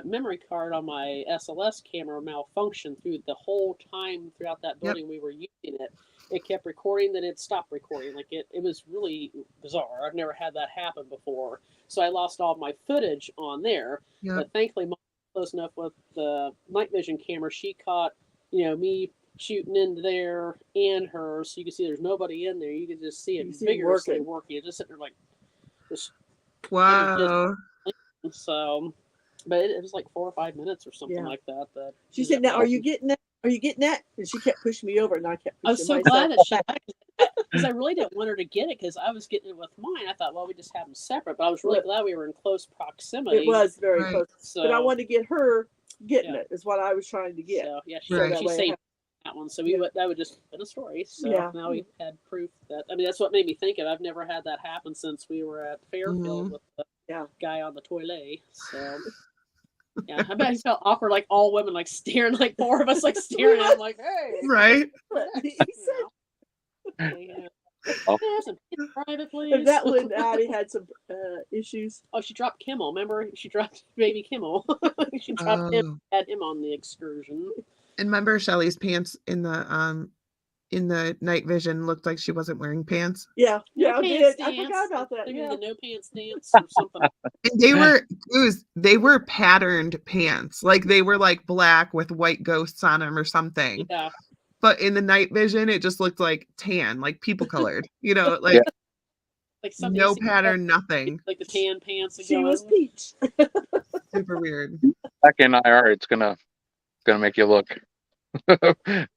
memory card on my SLS camera malfunctioned through the whole time throughout that building we were using it. It kept recording, then it stopped recording. Like it was really bizarre. I've never had that happen before. So I lost all my footage on there. Yep. But thankfully, Mom was close enough with the night vision camera. She caught, me shooting into there and her, so you can see there's nobody in there. You can just see You it can see it vigorously working. working. It's just sitting there like this. Wow. So, but it was like 4 or 5 minutes or something Yeah. like that. She said, "Now, are you getting that? Are you getting that?" And she kept pushing me over, and I kept pushing I was so myself glad that she, back. because I really didn't want her to get it because I was getting it with mine. I thought, well, we just have them separate. But I was really glad we were in close proximity. It was very Right. close, So, but I wanted to get her getting Yeah. it. Is what I was trying to get. So yeah, she, Right. she That way I saved have- that one. So Yeah. that would just been a story. So Yeah. now we had proof that. I mean, that's what made me think of. I've never had that happen since we were at Fairfield Mhm. with the Yeah. guy on the toilet. So. Yeah, I bet he felt awkward, like all women, like staring, like 4 of us, like staring at him, like, hey. Right? He You said, know. Yeah. Oh. Yeah, some private, please. and that one, Addie had some issues. Oh, she dropped Kimmel. Remember, she dropped baby Kimmel. She dropped him, Oh. had him on the excursion. And remember Shelly's pants in the night vision looked like she wasn't wearing pants. Yeah, No yeah, I pants did. I dance. forgot about that. Maybe Yeah, the no pants dance or something. And they were patterned pants. Like they were like black with white ghosts on them or something. Yeah, But in the night vision, it just looked like tan, like people colored. You know, like like something. no you see, pattern, nothing. like the tan pants. That she go was in. peach. Super weird. Back in IR, it's gonna make you look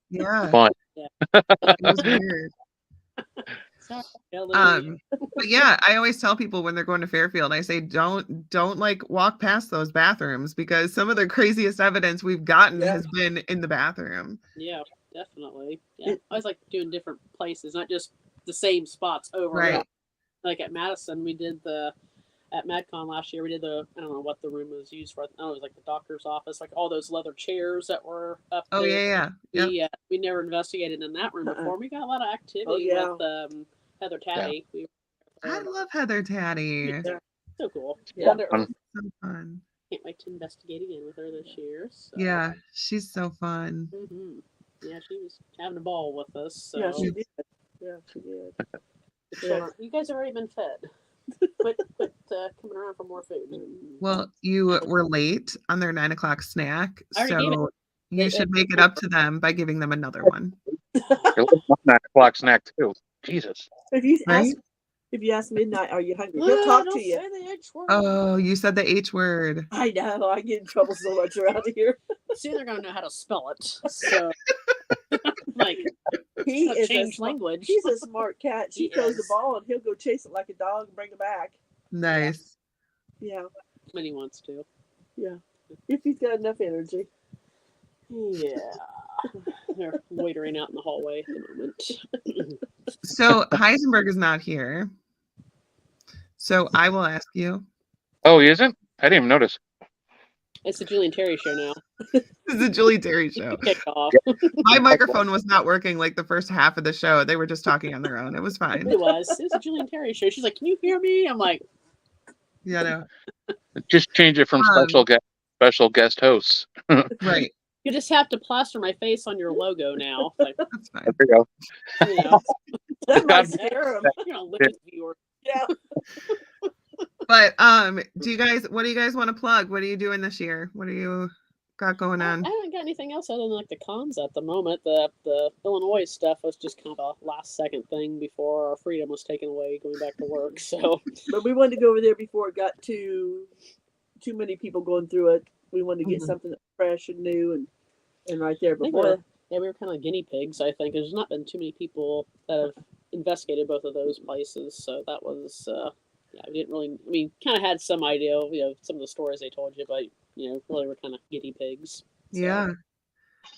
Yeah, fun. it was weird. So, yeah, But yeah, I always tell people when they're going to Fairfield, I say don't like walk past those bathrooms because some of the craziest evidence we've gotten Yeah. has been in the bathroom. yeah, definitely. Yeah, I was like doing different places, not just the same spots over. Right. And over. Like at Madison, we did at MadCon last year. We did I don't know what the room was used for. I don't know, it was like the doctor's office, like all those leather chairs that were up Oh there. yeah. Yep. We never investigated in that room before. We got a lot of activity yeah. with Heather Taddy. I love Heather Taddy. Yeah. So cool. Yeah. Wonder- Fun. So fun. Can't wait to investigate again with her this year. So. Yeah, she's so fun. Hmm. Yeah, she was having a ball with us. So. Yeah, she did. Yeah, she did. For sure. You guys have already been fed. Quit coming around for more food. Well, you were late on their 9 o'clock snack, I already gave so They- you should make it up to them by giving them another one. It was 9 o'clock snack too. Jesus. If you Right? ask midnight, are you hungry? He'll talk to you. Say the H word. Oh, you said the H word. I know. I get in trouble so much around here. Soon they're going to know how to spell it. So, like, He is a change smart, language. he's a smart cat. She He throws the is. ball and he'll go chase it like a dog and bring it back. Nice. Yeah, When he wants to. if he's got enough energy. Yeah. They're loitering out in the hallway at the moment. So Heisenberg is not here. So I will ask you. Oh, he isn't? I didn't even notice. It's the Julian Terry show now. This is the Julie Terry show. Kicked off. My microphone was not working like the first half of the show. They were just talking on their own. It was fine. It was a Julian Terry show. She's like, "Can you hear me?" I'm like, Yeah, no. Just change it from special guest hosts. Right. "You just have to plaster my face on your logo now." Like, That's fine. There you go. you know, That might God. scare him. you know, look at the viewer. Yeah. But what do you guys want to plug? What are you doing this year? What are you got going I on? haven't got anything else other than like the cons at the moment. The Illinois stuff was just kind of a last second thing before our freedom was taken away going back to work. So But we wanted to go over there before it got too many people going through it. We wanted to get Mhm. something fresh and new and right there. I think But boy, we were kind of guinea pigs. I think there's not been too many people that have investigated both of those places. So that was yeah, we didn't really. I mean, kind of had some idea of some of the stories they told you, but really we're kind of guinea pigs. So, Yeah.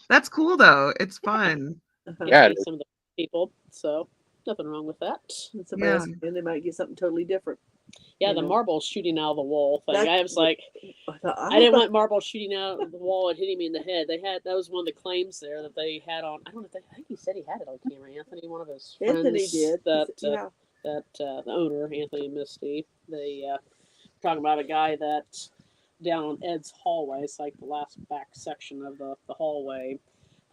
That's cool though. It's fun. get Yeah, to it meet some of the people. So nothing wrong with that. when somebody Yeah. else and they might get something totally different. Yeah, You the know. marbles shooting out of the wall thing. That- I was like, I thought, I didn't want marbles shooting out of the wall and hitting me in the head. That was one of the claims there that they had on. I don't know. I think he said he had it on camera. Anthony, one of his friends, Anthony did. that Yeah. the owner, Anthony and Misty, they talking about a guy that down on Ed's hallway. It's like the last back section of the hallway.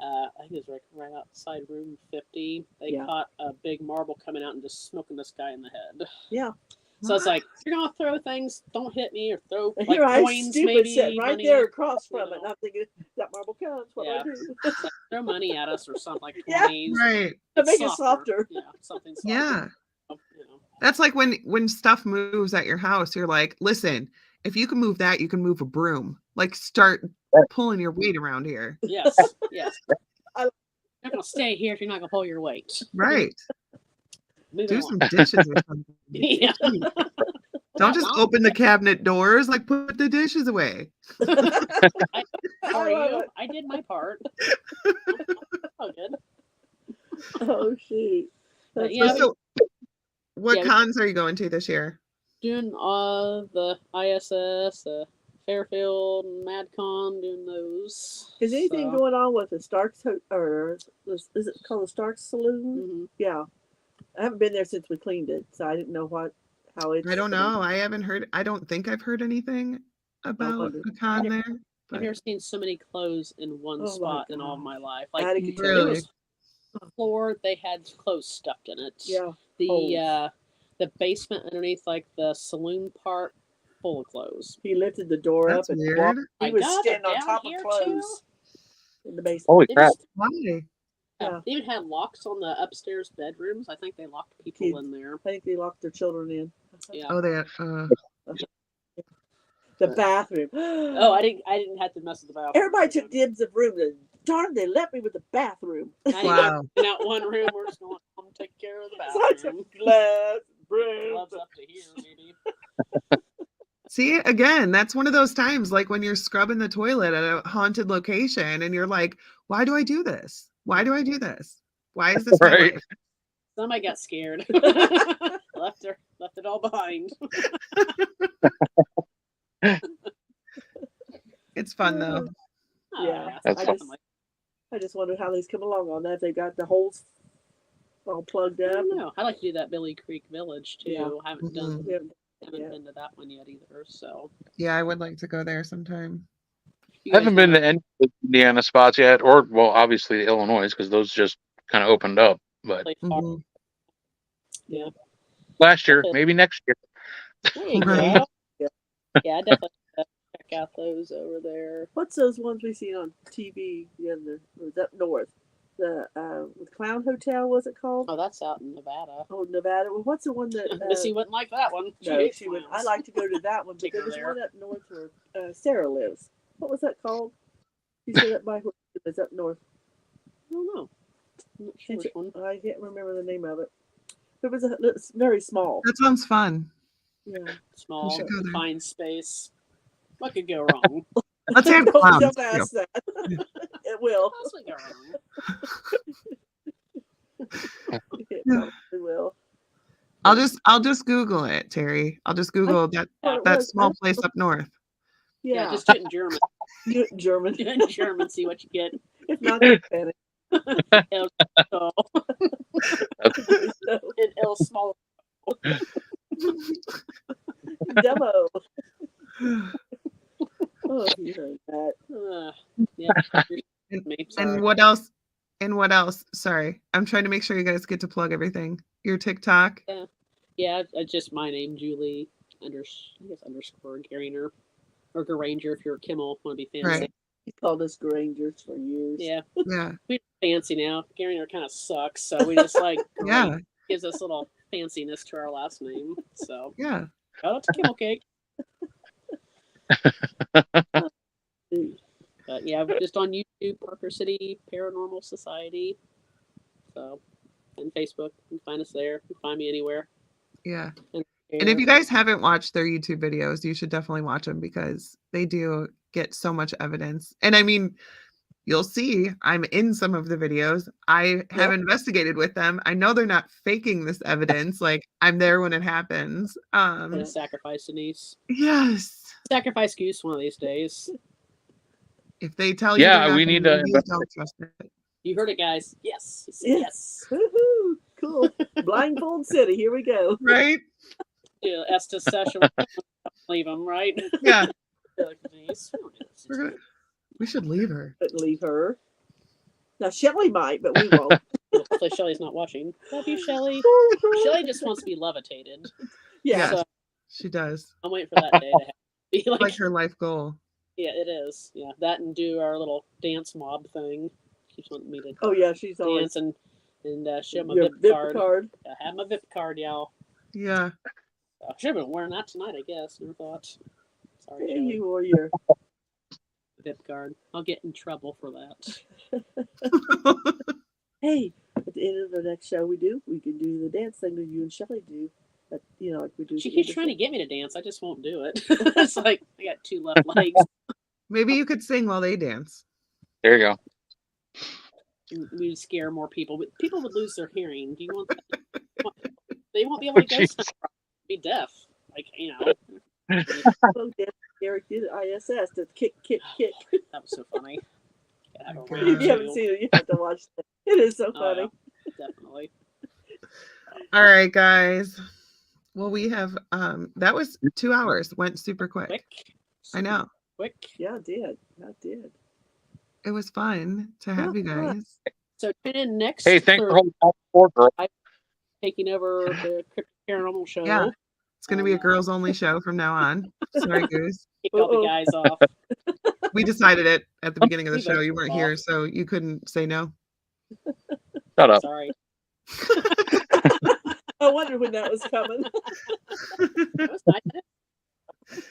I think it was right outside room 50. They Yeah. caught a big marble coming out and just smoking this guy in the head. Yeah. So it's like, if you're gonna throw things, don't hit me, or throw And like here I coins, stupid maybe sitting right money there at- across you from it. know. And I'm thinking, that marble counts. What Yeah. do I do? It's like, throw money at us or something like Yeah. 20s. Right. To make it softer. Yeah, something softer. Yeah. You know. That's like when stuff moves at your house, you're like, listen, if you can move that, you can move a broom. Like start pulling your weight around here. Yes, yes. I- You're not gonna stay here if you're not gonna pull your weight. Right. Moving Do on. some dishes or something. Yeah. Don't just open the cabinet doors, like put the dishes away. I Are love you? it. I did my part. Oh, good. Oh, shoot. But That's yeah, funny. So what Yeah, we- cons are you going to this year? Doing the ISS, the Fairfield, and MadCon, doing those. Is anything So, going on with the Starks or is it called the Starks Saloon? mhm. Yeah, I haven't been there since we cleaned it, so I didn't know how it's. I don't know. I haven't heard. I don't think I've heard anything about wonder. a con there. I've But never seen so many clothes in one Oh my spot in all of gosh. my life. I had Like to get there Really? was a floor, they had clothes stuffed in it. Yeah, The basement underneath, like the saloon part, full of clothes. he lifted the door That's up and weird. walked. He My was God, they're standing on down top of here clothes in the basement. Holy They crap! just- Why? Yeah. They even had locks on the upstairs bedrooms. I think they locked people Kids. in there. I think they locked their children in. Yeah. Oh, they. The bathroom. Oh, I didn't have to mess with the bathroom. Everybody took dibs of room. And darn, they left me with the bathroom. Now you Wow. go in that one room. We're just going to take care of the So I bathroom. took glass, broom. Gloves up to here, maybe. See, again, that's one of those times like when you're scrubbing the toilet at a haunted location and you're like, why do I do this? Why do I do this? Why is this my Right. life? Somebody got scared. left it all behind. It's fun though. Oh, Yeah, That's I fun. just, I just wondered how these come along on that. If they got the holes all plugged I up. don't know. I like to do that Billy Creek Village too. Yeah. I haven't done Yeah. haven't Yeah. been to that one yet either. So Yeah, I would like to go there sometime. you I haven't guys been know- to any of the Indiana spots yet, or well, obviously Illinois, because those just kind of opened up. But play far. Mhm. Yeah. last year, maybe next year. There you Right. go. Yeah. Yeah, I definitely check out those over there. What's those ones we seen on TV? It was up north. The Clown Hotel, was it called? Oh, that's out in Nevada. Oh, Nevada. Well, what's the one that? Missy wouldn't like that one. No, hates she would. I clowns. like to go to that one, but Take there her was there. one up north where Sarah lives. What was that called? You said that by it was up north. I don't know. I'm not sure which one. I can't remember the name of it. It's very small. That sounds fun. Yeah. Small, should go there. confined space. What could go wrong? Let's have don't, clowns. don't ask that. It will. What else would go wrong? It probably will. I'll just Google it, Terry. I'll just Google What it that was. small place up north. Yeah, Yeah, just do it in German. do it in German. Do it in German, see what you get. If not, in Spanish. So, So, in El Small. demo. Oh, you heard that. Yeah. And- Me, And sorry. what else? And what else? Sorry, I'm trying to make sure you guys get to plug everything. Your TikTok. Yeah, it's just my name, Julie _Garringer or Garringer if you're Kimmel, want to be fancy. Right. He called us Garringers for years. Yeah, Yeah. we're fancy now. Garringer kind of sucks, so we just like Yeah. gives us a little fanciness to our last name. So Yeah. shout out to Camel Cake. But yeah, we're just on YouTube, Parker City Paranormal Society. So, and Facebook, you can find us there. You can find me anywhere. Yeah. And if you guys haven't watched their YouTube videos, you should definitely watch them because they do get so much evidence. And I mean, you'll see I'm in some of the videos. I have investigated with them. I know they're not faking this evidence. Like I'm there when it happens. Sacrifice Denise. Yes. Sacrifice Goose one of these days. If they tell you, Yeah, we need to. don't trust it. You heard it, guys. Yes. He said yes. Woohoo! Cool. Blindfold City. Here we go. Right? Yeah, Estes session. Leave them, right? Yeah. Denise, We should leave her. Couldn't leave her. Now Shelley might, but we won't. Hopefully Shelly's not watching. Love you, Shelly. Shelly just wants to be levitated. Yeah. So She does. I'm waiting for that day to be Like her life goal. Yeah, it is. Yeah, that and do our little dance mob thing. She's wanting me to Oh yeah, she's always dance and show my your VIP card. I have my VIP card, y'all. Yeah. I should have been wearing that tonight, I guess. Never thought. Sorry, Yeah, Shelly. you wore your VIP card. I'll get in trouble for that. Hey, at the end of the next show we do, we can do the dance thing that you and Shelley do. But, like we do. She keeps trying to get me to dance. I just won't do it. It's like I got two left legs. Maybe you could sing while they dance. There you go. We would scare more people, but people would lose their hearing. Do you want that? They won't be able to go somewhere. Be deaf. Like, Oh, Derek did ISS to kick. That was so funny. If you haven't seen it, you have to watch it. It is so funny. Yeah, definitely. All right, guys. Well, we have that was 2 hours. Went super quick. I know. Quick. Yeah, it did. It was fun to have you guys. So tune in next. Hey, thanks for holding down the fort, girl. Taking over the Cryptic Paranormal show. Yeah. It's going to be a girls only show from now on. Sorry, Goose. Keep all the guys off. We decided it at the beginning of the show. You weren't here, so you couldn't say no. Shut up. Sorry. I wondered when that was coming. That was nice.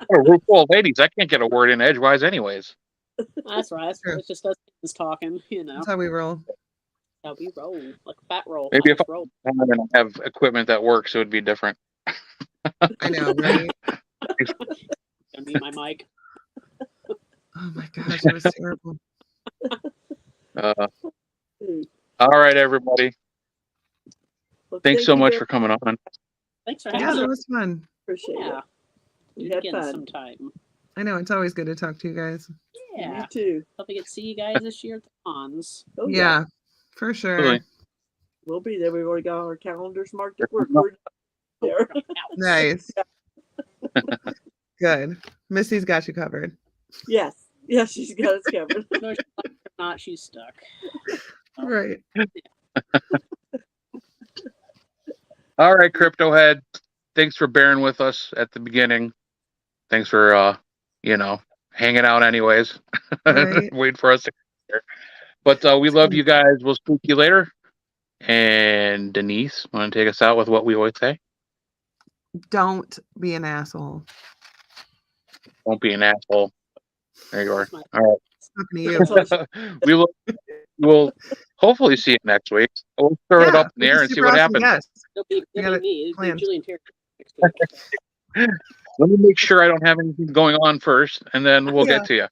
What a room full of ladies. I can't get a word in edgewise, anyways. That's right. True. It's just us talking, That's how we roll. How we roll. Like a fat roll. Maybe if I roll. have equipment that works, it would be different. I know, right? Gonna mute my mic. Oh my gosh, it was terrible. All right, everybody. Well, Thanks so you much very for coming on. Thanks for Yeah, having that me. was fun. Appreciate Yeah. it. Do We it had again fun. sometime. I know, it's always good to talk to you guys. Yeah. You too. Hope I get to see you guys this year at the cons. Oh, Yeah, for sure. Really. We'll be there. We've already got our calendars marked at work. We're there. Nice. Good. Missy's got you covered. Yes. Yes, she's got us covered. No, she's not. She's stuck. Right. All right, Crypto Head. Thanks for bearing with us at the beginning. Thanks for hanging out anyways. Right. Wait for us to get here. But we love you guys. We'll speak to you later. And Denise, want to take us out with what we always say? Don't be an asshole. Don't be an asshole. There you are. All It's talking to you. we'll hopefully see you next week. We'll throw it up in the air and see what happens. Yes. It'll be me. It'll be Julian Terry next week. Let me make sure I don't have anything going on first, and then we'll get to you.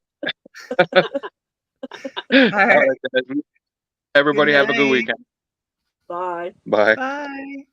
All right. Everybody have a good weekend. Bye. Bye. Bye.